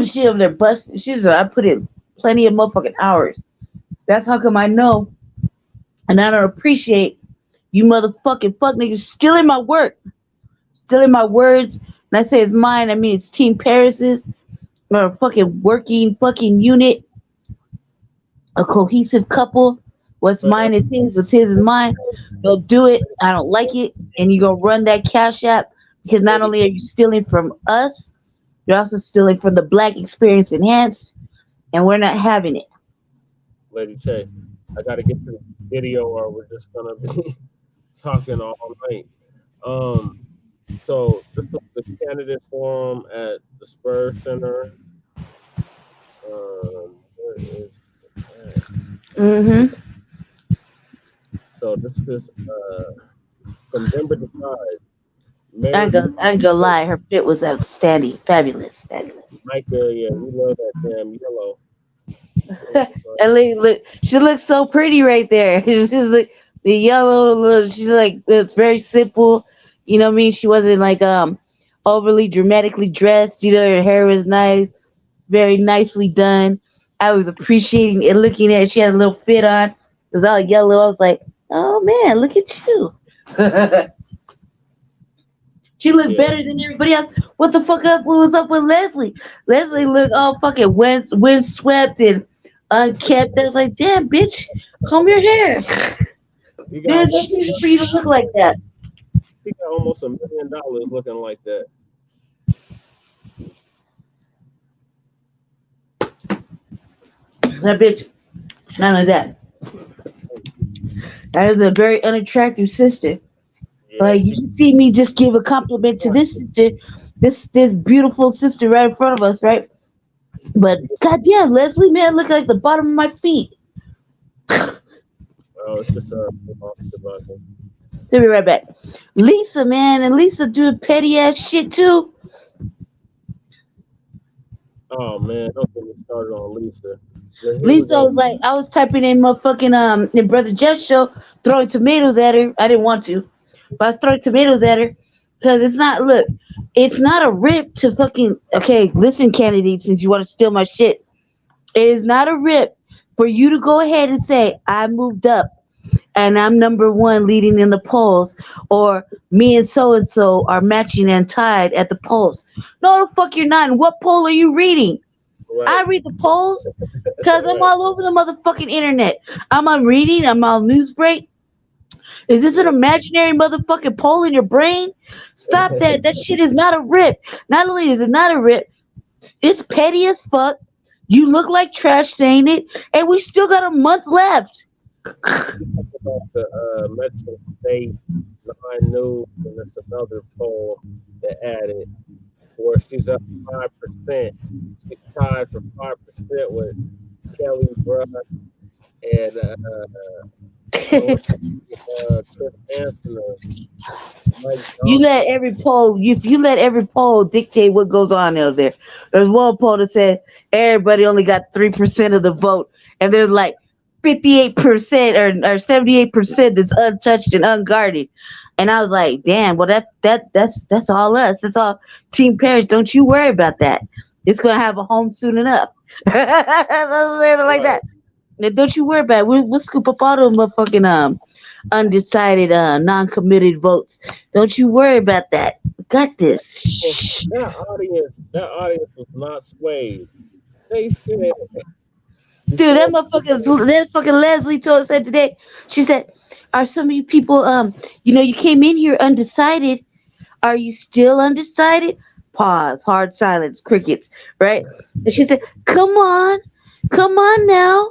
She over there busting. She's I put in plenty of motherfucking hours. That's how come I know and I don't appreciate you motherfucking fuck niggas stealing my work, stealing my words. And I say it's mine, I mean it's Team Paris's. We're a fucking working fucking unit, a cohesive couple. What's mine is his, what's his is mine. Go do it. I don't like it. And you go run that Cash App because not only are you stealing from us, you're also stealing from the Black Experience Enhanced, and we're not having it. Lady Tay, I got to get to the video or we're just going to be talking all night. So this was the candidate forum at the Spurs Center. Where is that? Mm-hmm. So this is from Denver Decides. I ain't gonna lie, her fit was outstanding, fabulous. Micah, yeah, we love that damn yellow. And look, she looks so pretty right there. She's like the yellow look. She's like, it's very simple. You know what I mean? She wasn't like overly dramatically dressed. You know, her hair was nice, very nicely done. I was appreciating it, looking at it. She had a little fit on. It was all yellow. I was like, oh man, look at you. She looked better than everybody else. What the fuck up? What was up with Leslie? Leslie looked all fucking windswept and unkept. I was like, damn, bitch, comb your hair. There's no reason for you to look like that. She got almost $1 million looking like that. That bitch, none of that. That is a very unattractive sister. Yeah, like you should see me just give a compliment to this sister, this beautiful sister right in front of us, right? But goddamn, Leslie, man, look like the bottom of my feet. Oh, it's just They'll be right back. Lisa, man, and Lisa doing petty ass shit too. Oh man, don't get me started on Lisa. Lisa was like, I was typing in motherfucking in Brother Jeff's show, throwing tomatoes at her. I didn't want to, but I was throwing tomatoes at her because it's not. Look, it's not a rip to fucking. Okay, listen, candidate, since you want to steal my shit, it is not a rip for you to go ahead and say I moved up and I'm number one leading in the polls, or me and so are matching and tied at the polls. No, the fuck you're not. And what poll are you reading? Right. I read the polls because I'm all over the motherfucking internet. I'm on reading. I'm on Newsbreak. Is this an imaginary motherfucking poll in your brain? Stop that. That shit is not a rip. Not only is it not a rip, it's petty as fuck. You look like trash saying it, and we still got a month left. About the Metro State 9 News, and there's another poll that added where she's up 5%. She's tied for 5% with Kelly Bruck and Chris Anson. You let every poll, if you let every poll dictate what goes on out there. There's one poll that said everybody only got 3% of the vote, and there's like 58% or 78% that's untouched and unguarded. And I was like, damn, well that's all us. That's all Team Paris. Don't you worry about that. It's gonna have a home soon enough. Like that. Now, don't you worry about it. We'll scoop up all the motherfucking undecided, non-committed votes. Don't you worry about that. We got this. That audience was not swayed. They said, dude, that fucking Leslie said today. She said, "Are some of you people, you came in here undecided? Are you still undecided?" Pause. Hard silence. Crickets. Right? And she said, "Come on now,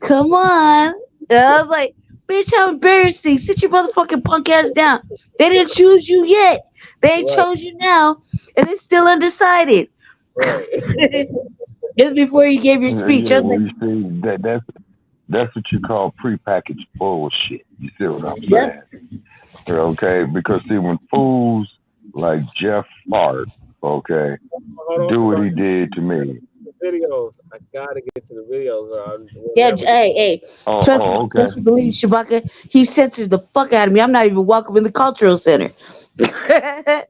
come on." And I was like, "Bitch, how embarrassing! Sit your motherfucking punk ass down. They didn't choose you yet. They ain't chose you now, and they're still undecided." Right. Just before you gave your speech, I was like, that's what you call prepackaged bullshit. You see what I'm saying? Yep. Okay, because see, when fools like Jeff Hart, okay, do what he did to me, videos. I gotta get to the videos. Or Yeah, hey, trust me, okay. trust me, believe Shabaka. He censors the fuck out of me. I'm not even welcome in the cultural center. The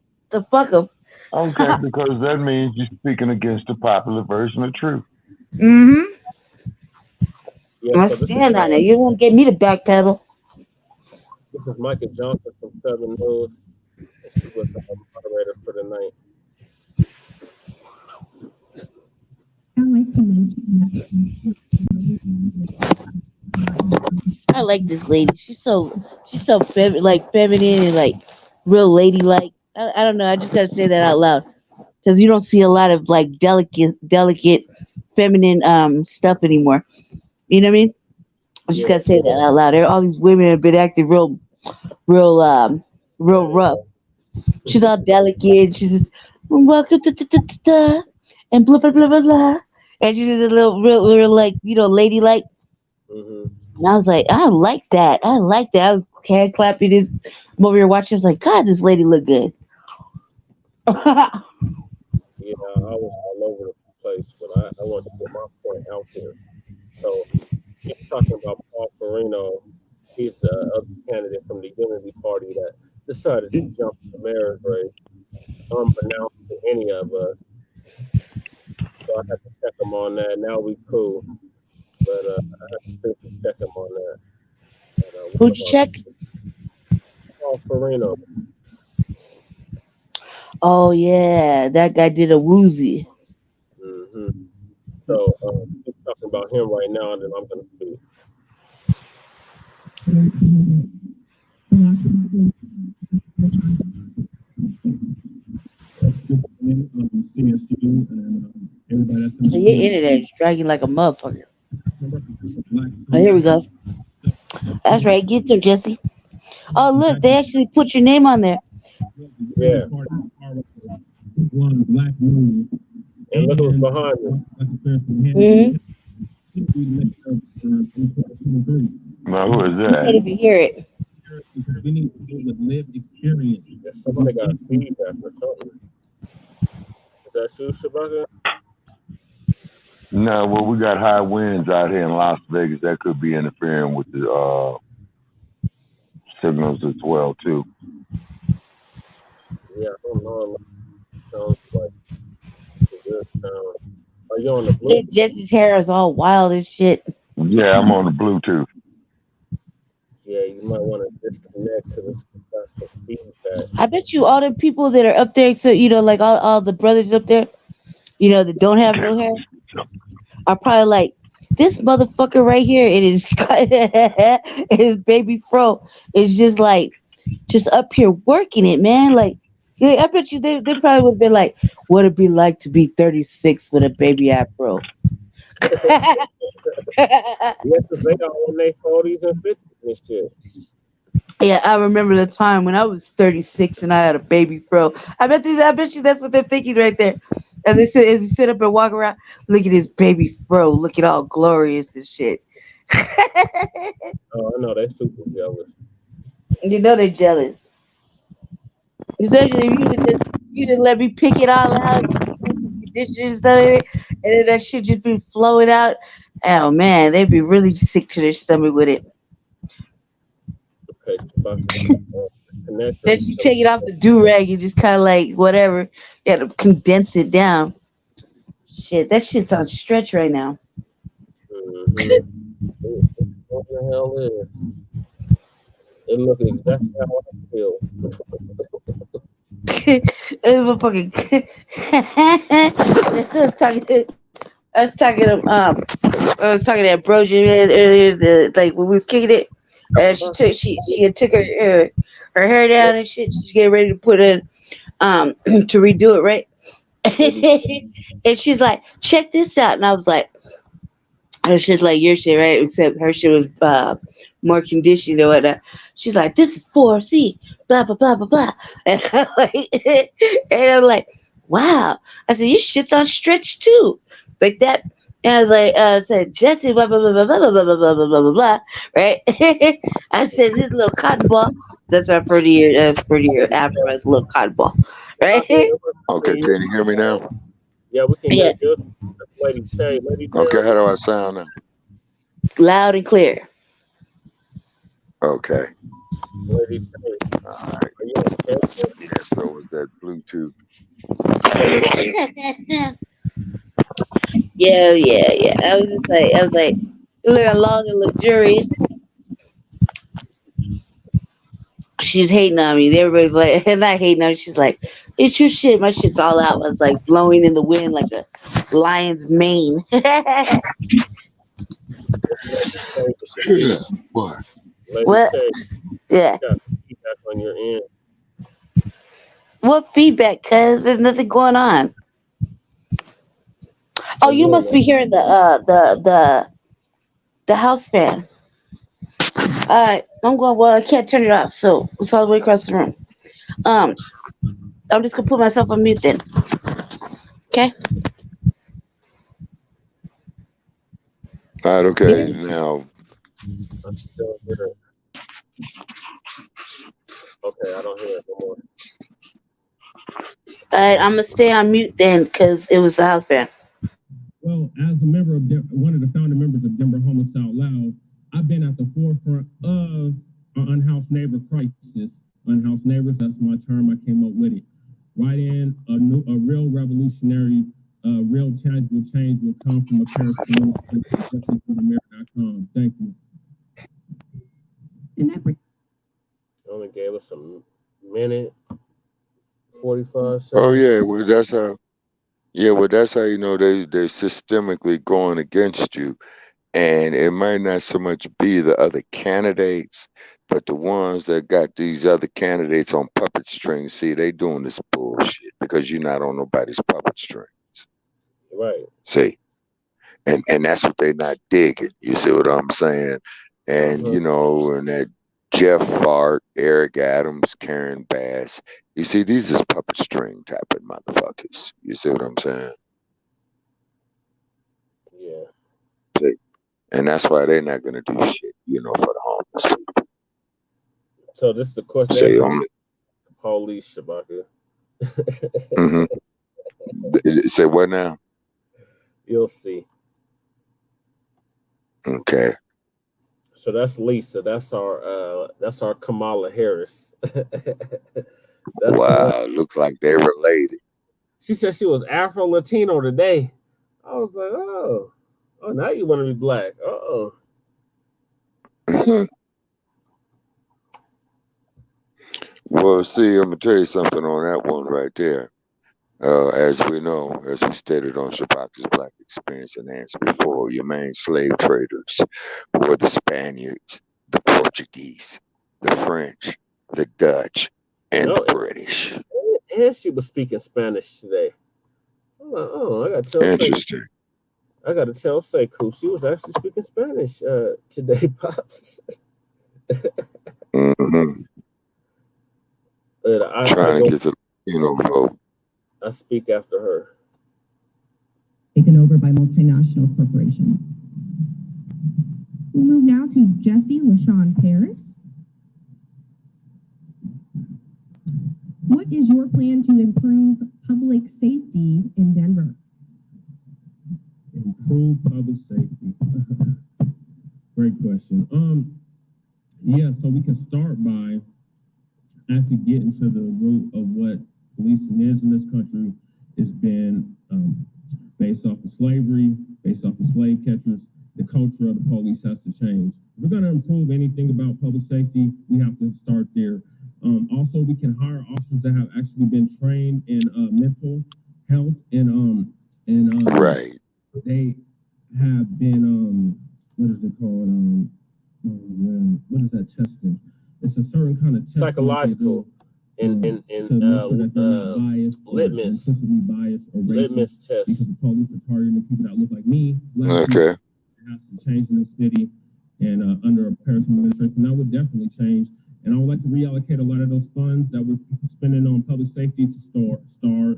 fuck him. Okay, because that means you're speaking against the popular version of truth. Mm-hmm. Yeah, I so stand on it. You won't get me to backpedal. this is Micah Johnson from Southern News, and she was our moderator for the night. I like to mention I like this lady. She's so feminine and like real ladylike. I don't know. I just gotta say that out loud because you don't see a lot of like delicate, feminine stuff anymore. You know what I mean? I just gotta say that out loud. All these women have been acting real rough. She's all delicate. She's just welcome to and blah blah blah blah blah. And she's just a real like ladylike. Mm-hmm. And I was like, I like that. I like that. I was hand clapping this. I'm over here watching. I was like, God, this lady look good. Yeah, I was all over the place, but I wanted to get my point out there. So you're talking about Paul Farino. He's the other candidate from the Unity Party that decided to jump the mayor's race, unbeknownst to any of us. So I had to check him on that. Now we cool, but I had to seriously check him on that. And, Who'd you check? Paul Farino. Oh yeah, that guy did a woozy. Mm-hmm. So just talking about him right now, and then I'm gonna speak. so after That's good for me. CSU and everybody that's So your internet is dragging like a motherfucker. Oh, here we go. That's right. Get them, Jesse. Oh look, they actually put your name on there. Yeah. One Black News. And look who's behind Mhm. me. Now, who is You can't that? even hear it. Because we need to do the lived experience. Yeah, somebody got feedback or something. Is that you, Shabaka? No, well, we got high winds out here in Las Vegas. That could be interfering with the signals as well, too. Yeah, I don't know. It sounds like it's a good sound. Are you on the blue? Jesse's hair is all wild as shit. Yeah, I'm on the Bluetooth. Yeah, you might want to disconnect because it's got some feedback. I bet you all the people that are up there, so like all the brothers up there, that don't have no hair, are probably like, this motherfucker right here, his baby fro is just up here working it, man. Like, yeah, I bet you they probably would have been like, what it'd be like to be 36 with a baby afro. Yeah, because they are in their 40s and 50s and shit. Yeah, I remember the time when I was 36 and I had a baby fro. I bet you that's what they're thinking right there. As they sit, as you sit up and walk around, look at his baby fro, looking all glorious and shit. Oh, I know, they're super jealous. You know they're jealous. Especially if you didn't let me pick it all out, put some conditioners and stuff in it, and then that shit just be flowing out. Oh man, they'd be really sick to their stomach with it. Okay, Shabaka. Then you take it off the do-rag and just kind of like whatever. You had to condense it down. Shit, that shit's on stretch right now. Mm-hmm. What the hell is it? It looks exactly how I feel. It was fucking. I was talking to Ambrosia man earlier. Like when we was kicking it, she had took her hair down and shit. She's getting ready to put in to redo it, right? And she's like, check this out, and I was like, her shit's like your shit, right? Except her shit was more conditioned or whatnot. She's like, this is 4C, blah blah blah blah blah, and I'm like, wow. I said, your shit's on stretch too, like that. And I was like, I said, Jesse, blah blah blah blah blah blah blah blah blah blah blah blah, right? I said, this little cotton ball. That's our 30 year. That's 30 year after us, little cotton ball, right? Okay, can you hear me now? Yeah, we can Yeah, hear you. That's Lady J. Lady J. Okay, how do I sound now? loud and clear. Okay. Lady J. All right. Are you on campus? Yeah, so was that Bluetooth. Yeah. I was like, look long and luxurious. She's hating on me. Everybody's like, not hating on me. She's like, it's your shit. My shit's all out. I was like blowing in the wind like a lion's mane. Lady J with the Yeah, feedback. boy. Lady What? J, Yeah. you got feedback on your end. What feedback? Cause there's nothing going on. Oh, On you your must be end. hearing the house fan. All right, I'm going. Well, I can't turn it off, so it's all the way across the room. Um, I'm just gonna put myself on mute then. Okay. All right, okay. Now, I'm still here. Okay, I don't hear it no more. All right, I'm gonna stay on mute then, cause it was the house fan. Well, as a member of one of the founding members of Denver Homeless Out Loud, I've been at the forefront of our unhoused neighbor crisis. Unhoused neighbors, that's my term. I came up with it. Right in a real revolutionary, real tangible change will come from a Paris community. Thank you. And that brings Only gave us a minute, 45 seconds. oh yeah, well that's how. Yeah, well that's how you know they're systemically going against you, and it might not so much be the other candidates, but the ones that got these other candidates on puppet strings. See, they doing this bullshit because you're not on nobody's puppet strings. Right. See, and that's what they not digging. You see what I'm saying? And you know, and that Jeff Fart, Eric Adams, Karen Bass. You see, these is puppet string type of motherfuckers. You see what I'm saying? Yeah. See? And that's why they're not gonna do shit, you know, for the homeless people. So this is the question. See, That's only. the police, Shabaka. Say what now? You'll see. Okay. So that's Lisa. That's our Kamala Harris. That's Wow, looks like they're related. She said she was Afro Latino today. I was like, oh, now you want to be black. Well, see, I'm gonna tell you something on that one right there. As we know, as we stated on Shabaka's Black Experience and Answer before, your main slave traders were the Spaniards, the Portuguese, the French, the Dutch, and the British. And she was speaking Spanish today. I'm like, I gotta tell Interesting. I gotta tell Sekou she was actually speaking Spanish today, Pops. Mm-hmm. Trying to get the vote. I speak after her. taken over by multinational corporations. We move now to Jesse LaShawn Paris. What is your plan to improve public safety in Denver? Improve public safety. Great question. Yeah, so we can start by actually getting to the root of what policing is in this country. It's been based off of slavery, based off of slave catchers. The culture of the police has to change. If we're going to improve anything about public safety, we have to start there. Also, we can hire officers that have actually been trained in mental health and right. They have been what is it called? What is that testing? It's a certain kind of testing psychological and litmus test. Litmus test. Because the police are targeting people that look like me. Okay. It has to change in the city and under a Paris administration. That would definitely change. And I would like to reallocate a lot of those funds that we're spending on public safety to STAR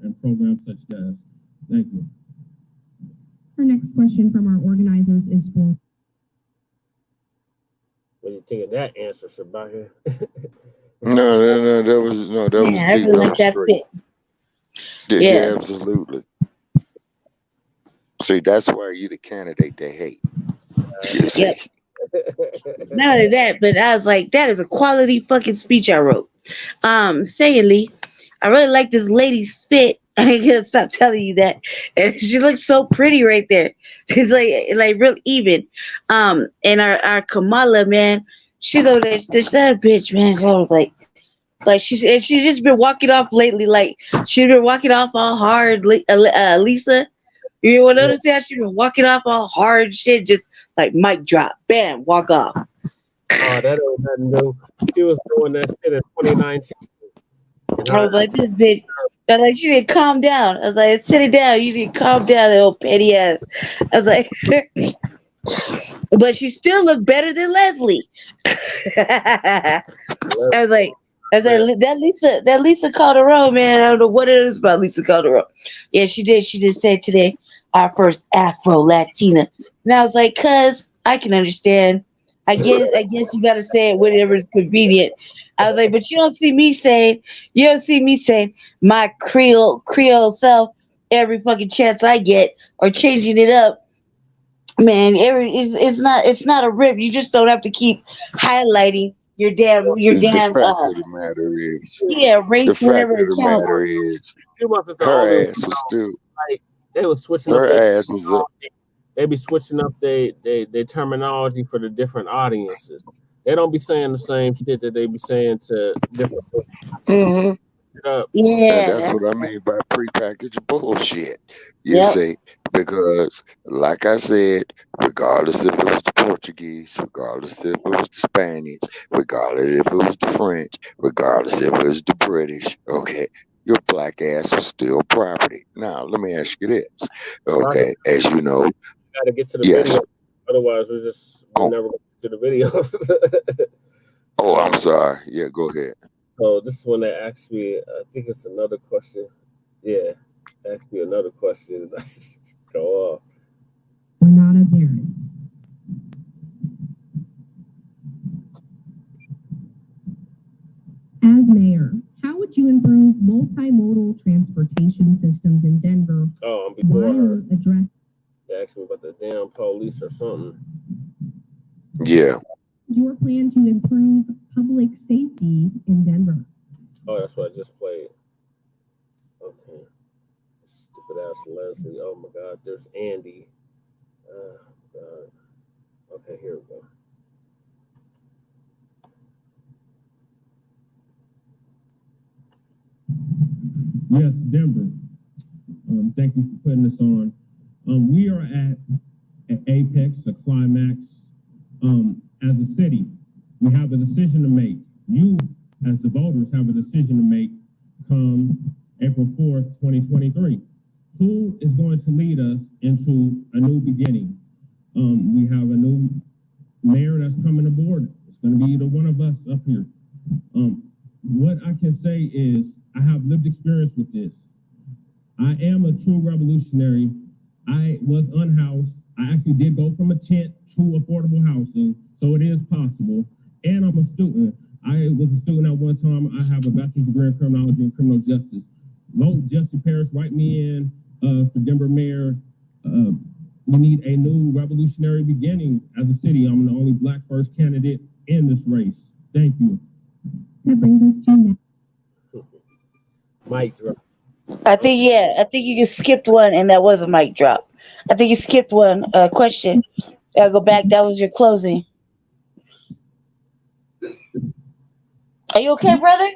and programs such as. Thank you. Our next question from our organizers is for. What do you think of that answer, Shabaka? No, that was I really like that fit. Yeah, absolutely. See, that's why you the candidate they hate. You see? Yep. Not only that, but I was like, that is a quality fucking speech I wrote. Sayingly, I really like this lady's fit. I ain't gonna stop telling you that. And she looks so pretty right there. She's like real even. And our Kamala, man, she's over there. She's that bitch, man. So I was like she's just been walking off lately. Like she's been walking off all hard. Lisa, you will notice how she's been walking off all hard shit, just like mic drop, bam, walk off. Oh, that ain't nothing new. She was doing that shit in 2019. I was like, this bitch. I was like, she didn't calm down. I was like, sit it down. You didn't calm down, little petty ass. I was like, but she still looked better than Leslie. I was like, that Lisa Calderon, man. I don't know what it is about Lisa Calderon. Yeah, she did. She did say today, our first Afro Latina. And I was like, cuz I can understand. I guess you gotta say it whenever it's convenient. I was like, but you don't see me saying my Creole self every fucking chance I get or changing it up. Man, it's not a rip. You just don't have to keep highlighting your damn The fact of the matter is, the race fact whenever of it the counts. matter is, She was the her only ass was still, like they was switching up her their ass was up. they be switching up their terminology for the different audiences. They don't be saying the same shit that they be saying to different Mhm. up. And that's Yeah. what I mean by prepackaged bullshit. You Yep. see, because like I said, regardless if it was the Portuguese, regardless if it was the Spaniards, regardless if it was the French, regardless if it was the British, okay, your black ass was still property. Now, let me ask you this, okay, as you know, Gotta get to the yes. video. Otherwise we're Oh, never gonna get to the videos. I'm sorry. Yeah, go ahead. So this one that asked me, I think it's another question. Yeah, asked me another question. Go off. Renata Barris. As mayor, how would you improve multimodal transportation systems in Denver Oh, before her, while addressing they asked me about the damn police or something. Yeah. your plan to improve public safety in Denver? Oh, that's what I just played. Okay. Stupid ass Leslie. Oh my God. There's Andy. God. Okay, here we go. Yes, Denver. Thank you for putting this on. We are at an apex, a climax. As a city, we have a decision to make. You, as the voters, have a decision to make come April 4th, 2023. Who is going to lead us into a new beginning? We have a new mayor that's coming aboard. It's going to be either one of us up here. What I can say is I have lived experience with this. I am a true revolutionary. I was unhoused. I actually did go from a tent to affordable housing, so it is possible. And I'm a student. I was a student at one time. I have a bachelor's degree in criminology and criminal justice. Vote Jesse Parrish, write me in for Denver mayor. We need a new revolutionary beginning as a city. I'm the only Black first candidate in this race. Thank you. That brings us to Mic drop. I think you just skipped one, and that was a mic drop. I think you skipped one question. I'll go back. That was your closing. Are you okay, brother?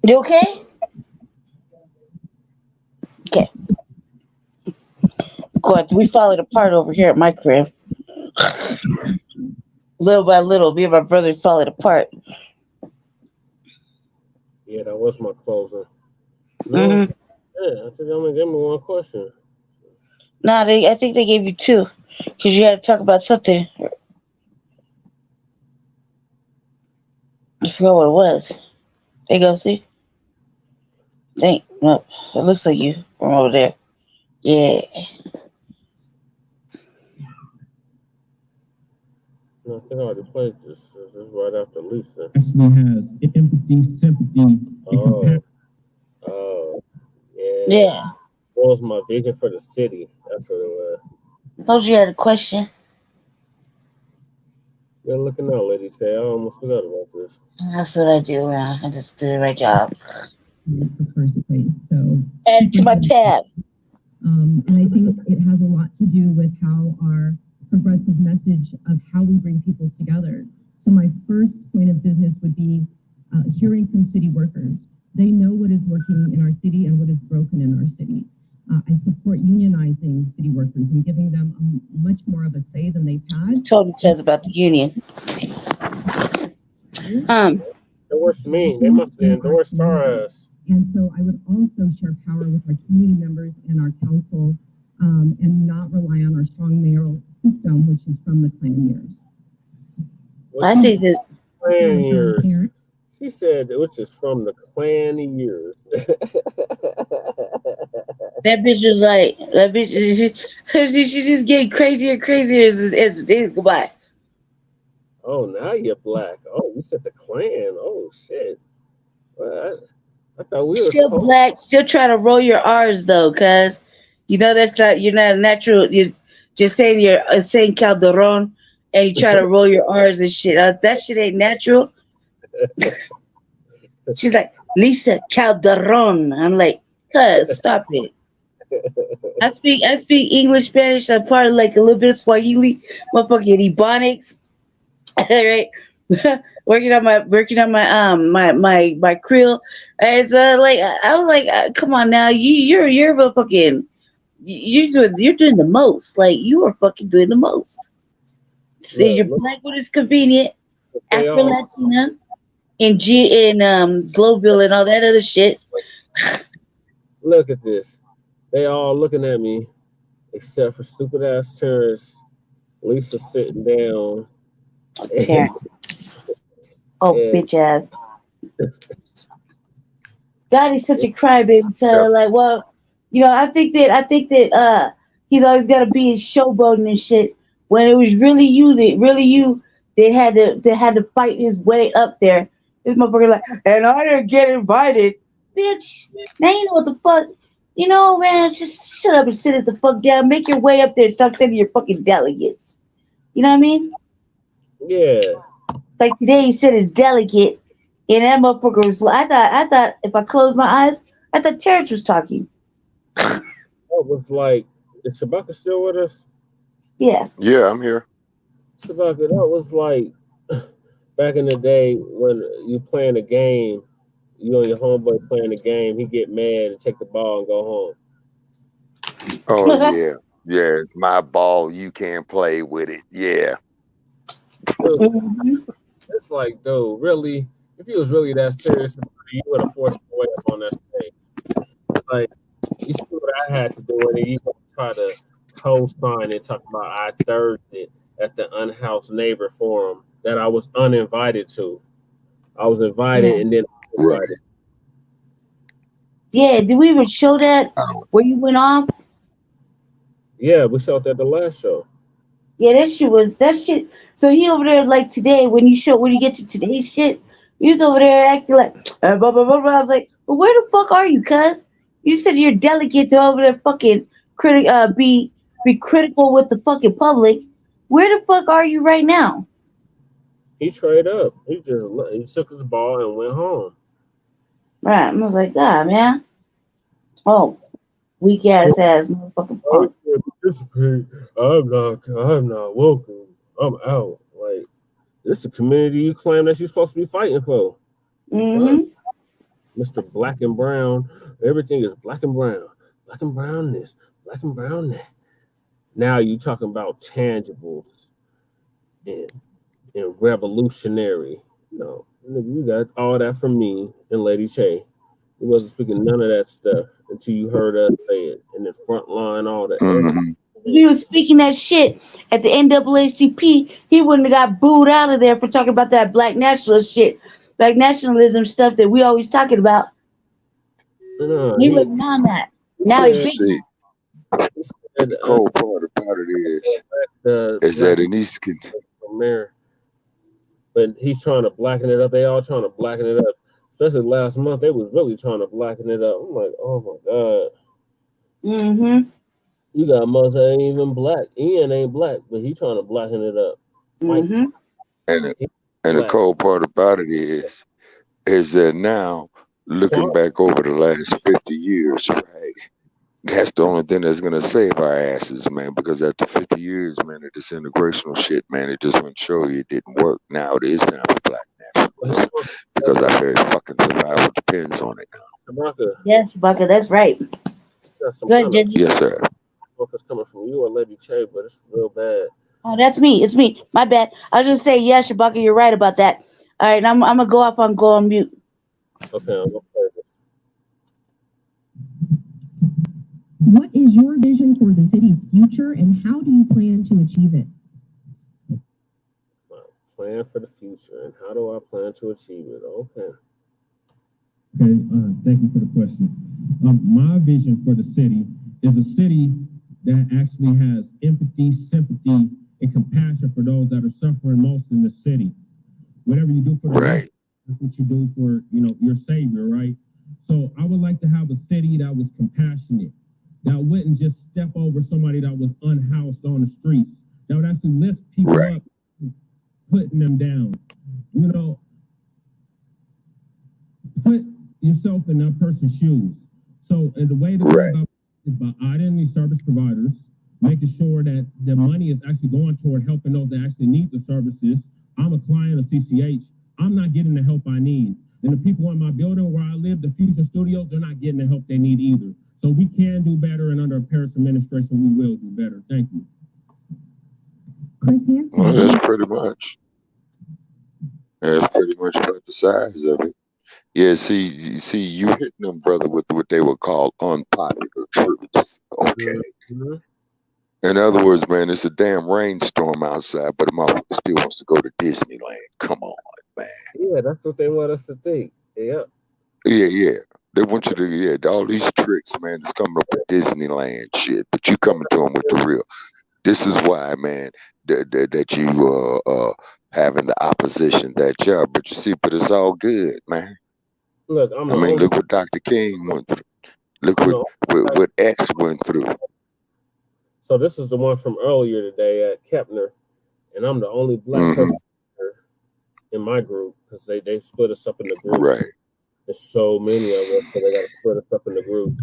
You okay? Okay. Good. We followed apart over here at my crib. Little by little, me and my brother followed apart. Yeah, that was my closing. No, Mm-hmm. yeah, I think I'm gonna give me one question. Nah, I think they gave you two because you had to talk about something. I forgot what it was. There you go. See? No, it looks like you from over there. Yeah. No, I think I already played this. This is right after Lisa. Actually has empathy, sympathy, and Oh, compassion. Yeah. What was my vision for the city? That's what it was. Told you had a question. Good looking out, Lady Tay. I almost forgot about this. That's what I do, man. I just do the right job. The first place. So And to my tab. and I think it has a lot to do with how our progressive message of how we bring people together. So my first point of business would be hearing from city workers. They know what is working in our city and what is broken in our city. I support unionizing city workers and giving them much more of a say than they've had. Told you guys about the union. Endorse me. They must have endorsed our ass. And so I would also share power with our community members and our council and not rely on our strong mayoral system, which is from the Klan years. I think that Klan years. She said, which is from the Klan years. that bitch was like, that bitch, she just getting crazier and crazier as the days go by. Oh, now you're black. Oh, you said the Klan. Oh, shit. Well, I thought we were still black, still trying to roll your R's though, cuz you know that's not, you're not a natural. You're just saying you're saying Calderon and you try to roll your R's and shit. That shit ain't natural. She's like, Lisa Calderon. I'm like, cuz stop it. I speak English, Spanish. I'm part of like a little bit of Swahili, motherfucking Ebonics. Right. working on my krill. And so like I was like, come on now, you're a fucking you're doing the most. Like you are fucking doing the most. So you're black when it's convenient, Afro Latina, in Globeville and all that other shit. Look at this. They all looking at me, except for stupid ass Terrence. Lisa sitting down. Bitch ass. God, he's such a crybaby. Because like, well, you know, I think that he's always got to be in showboating and shit. When it was really you that had to fight his way up there. This motherfucker like, and I didn't get invited, bitch. Now you know what the fuck. You know, man, just shut up and sit it the fuck down. Make your way up there and stop sending your fucking delegates. You know what I mean? Yeah. Like today he said his delegate, and that motherfucker was like, I thought if I closed my eyes, I thought Terrence was talking. It was like, is Shabaka still with us? Yeah. Yeah, I'm here. Shabaka, that was like back in the day when you playing a game, you and your homeboy playing a game, he get mad and take the ball and go home. Oh yeah. Yeah, it's my ball. You can't play with it. Yeah. It's like, dude, really, if he was really that serious about it, you would have forced your way up on that stage. Like, you see what I had to do, and then you try to co-sign and talk about I Thursday at the Unhoused Neighbor Forum that I was uninvited to. I was invited and then uninvited. Yeah, did we even show that where you went off? Yeah, we showed that the last show. Yeah, that shit. So he over there like today when you get to today's shit, he was over there acting like blah, blah, blah, blah. I was like, well, where the fuck are you, cuz? You said you're delegate to over there fucking be critical with the fucking public. Where the fuck are you right now? He traded up. He took his ball and went home. Right. I was like, God, man. Oh, weak ass motherfucking punk. Participate. I'm not welcome. I'm out. Like, this is the community you claim that you're supposed to be fighting for. Mm-hmm. Mr. Black and Brown. Everything is black and brown. Black and brown this. Black and brown that. Now you talking about tangibles and revolutionary. No, you got all that from me and Lady Che. He wasn't speaking none of that stuff until you heard us say it. And the front line, all that. Mm-hmm. If he was speaking that shit at the NAACP, he wouldn't have got booed out of there for talking about that black nationalist shit, black nationalism stuff that we always talking about. He wasn't on that. Now he's big. The cold part about it is that in East Kentucky, but he's trying to blacken it up. They all trying to blacken it up. especially last month, they was really trying to blacken it up. I'm like, oh my god. Mm-hmm. You got Muzz ain't even black. Ian ain't black, but he trying to blacken it up. Mike, Mm-hmm. And he and the black. cold part about it is that now looking back over the last 50 years, right? That's the only thing that's gonna save our asses, man. Because after 50 years, man, of this integrational shit, man, it just went to show you it didn't work. Now it is time for black nationalism because our very fucking survival depends on it now. Shabaka, Yes, Bucker, that's right. got some Good, kind of Jesse. Yes, sir. smoke that's coming from you or Lady Che, but it's real bad. Oh, that's me. It's me. My bad. I was just saying, yeah, Shabaka, you're right about that. All right, I'm gonna go off and go on mute. Okay, I'm gonna play this. What is your vision for the city's future, and how do you plan to achieve it? My plan for the future and how do I plan to achieve it? Okay. Okay, thank you for the question. My vision for the city is a city that actually has empathy, sympathy, and compassion for those that are suffering most in the city. Whatever you do for the Right. rest, that's what you do for, your savior, right? So I would like to have a city that was compassionate, that wouldn't just step over somebody that was unhoused on the streets, that would actually lift people Right. up, putting them down. Put yourself in that person's shoes. So the way to go Right. about it is by auditing these service providers, making sure that the money is actually going toward helping those that actually need the services. I'm a client of CCH. I'm not getting the help I need. And the people in my building where I live, the Fusion Studios, they're not getting the help they need either. So we can do better, and under a Paris administration, we will do better. Thank you. Chris Hansen. Well, that's pretty much about the size of it. Yeah, see, you hitting them, brother, with what they would call unpopular truths. Okay. Mm-hmm. In other words, man, it's a damn rainstorm outside, but a motherfucker still wants to go to Disneyland. Come on, man. Yeah, that's what they want us to think. Yeah. Yeah. They want you to, all these tricks, man, that's coming up with Disneyland shit, but you coming to them with the real. This is why, man, that you having the opposition that you are. But you see, but it's all good, man. Look, I'm the I mean, only. look what Dr. King went through. Look I'm what the only what X went through. So this is the one from earlier today at Kepner, and I'm the only black person in my group because they split us up in the group. Right. There's so many of us, so they got to split us up in the group.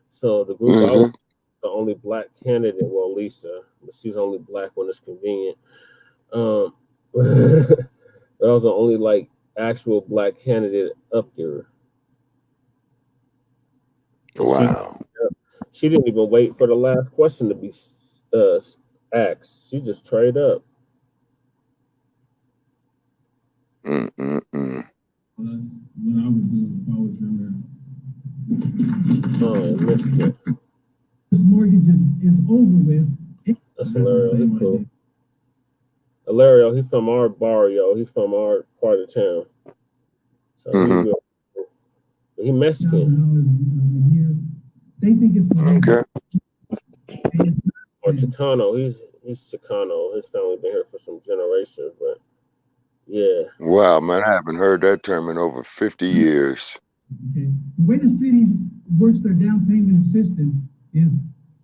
So the group I was the only black candidate. Well, Lisa, but she's only black when it's convenient. But I was the only like actual black candidate up there. And Wow. She didn't even wait for the last question to be asked. She just trade up. What I would do if I was your mayor. Oh, I missed it. This mortgage is over with. That's Hilario. He cool. Hilario, he from our barrio. He from our part of town. So he Mexican. They think it's Okay. Or Chicano. He's Chicano. His family been here for some generations, but yeah. Wow, man, I haven't heard that term in over 50 years. Okay. The way the city works their down payment system is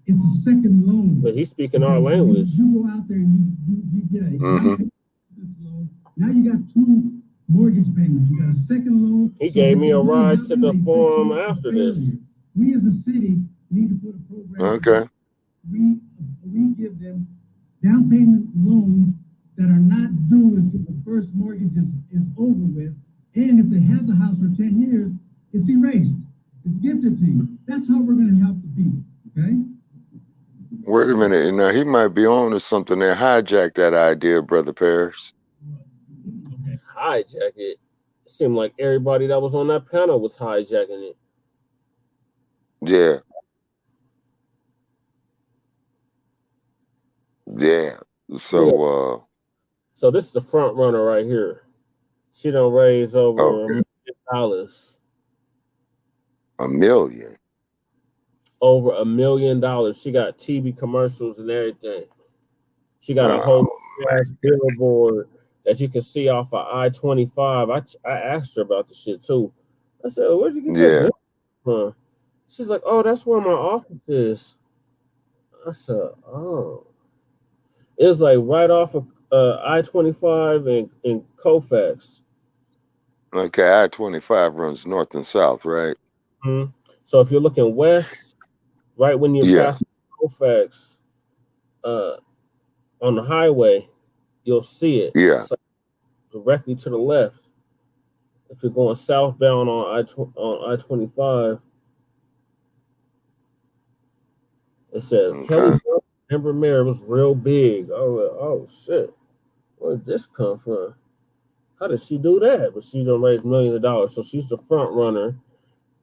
it's a second loan. But he's speaking our language. You go out there and you get a loan. Now you got two mortgage payments. You got a second loan. He gave me a ride to the forum after this. We as a city need to put a program. Okay. We give them down payment loans that are not due until the first mortgage is over with. And if they have the house for 10 years, it's erased. It's gifted to you. That's how we're going to help the people. Okay? Wait a minute. Now, he might be on to something there. Hijack that idea, Brother Paris. Hijack it. It seemed like everybody that was on that panel was hijacking it. Yeah. Yeah. So this is the front runner right here. She done raised over $1 million. $1 million. Over $1 million. She got TV commercials and everything. She got a whole ass billboard that you can see off of I-25. I asked her about the shit too. I said, "Where'd you get that Yeah. building from?" She's like, "Oh, that's where my office is." I said, "Oh." It was like right off of I-25 and Colfax. Okay, I-25 runs north and south, right? Mm-hmm. So if you're looking west, right when you're Yeah. passing Colfax on the highway, you'll see it. Yeah. It's like directly to the left. If you're going southbound on I-25, it said Kelly Okay. Denver Mayor was real big. I was like, oh shit, where did this come from? How did she do that? But she's gonna raise millions of dollars. So she's the front runner.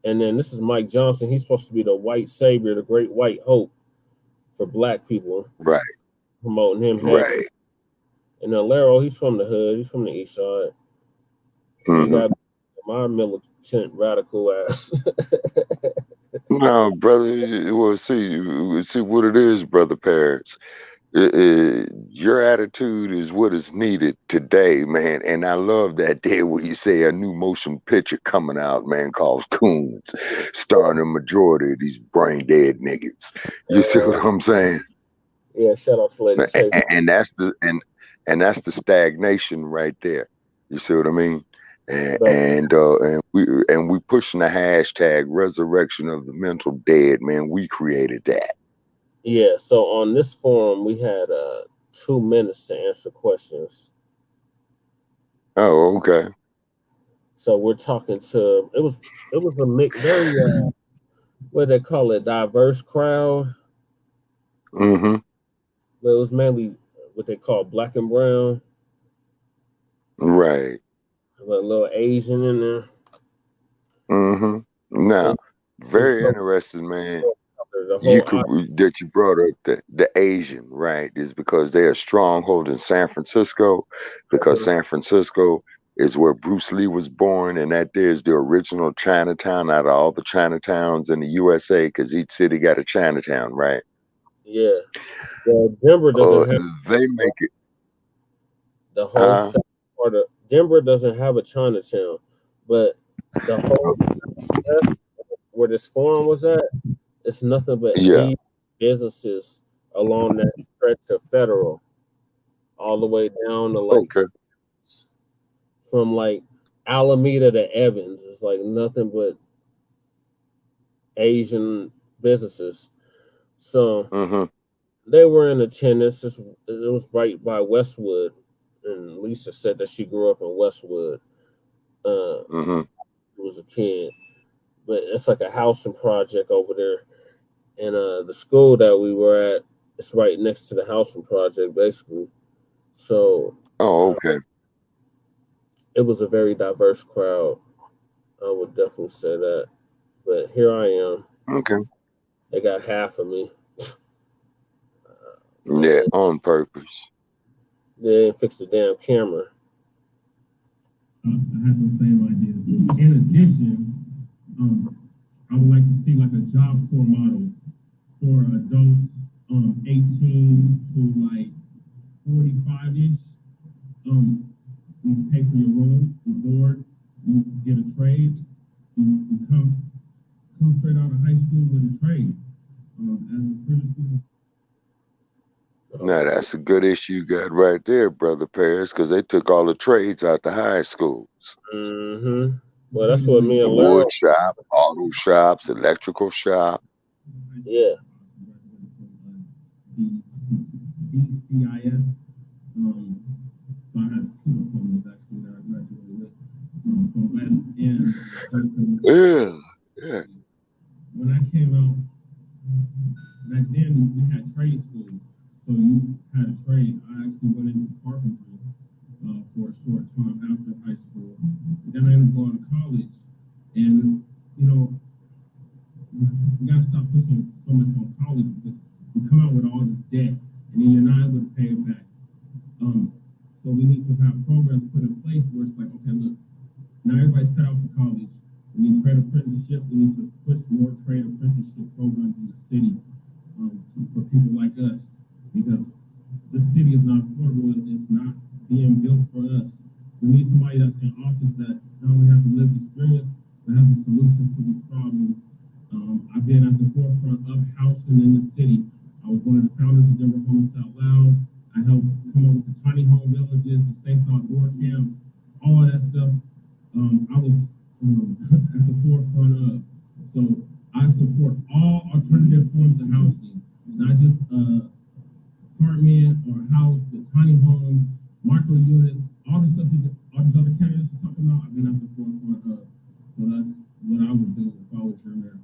And then this is Mike Johnson. He's supposed to be the white savior, the great white hope for black people, Right. promoting him heavy. Right. And then Laro, he's from the hood. He's from the east side. Mm-hmm. He got my militant radical ass. No, brother. Well, see what it is, brother Paris. Your attitude is what is needed today, man. And I love that day where you say a new motion picture coming out, man, called Coons, starring a majority of these brain dead niggas. You see what I'm saying? Yeah, shout out to Lady Chase. And that's the stagnation right there. You see what I mean? And we pushing the hashtag resurrection of the mental dead, man. We created that. Yeah, so on this forum we had 2 minutes to answer questions. Oh, okay. So we're talking to it was a very what they call it, diverse crowd. Mm-hmm. But it was mainly what they call black and brown. Right. But a little Asian in there. Mm-hmm. Now, And very so interesting, man. the You whole that you brought up the Asian, right? Is because they're a stronghold in San Francisco, because San Francisco is where Bruce Lee was born, and that there's the original Chinatown out of all the Chinatowns in the USA, because each city got a Chinatown, right? yeah. Well, Denver doesn't have They make it. the whole south part of Denver doesn't have a Chinatown, but the whole where this forum was at, it's nothing but Yeah. businesses along that stretch of Federal, all the way down to like from like Alameda to Evans. It's like nothing but Asian businesses. So they were in attendance. It was right by Westwood, and Lisa said that she grew up in Westwood. Was a kid, but it's like a housing project over there, and the school that we were at, it's right next to the housing project, basically. So, it was a very diverse crowd. I would definitely say that. But here I am. Okay. They got half of me. Yeah, on purpose. They didn't fix the damn camera. I have the same idea. In addition, I would like to see like a job corps model for adults 18 to like 45-ish. You pay for your room, your board, you get a trade, you come straight out of high school with a trade. As a student. Now that's a good issue you got right there, brother Paris, because they took all the trades out the high schools. Well, that's what me and wood shop, auto shops, electrical shop. Yeah. DCIS. So I had 2 diplomas actually that I graduated with from West End. Yeah. When I came out, back then we had trade schools. So you had a trade. I actually went into carpentry for a short time after high school. Then I ended up going to college. And, you know, we got to stop pushing so much on college because we come out with all this debt and then you're not able to pay it back. So we need to have programs put in place where it's like, okay, look, now everybody's cut out for college. We need trade apprenticeship. We need to push more trade apprenticeship programs in the city for people like us. Because the city is not affordable, it's not being built for us. We need somebody that's in office that not only has the lived experience, that have the solutions to these problems. I've been at the forefront of housing in the city. I was one of the founders of Denver Homeless Out Loud. I helped come up with the tiny home villages, the safe outdoor camps, all of that stuff. I was at the forefront of. So I support all alternative forms of housing, not just apartment or house, but tiny homes, micro units, all the stuff that all these other candidates are talking about. I've been at the forefront of. So that's what I would do if I was your mayor.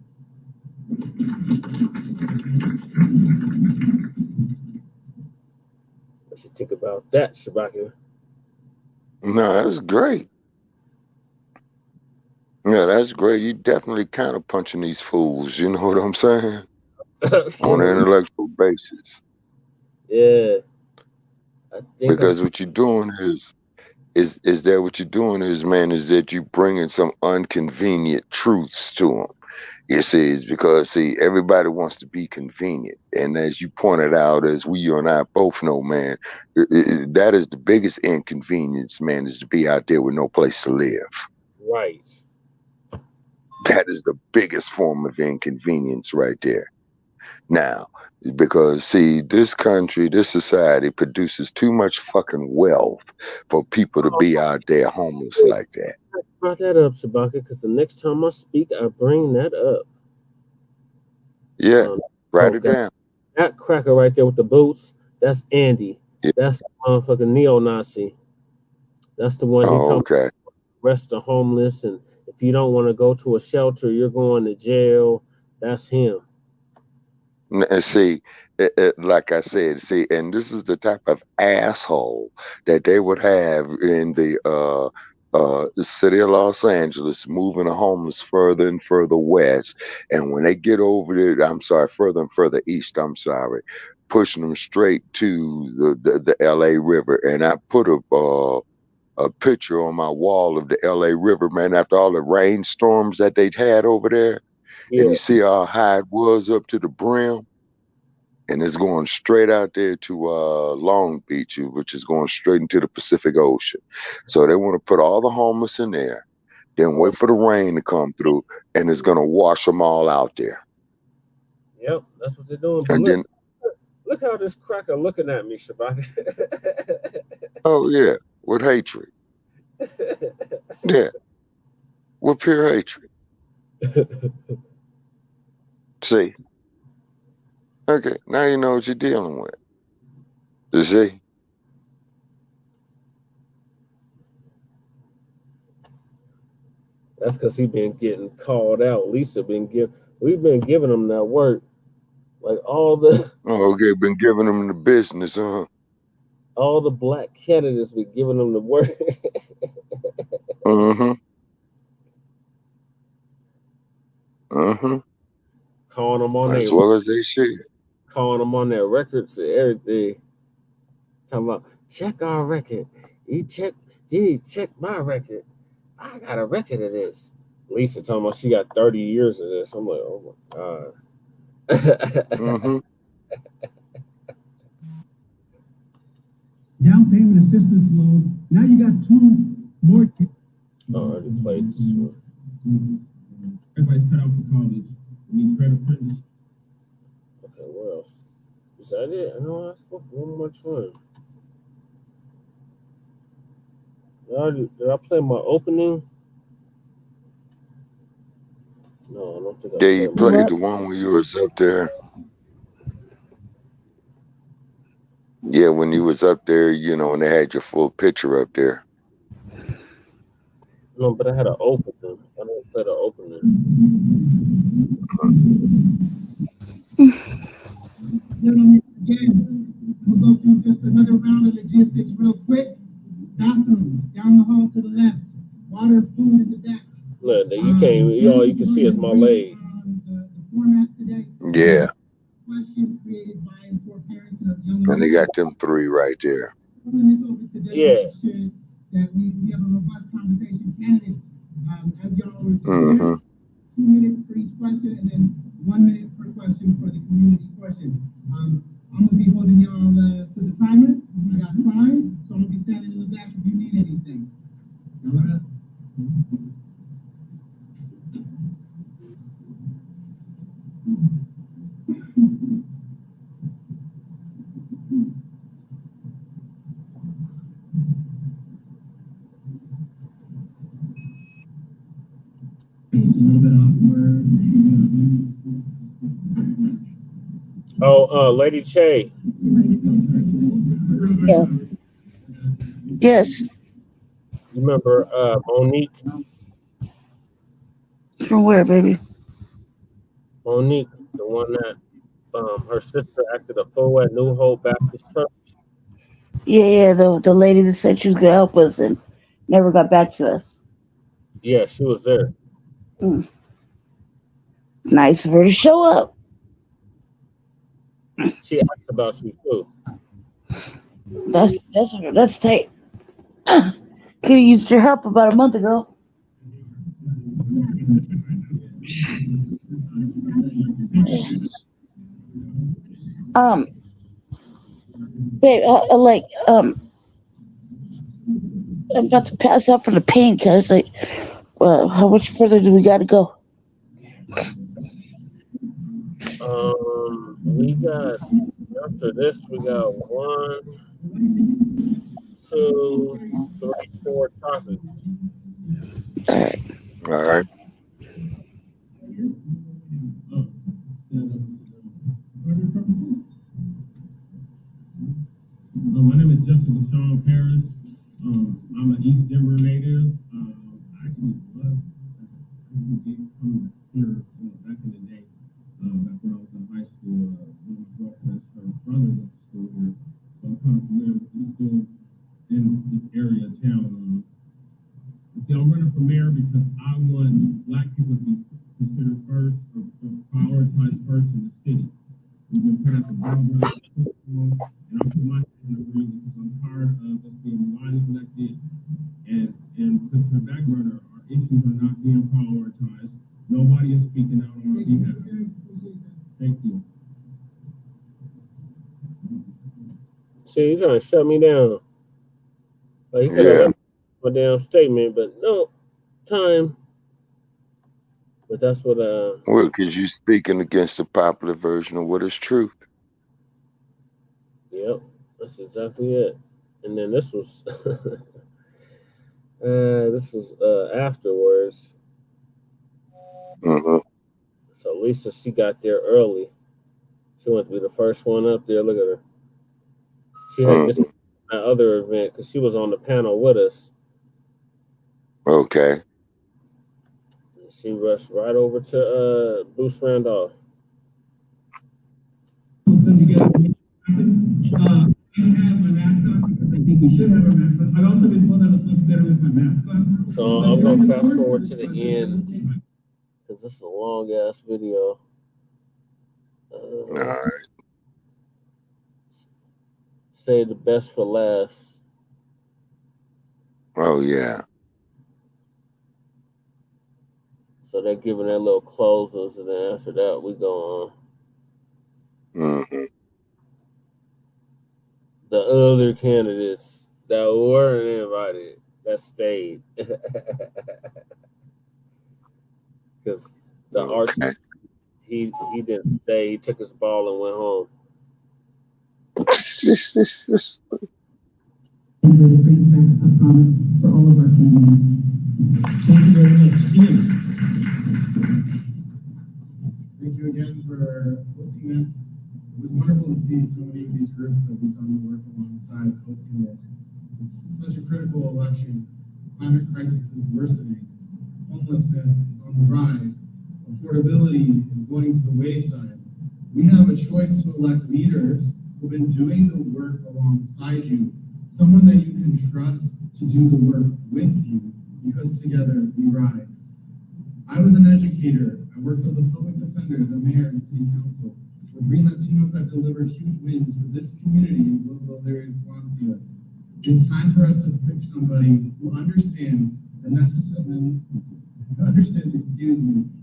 What you think about that, Shabaka? No, that's great. Yeah, that's great. You definitely kind of punching these fools. You know what I'm saying? On an intellectual basis. Yeah, I think because what you're doing is that what you're doing is, man, is that you bringing some inconvenient truths to them. You see, it's because, see, everybody wants to be convenient. And as you pointed out, as you and I both know, man, that is the biggest inconvenience, man, is to be out there with no place to live. Right. That is the biggest form of inconvenience right there. Now, because, see, this country, this society produces too much fucking wealth for people to be out there homeless like that. I brought that up, Shabaka, because the next time I speak, I bring that up. Yeah, write it down. That cracker right there with the boots, that's Andy. Yeah. That's a motherfucking neo-Nazi. That's the one he told me to arrest the homeless, and if you don't want to go to a shelter, you're going to jail. That's him. See, like I said, see, and this is the type of asshole that they would have in the city of Los Angeles, moving the homeless further and further west. And when they get over there, further and further east, pushing them straight to the LA River. And I put a picture on my wall of the LA River, man, after all the rainstorms that they'd had over there. Yeah. And you see how high it was up to the brim, and it's going straight out there to Long Beach, which is going straight into the Pacific Ocean. So they want to put all the homeless in there, then wait for the rain to come through, and it's going to wash them all out there. Yep, that's what they're doing. But and look how this cracker looking at me, Shabaka. Oh, yeah, with hatred. Yeah, with pure hatred. See? Okay, now you know what you're dealing with. You see? That's because he been getting called out. We've been giving him that work. Like all the... Oh, okay, been giving him the business, huh? All the black candidates been giving him the work. Mm-hmm. Mm-hmm. Calling them on as well as they should. Calling them on their records and everything. Talking about, check our record. You check my record. I got a record of this. Lisa talking about she got 30 years of this. I'm like, oh my God. Mm-hmm. Down payment assistance loan. Now you got 2 more kids. Oh, I already played this one. Everybody's cut out for college. We need trade apprentice. Okay, what else? Is that it? I know I spoke one more time. Did I play my opening? No, I don't think I played. Yeah, you played the one when you was up there. Yeah, when you was up there, you know, and they had your full picture up there. No, but I had an opening. I didn't play the opening. Gentlemen, again, we'll go through just another round of logistics real quick. Bathroom down the hall to the left. Water, food in the back. Look, you can't. All you can see is my leg. The format today. Yeah. Questions created by and for parents of young. And they got them 3 right there. Yeah. That we have a robust conversation. Candidates, as y'all were Mm-hmm. 2 minutes for each question, and then 1 minute per question for the community question. I'm gonna be holding y'all to the timer. I got 5, so I'm gonna be standing in the back if you need anything. Y'all all right? bit awkward. Oh, Lady Che. Yeah. Yes. You remember Monique? From where, baby? Monique, the one that her sister acted a fool at New Hope Baptist Church. Yeah, the lady that said she was gonna help us and never got back to us. Yeah, she was there. Mm. Nice of her to show up. She asked about you too. That's tight. Could have used your help about a month ago. Um, babe, I'm about to pass out from the pain, cause like, how much further do we got to go? We got after this we got 1, 2, 3, 4 topics. All right. All right. My name is Justin Deshaun Paris. I'm an East Denver native. I actually was coming here back in the day. Back when I was in high school, when my girlfriend's her brother went to school here. So I'm kind of familiar with the school in this area of town. I'm running for mayor because I want Black people to be considered first or prioritized first in the city. We've been passed a bill, and I put my hand in the ring because I'm tired of us being widely neglected and put to the back burner. Our issues are not being prioritized. Nobody is speaking out on our behalf. Thank you. See, he's trying to shut me down. Like, he could have left my damn statement, but no time. But that's what Well, because you're speaking against the popular version of what is truth. Yep, that's exactly it. And then this was this was afterwards. Mm-hmm. So Lisa, she got there early. She wanted to be the first one up there. Look at her. She had just that other event because she was on the panel with us. Okay. She rushed right over to Bruce Randolph. I have my mask on. I think we should have our mask on. I've also been told I look much better with my mask on. So I'm going to fast forward to the end because this is a long ass video. All right. Say the best for last. Oh, yeah. So they're giving their little closers, and then after that, we go on. Mm-hmm. The other candidates that weren't invited, that stayed. Because the arson, he didn't stay. He took his ball and went home. And brings back a promise for all of our communities. Thank you very much. Ian. Thank you again for hosting this. It was wonderful to see so many of these groups that we've done the work alongside hosting this. It's such a critical election. Climate crisis is worsening. Homelessness is on the rise. Affordability is going to the wayside. We have a choice to elect leaders who've been doing the work alongside you. Someone that you can trust to do the work with you, because together we rise. I was an educator. I worked with the public defender, the mayor, and city council. With Green Latinos, I've delivered huge wins for this community in Louisville area, Swansea. It's time for us to pick somebody who understands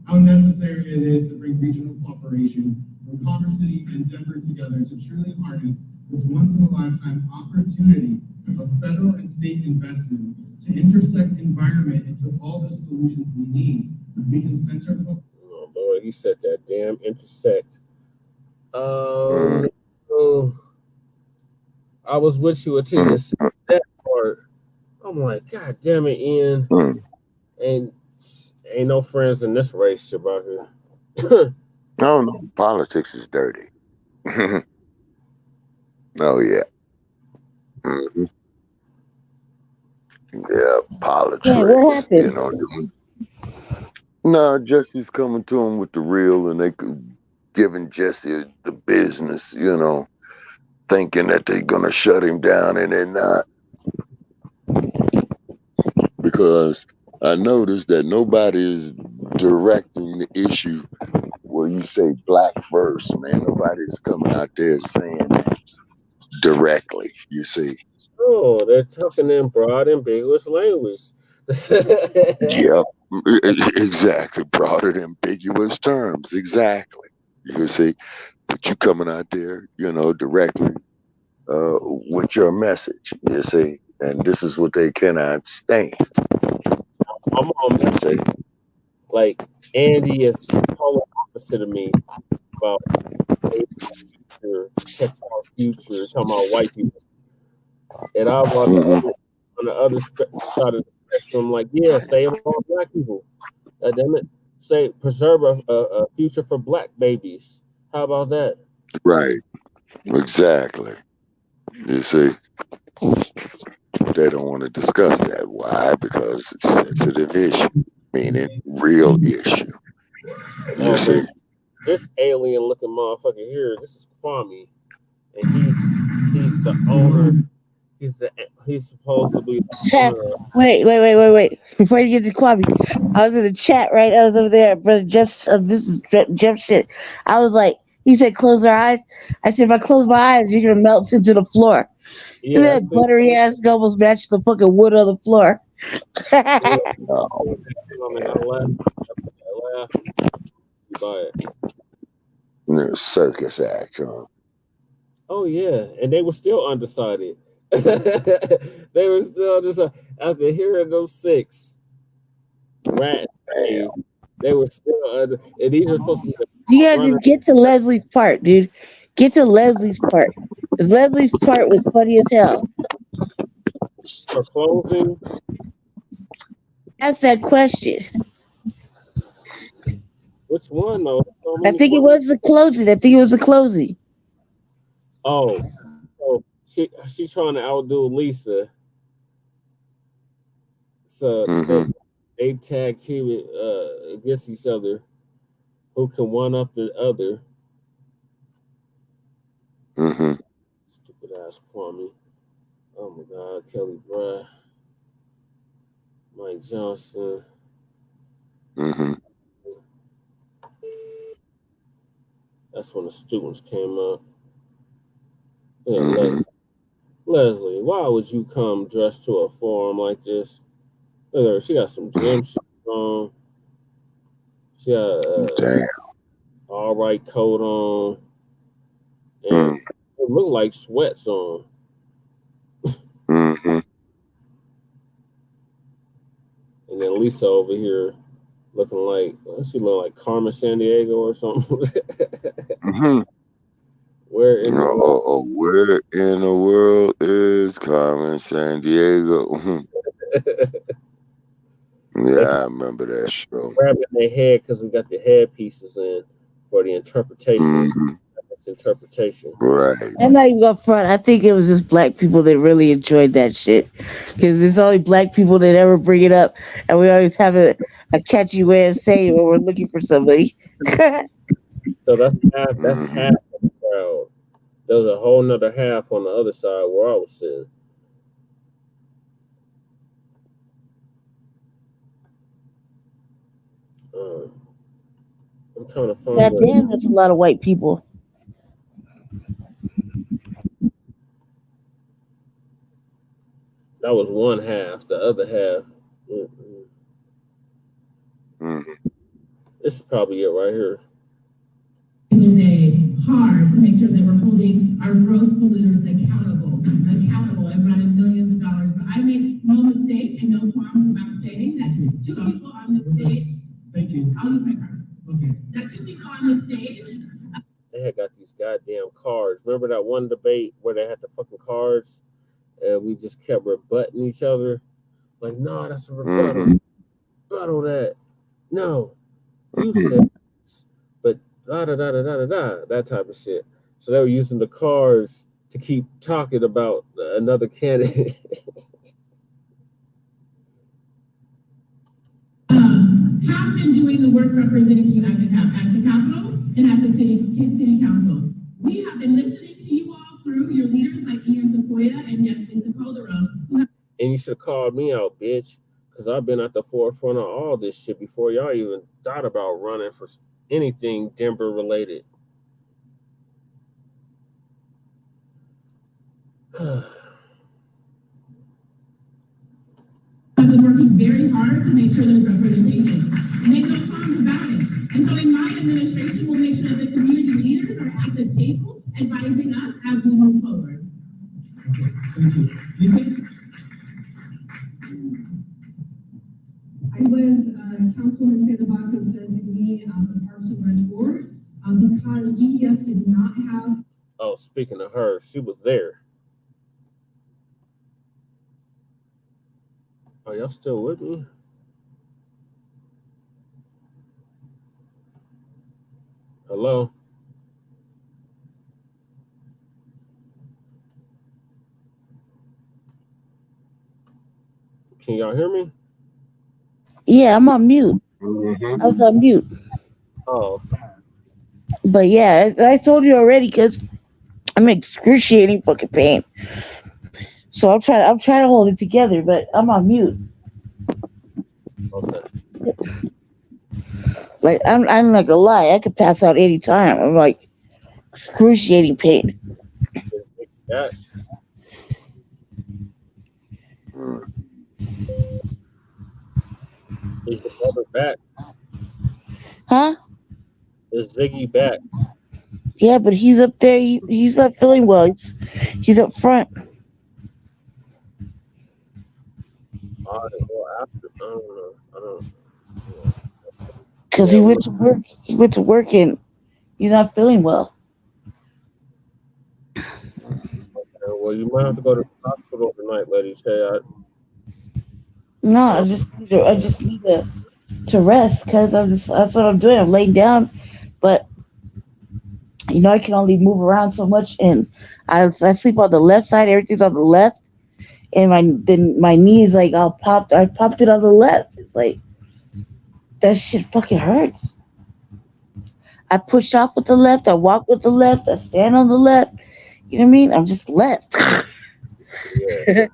how necessary it is to bring regional cooperation from Commerce City and Denver together to truly harness this once-in-a-lifetime opportunity of federal and state investment to intersect environment into all the solutions we need. We can center. Oh Lord, he said that damn intersect. I was with you until you said that part. I'm like, God damn it, Ian. And Ain't no friends in this race about here. No, no, politics is dirty. Oh yeah. Hmm. Yeah, Yeah, what politics. You happened? know. No, Jesse's coming to him with the real, and they giving Jesse the business. You know, thinking that they're gonna shut him down, and they're not. Because I noticed that nobody is directing the issue where you say black first, man. Nobody's coming out there saying that directly, you see. Oh, they're talking in broad, ambiguous language. Yep. Exactly. Broader, ambiguous terms. Exactly. You see. But you coming out there, you know, directly with your message, you see. And this is what they cannot stand. I'm on You see. like Andy is polar opposite of me about future, check our future, talking about white people. And I'm on the other side of the spectrum, like, yeah, save all black people. Damn it. Say preserve a future for black babies. How about that? Right. Exactly. You see. They don't want to discuss that. Why? Because it's a sensitive issue, meaning real issue. You Oh see. man, this alien looking motherfucker here, this is Kwame. And he's the owner. He's supposed to be the owner of, Wait. Before you get to Kwame, I was in the chat, right? I was over there, brother Jeff. This is Jeff shit. I was like, he said, close our eyes. I said, if I close my eyes, you're gonna melt into the floor. And yeah, I that see. buttery ass almost matched the fucking wood on the floor. Yeah, Oh, I laugh by it. circus act, huh? Oh yeah, and they were still undecided. They were still undecided after hearing those six rat. Damn. They were still and these are supposed to be the You gotta runners just get to Leslie's part, dude. Get to Leslie's part. 'Cause Leslie's part was funny as hell. for closing. Ask that question. Which one though? So I many think it questions. was the closing. Oh, so she trying to outdo Lisa. So Mm-hmm. they tag team against each other. Who can one up the other? Mm-hmm. Stupid ass Kwame. Oh my God, Kelly Bryant, Mike Johnson. Mm-hmm. That's when the students came up. Yeah, Mm-hmm. Leslie, why would you come dressed to a forum like this? Look at her. She got some gym shoes on. She got Damn. all right coat on, Mm-hmm. and it looked like sweats on. Mm-hmm. And then Lisa over here looking like she look like Carmen Sandiego or something. Mm-hmm. Where in the world? Where in the world is Carmen San Diego? They Yeah, I remember that show. grabbing their head because we got the headpieces in for the interpretation. Mm-hmm. It's interpretation. Right. I'm not even gonna front. I think it was just black people that really enjoyed that shit. Because it's only black people that ever bring it up. And we always have a catchy way of saying when we're looking for somebody. So that's half. That's Mm-hmm. half of the crowd. There's a whole nother half on the other side where I was sitting. I'm trying to find God the. damn, that's a lot of white people. That was one half. The other half. Mm-hmm. This is probably it right here. Day hard to make sure that we're holding our gross polluters accountable and running millions of dollars. But I make no mistake and no qualms about saying that two people on the stage. Thank you. I'll use my card. Okay. That two people on the stage. They had got these goddamn cards. Remember that one debate where they had the fucking cards and we just kept rebutting each other? Like, no, that's a rebuttal. Mm-hmm. Rebuttal that. No, you said this, but da da da da da da da, that type of shit. So they were using the cars to keep talking about another candidate. Have been doing the work representing you at the Capitol and at the city council. We have been listening to you all through your leaders like Ian Sequoia and yes, Mr. Calderon. And you should have called me out, bitch, because I've been at the forefront of all this shit before y'all even thought about running for anything Denver related. I've been working very hard to make sure there's representation. Make no qualms about it. And so in my administration, we'll make sure that the community leaders are at the table advising us as we move forward. Okay, thank you. I was Councilwoman Sandoval's designee on the Parks and Rec Board because DES did not have. Oh, speaking of her, she was there. Are y'all still with me? Hello? Can y'all hear me? Yeah, I'm on mute. Mm-hmm. I was on mute. Oh, But yeah, I told you already because I'm in excruciating fucking pain. So I'm trying to hold it together, but I'm on mute. okay. Like I'm not gonna lie, I could pass out any time. I'm like excruciating pain. Is Vicky back? Is your brother back? Huh? Is Ziggy back? Yeah, but he's up there. He's not feeling well. He's up front. Well, after, I don't know. I don't. Yeah. Because Yeah, he went to work. He went to work and he's not feeling well. okay. Well, you might have to go to the hospital tonight, Lady Shay. No, I just need to rest because that's what I'm doing. I'm laying down, but I can only move around so much, and I sleep on the left side. Everything's on the left, and my knees like I popped it on the left. It's like that shit fucking hurts. I push off with the left. I walk with the left. I stand on the left. You know what I mean? I'm just left. Yeah.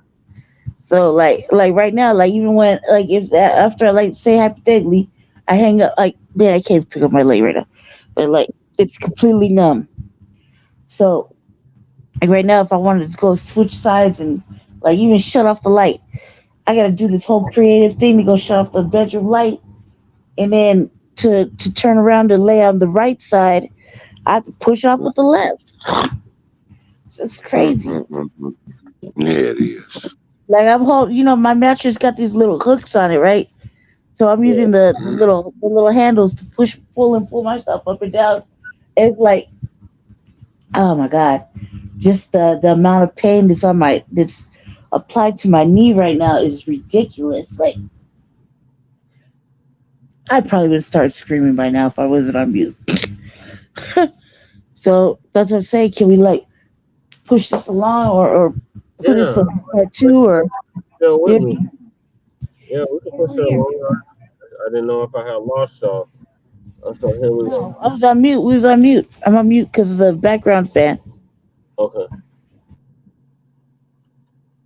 So like right now, like even when like if after I like say hypothetically, I hang up like man, I can't pick up my leg right now, but like it's completely numb. So like right now, if I wanted to go switch sides and like even shut off the light, I gotta do this whole creative thing to go shut off the bedroom light, and then to turn around and lay on the right side, I have to push off with the left. It's just crazy. Yeah, it is. Like I'm my mattress got these little hooks on it, right? So I'm using the little handles to pull myself up and down. It's like, oh my god, just the amount of pain that's applied to my knee right now is ridiculous. Like I probably would start screaming by now if I wasn't on mute. So that's what I'm saying. Can we like push this along or put it for part two or? Still with me? Yeah, we can push it along. I didn't know if I had lost y'all. So here we go. No, I was on mute. We was on mute. I'm on mute because of the background fan. Okay.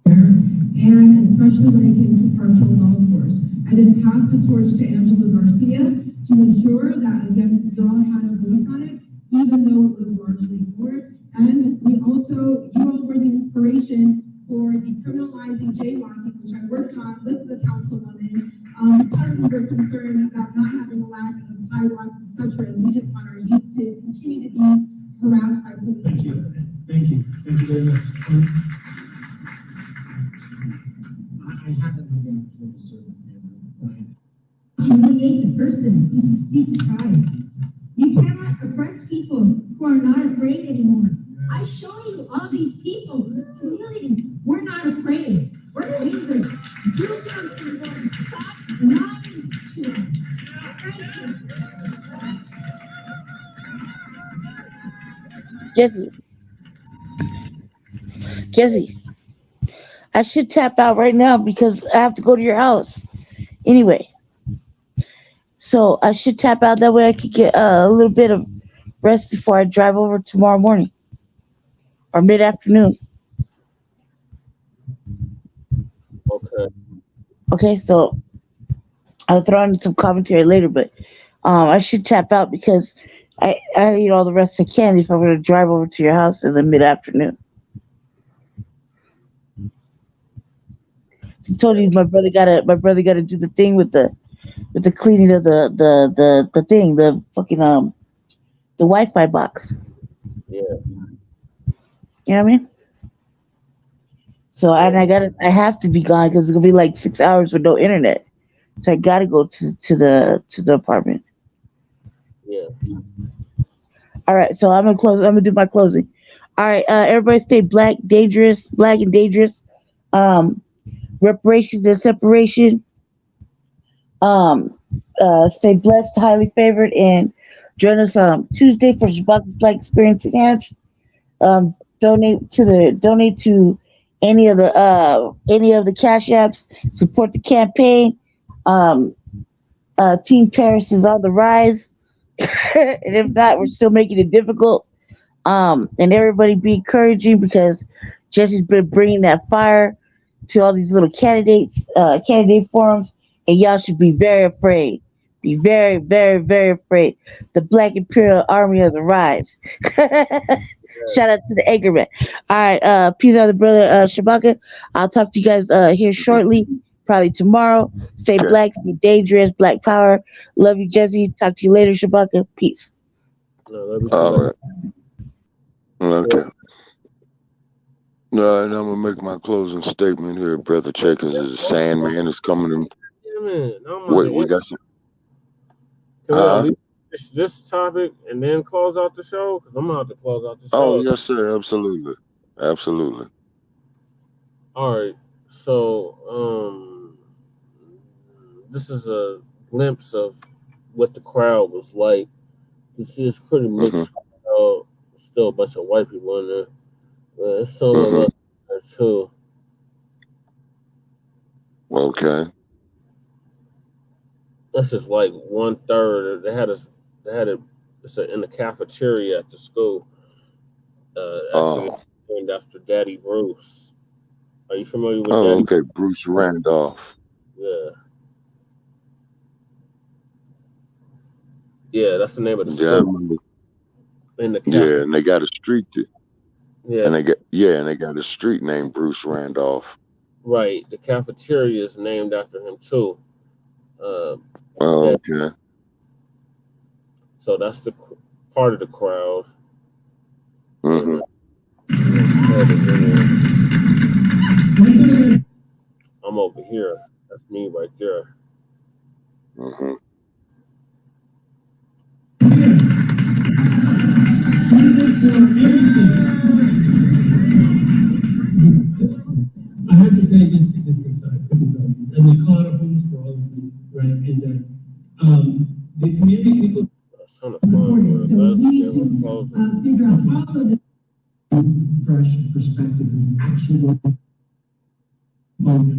And especially when it came to Parkville Golf Course. I then passed the torch to Angela Garcia to ensure that, again, y'all had a voice on it, even though it was largely ignored. And you all were the inspiration for decriminalizing jaywalking, which I worked on with the councilwoman, because we were concerned about not having a lack of sidewalks, etc. And we didn't want our youth to continue to be harassed by police. Thank you. Thank you very much. I haven't been in the service, man. Humiliate the person who seeks pride. You cannot oppress people who are not afraid anymore. I show you all these people, community. We're not afraid. We're angry. Do something. Stop lying to us. Jesse, I should tap out right now because I have to go to your house anyway. So I should tap out that way I could get a little bit of rest before I drive over tomorrow morning or mid afternoon. Okay. Okay, so I'll throw in some commentary later, but I should tap out because I eat all the rest I can if I'm going to drive over to your house in the mid afternoon. I told you my brother gotta do the thing with the cleaning of the thing, the fucking the Wi-Fi box. Yeah. You know what I mean? So I have to be gone because it's gonna be like 6 hours with no internet. So I gotta go to the apartment. Yeah. All right, so I'm gonna close. I'm gonna do my closing. All right, everybody stay black and dangerous. Um, reparations and separation. Stay blessed, highly favored, and join us Tuesday for Shabaka's Black Experience Enhanced. Donate to any of the cash apps. Support the campaign. Um, Team Paris is on the rise, and if not, we're still making it difficult. And everybody be encouraging because Jesse's been bringing that fire to all these little candidate forums, and y'all should be very afraid. Be very, very, very afraid. The Black Imperial Army has arrived. Shout out to the Anchorman. All right, peace out, brother Shabaka. I'll talk to you guys here shortly, probably tomorrow. Stay black, stay dangerous, Black Power. Love you, Jesse. Talk to you later, Shabaka. Peace. No, love you too. All right. Okay. And I'm gonna make my closing statement here, brother. Checkers is a Sandman is coming in. Yeah, man. Oh We got some. Can we at least this topic and then close out the show? Because I'm gonna have to close out the show. Oh yes, sir. Absolutely. Absolutely. All right. So this is a glimpse of what the crowd was like. You see, it's pretty mixed. Still a bunch of white people in there. But it's some of us there too. Okay. That's just like 1/3. They had it's in the cafeteria at the school. Actually named after Daddy Bruce. Are you familiar with Daddy? Okay, Bruce Randolph. Yeah. Yeah, that's the name of the school. In the yeah, and they got a street. Yeah. And they got a street named Bruce Randolph. Right. The cafeteria is named after him too. Okay. So that's the part of the crowd. I'm over here. That's me right there. I have to say this and the carnivals for all of these, right, is that the community people. That's kind of fun. So we need to figure out how the fresh perspective and actual mental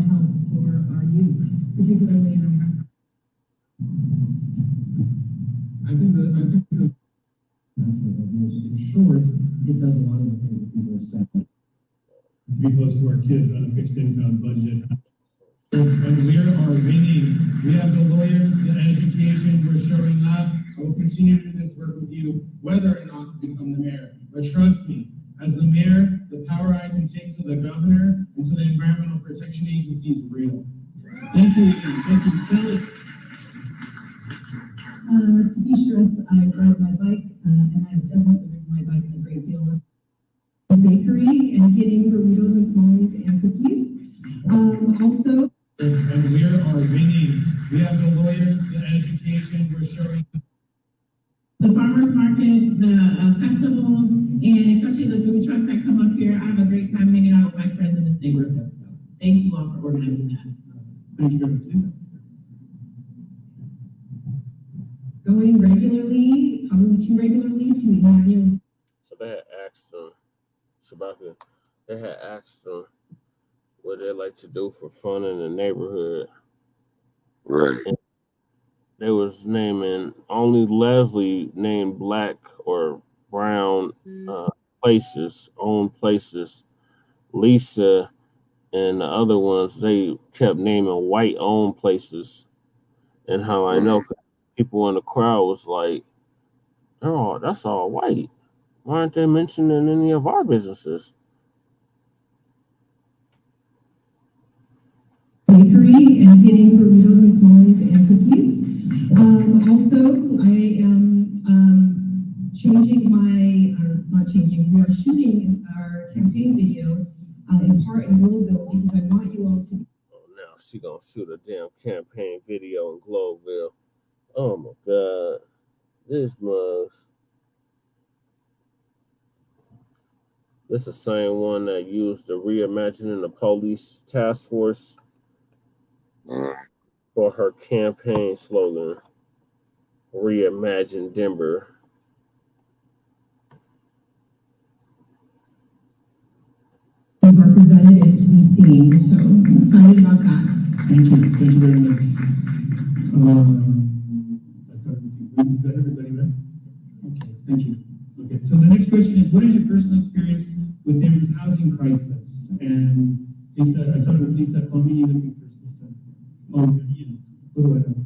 health for our youth, particularly in our. I think in short, it does a lot of the things that people have said. Be close to our kids on a fixed income budget. When we are winning, we have the lawyers, the education, we're showing up. I will continue to do this work with you, whether or not to become the mayor. But trust me, as the mayor, the power I can take to the governor and to the Environmental Protection Agency is real. Thank you. Thank you. Kelly. To be sure, I ride my bike, and I've definitely ridden my bike a great deal with the bakery and getting burritos and tamales and cookies. Also, when we are winning, we have the lawyers, the education, we're showing. The farmers market, the festivals, and especially the food trucks that come up here. I have a great time hanging out with my friends in this neighborhood. So thank you all for organizing that. Thank you very much. going regularly, probably too regularly, to Emmanuel. So they had asked them, Shabaka, they had asked them what they like to do for fun in the neighborhood. Right. And they was naming only Leslie named black or brown places, owned places. Lisa and the other ones, they kept naming white owned places. And how I know people in the crowd was like, oh, that's all white. Why aren't they mentioning any of our businesses? Bakery and getting burritos and tamales and cookies. Also, I am changing not changing, we are shooting our campaign video in part in Globeville because I want you all to. Oh, now she gonna shoot a damn campaign video in Globeville. Oh my God. This mugs. This is the same one that used the reimagining the police task force for her campaign slogan, Reimagine Denver. Represented and to be seen, so I'm excited about that. Thank you very much. Everybody ready? Okay, thank you. Okay, so the next question is, what is your personal experience with Denver's housing crisis? And I started with Lisa Kwame, you looking for system. Ian, what do I know?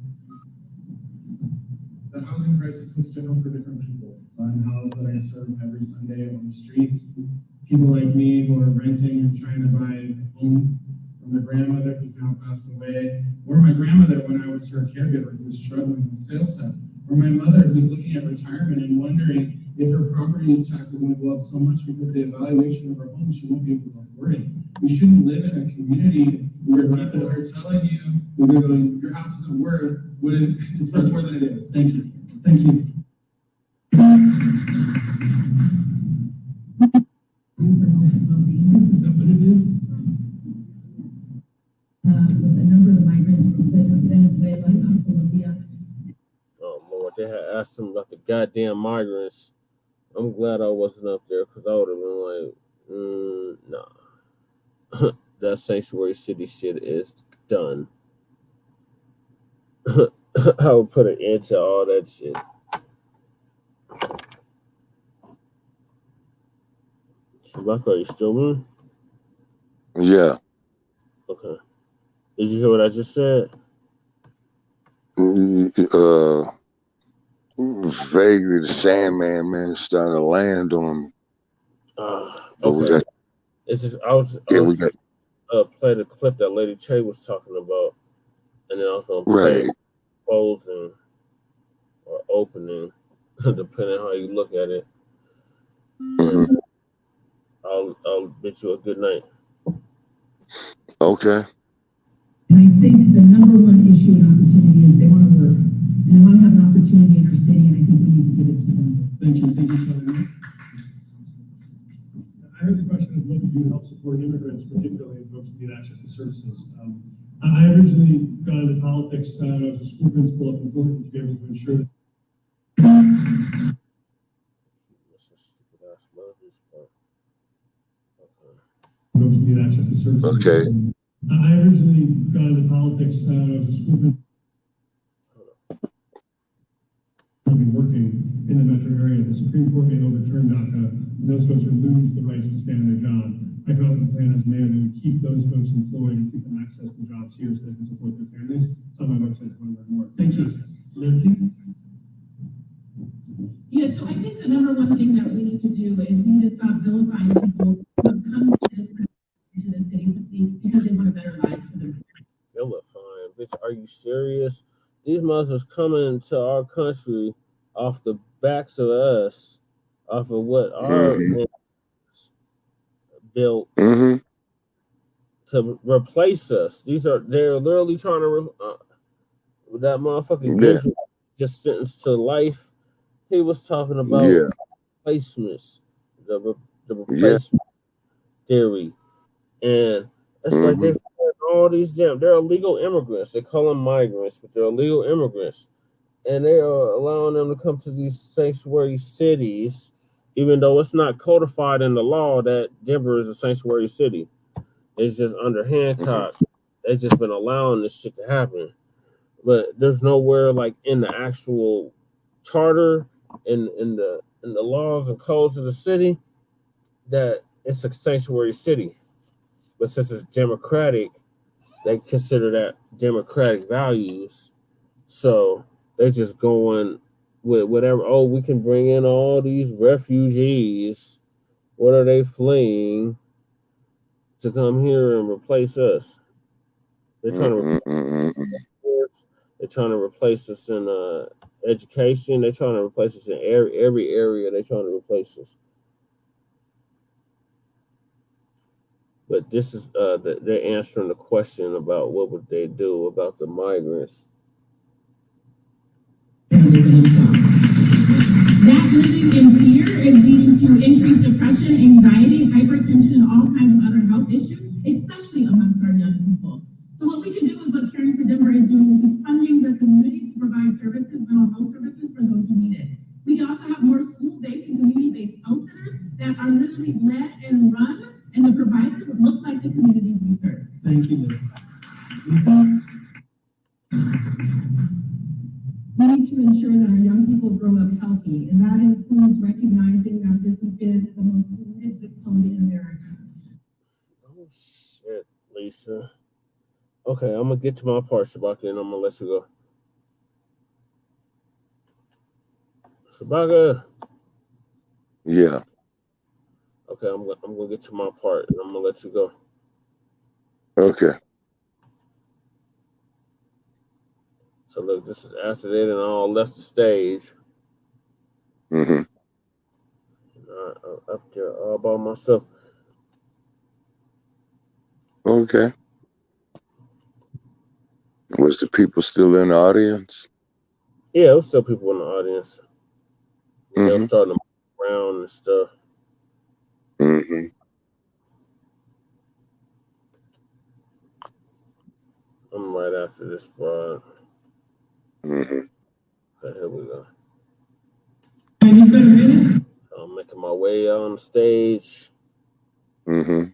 The housing crisis looks different for different people. Unhoused that I serve every Sunday on the streets. People like me who are renting and trying to buy a home from their grandmother who's now passed away, or my grandmother when I was her caregiver who was struggling with sales tax, or my mother who's looking at retirement and wondering if her property tax is going to go up so much because the evaluation of her home, she won't be able to afford it. We shouldn't live in a community where people are telling you, your house isn't worth what it's worth more than it is. Thank you. Thank you. With a number of migrants from Venezuela and Colombia. Oh Lord, they had asked them about the goddamn migrants. I'm glad I wasn't up there because I would have been like, nah. That sanctuary city shit is done. I would put an end to all that shit. Shabaka, are you still in? Yeah. Okay. Did you hear what I just said? Vaguely, the Sandman man is starting to land on me. Okay. It's just I was play the clip that Lady Che was talking about, and then I was gonna play closing or opening, depending on how you look at it. Mm-hmm. I'll bid you a good night. Okay. And I think the number one issue and opportunity is they want to work. And they want to have an opportunity in our city, and I think we need to give it to them. Thank you, Kelly. I heard the question is what to do to help support immigrants, particularly folks that need access to services. I originally got into politics. I was a school principal up in Portland to be able to ensure that. Folks that need access to services. Okay. I originally got into politics. I was a school principal. Working in the metro area, the Supreme Court may overturn DACA, and those folks would lose the rights to stay on their job. I come up with a plan as mayor that would keep those folks employed and keep them access to jobs here so they can support their families. It's on my website if you want to learn more. Thank you. Nancy? Yeah, so I think the number one thing that we need to do is we need to stop vilifying people who have come to this city because they want a better life for them. Vilifying, bitch, are you serious? These Muslims coming to our country off the backs of us, off of what our built to replace us. They're literally trying to that motherfucking just sentenced to life. He was talking about replacements, the replacement theory, and it's like they've all these they're illegal immigrants. They call them migrants, but they're illegal immigrants. and they are allowing them to come to these sanctuary cities, even though it's not codified in the law that Denver is a sanctuary city. It's just under Hancock. They've just been allowing this shit to happen. But there's nowhere like in the actual charter in the laws and codes of the city that it's a sanctuary city. But since it's democratic, they consider that democratic values. So they're just going with whatever. Oh, we can bring in all these refugees. What are they fleeing to come here and replace us? They're trying to replace, they're trying to replace us in education. They're trying to replace us in every area. They're trying to replace us. But this is they're answering the question about what would they do about the migrants. That living in fear is leading to increased depression, anxiety, hypertension, and all kinds of other health issues, especially amongst our young people. So what we can do is what Caring for Denver is doing, which is funding the community to provide services, mental health services for those who need it. We can also have more school-based and community-based health centers that are literally led and run, and the providers look like the communities we serve. Thank you, Lisa. We need to ensure that our young people grow up healthy, and that includes recognizing that this has been the most polluted zip code in America. Oh shit, Lisa. Okay, I'm gonna get to my part, Shabaka, and I'm gonna let you go. Shabaka. Yeah. Okay, I'm gonna get to my part, and I'm gonna let you go. Okay. So look, this is after they done all left the stage. Mm-hmm. Up there all by myself. Okay. Was the people still in the audience? Yeah, it was still people in the audience. They were Mm-hmm. starting to move around and stuff. Mm-hmm. I'm right after this, bro. Mm-hmm. Okay, here we go. You better read it. I'm making my way on the stage. Mm-hmm.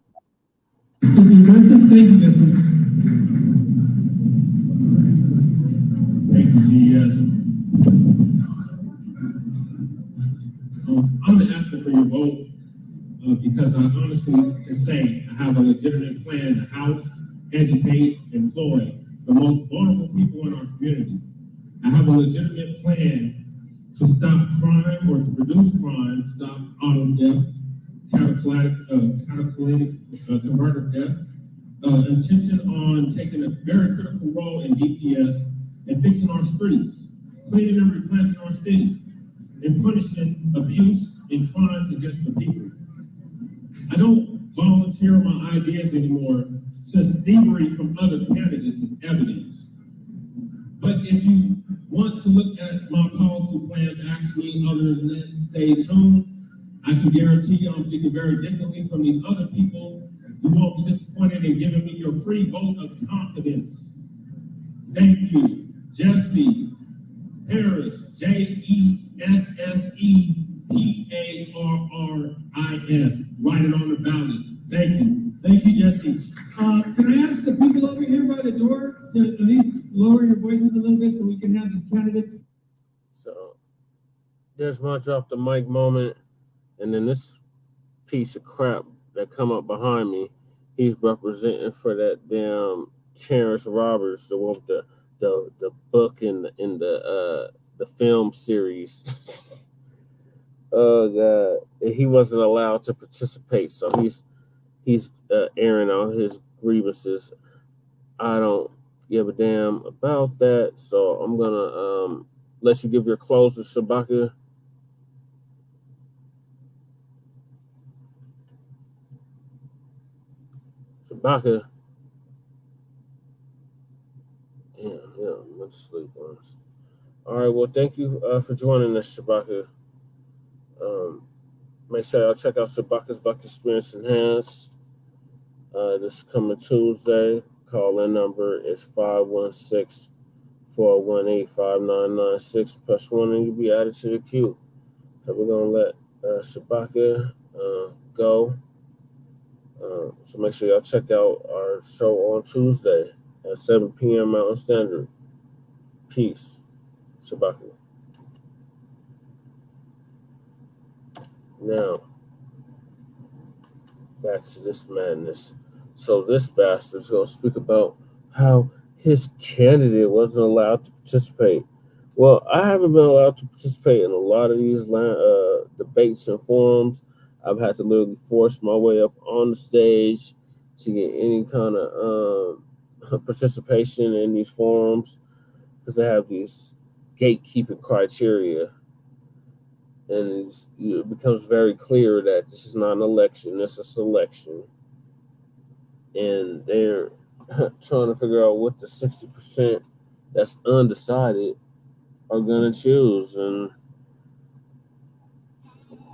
Thank you, GS. I'm going to ask for your vote because I honestly can say I have a legitimate plan to house, educate, employ the most vulnerable people in our community. I have a legitimate plan to stop crime or to reduce crime, stop auto death, cataclysmic converter death, intention on taking a very critical role in DPS and fixing our streets, cleaning and replanting our city, and punishing abuse and crimes against the people. I don't volunteer my ideas anymore since thievery from other candidates is evidence. But if you want to look at my policy plans, actually, other than stay tuned, I can guarantee you I'm thinking very differently from these other people. You won't be disappointed in giving me your free vote of confidence. Thank you, Jesse Harris, JESSEPARRIS. Write it on the ballot. Thank you. Thank you, Jesse. Can I ask the people over here by the door to at least lower your voices a little bit so we can have these candidates? So there's my drop the mic moment. And then this piece of crap that come up behind me, he's representing for that damn Terrence Roberts, the one with the book in the film series. Oh God, and he wasn't allowed to participate, so he's airing out his grievances. I don't give a damn about that, so I'm gonna let you give your close to Shabaka. Shabaka. Damn, yeah, I'm going to sleep on us. All right, well, thank you for joining us, Shabaka. Make sure y'all check out Shabaka's Buck Experience Enhanced. This coming Tuesday. Call-in number is 516 418-599-6+1, and you'll be added to the queue. So we're going to let Shabaka go. So make sure y'all check out our show on Tuesday at 7 p.m. Mountain Standard. Peace. Shabaka. Now, back to this madness. So this bastard's going to speak about how his candidate wasn't allowed to participate. Well, I haven't been allowed to participate in a lot of these debates and forums. I've had to literally force my way up on the stage to get any kind of participation in these forums because they have these gatekeeping criteria. And it becomes very clear that this is not an election, it's a selection. And they're trying to figure out what the 60% that's undecided are going to choose. And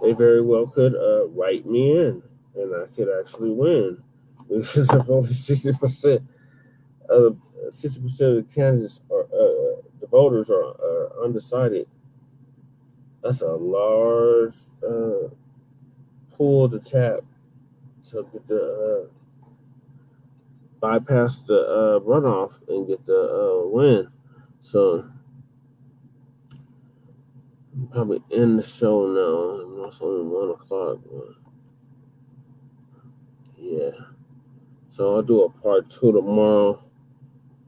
they very well could write me in, and I could actually win. Because if only 60% of the candidates are, the voters are undecided, that's a large pool to tap to get the bypass the runoff and get the win. So I'm probably end the show now. It's only 1 o'clock. Yeah. So I'll do a part 2 tomorrow.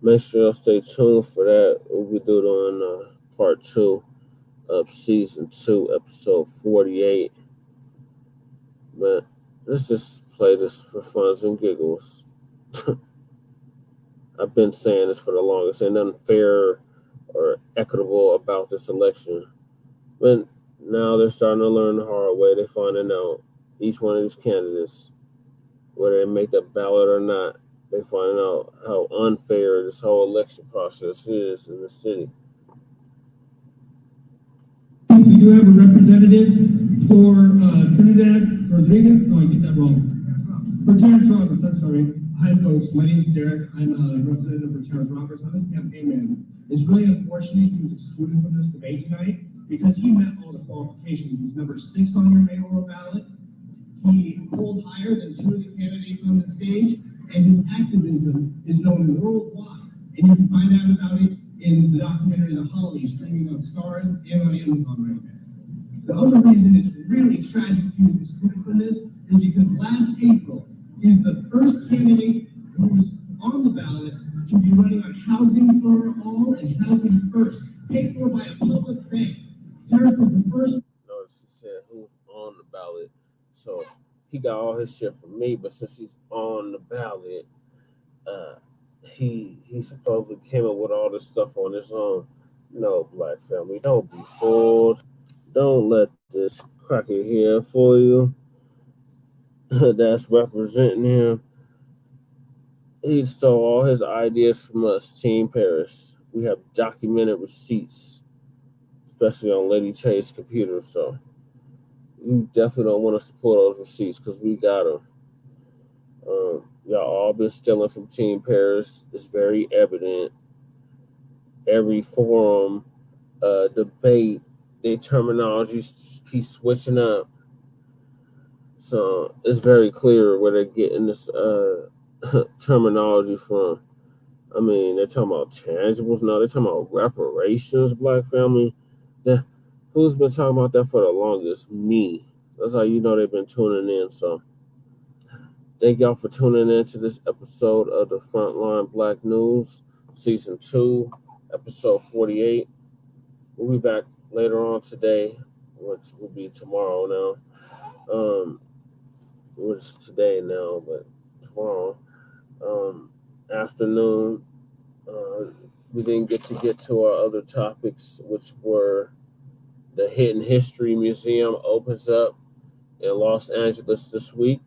Make sure y'all stay tuned for that. We'll be doing part 2 of season 2, episode 48. But let's just play this for funs and giggles. I've been saying this for the longest. Ain't nothing fair or equitable about this election. But now they're starting to learn the hard way. They're finding out each one of these candidates, whether they make the ballot or not, they're finding out how unfair this whole election process is in the city. We do have a representative for Trinidad Rodriguez. No, I get that wrong. For Terrence Roberts, I'm sorry. Hi, folks. My name is Derek. I'm a representative for Terrence Roberts. I'm his campaign man. It's really unfortunate he was excluded from this debate tonight because he met all the qualifications. He's number 6 on your mayoral ballot. He polled higher than 2 of the candidates on the stage, and his activism is known worldwide. And you can find out about it in the documentary The Holly, streaming on Stars and on Amazon right now. The other reason it's really tragic he was excluded from this is because last April is the first candidate who was on the ballot to be running on housing for all and housing first, paid for by a public bank. Terrence was the first. Notice he said who's on the ballot. So he got all his shit from me, but since he's on the ballot, he supposedly came up with all this stuff on his own. No, Black family, don't be fooled. Don't let this cracker here fool you. That's representing him. He stole all his ideas from us, Team Paris. We have documented receipts, especially on Lady Tay's computer. So you definitely don't want to support those receipts because we got them. Y'all all been stealing from Team Paris. It's very evident. Every forum, debate, their terminology keeps switching up. So it's very clear where they're getting this terminology from. I mean, they're talking about tangibles now. They're talking about reparations, Black family. Who's been talking about that for the longest? Me. That's how you know they've been tuning in. So thank y'all for tuning in to this episode of the Front Line Blacc News, Season 2, Episode 48. We'll be back later on today, which will be tomorrow now. Which today now, but tomorrow afternoon. We didn't get to our other topics, which were the Hidden History Museum opens up in Los Angeles this week.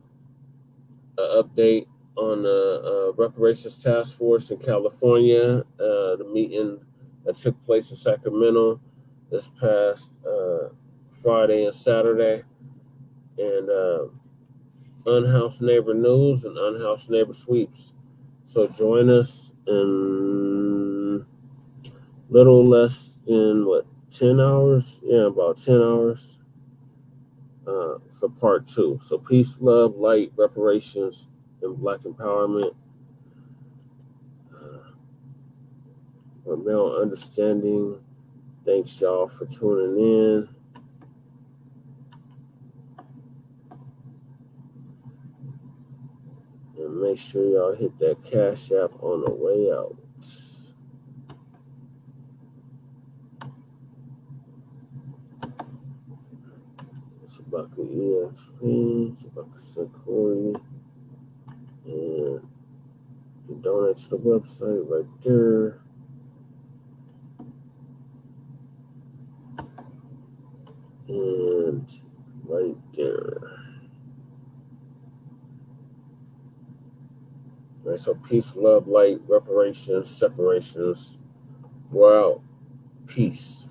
An update on the Reparations Task Force in California, the meeting that took place in Sacramento this past Friday and Saturday, and Unhoused Neighbor News and Unhoused Neighbor Sweeps. So join us and little less than 10 hours? Yeah, about 10 hours for part 2. So peace, love, light, reparations, and Black empowerment. Or male understanding. Thanks y'all for tuning in. And make sure y'all hit that Cash App on the way out. Sabaka EXP, Sabaka Sequoia, and you can donate to the website right there. And right there. All right, so peace, love, light, reparations, separations. We're out. Peace.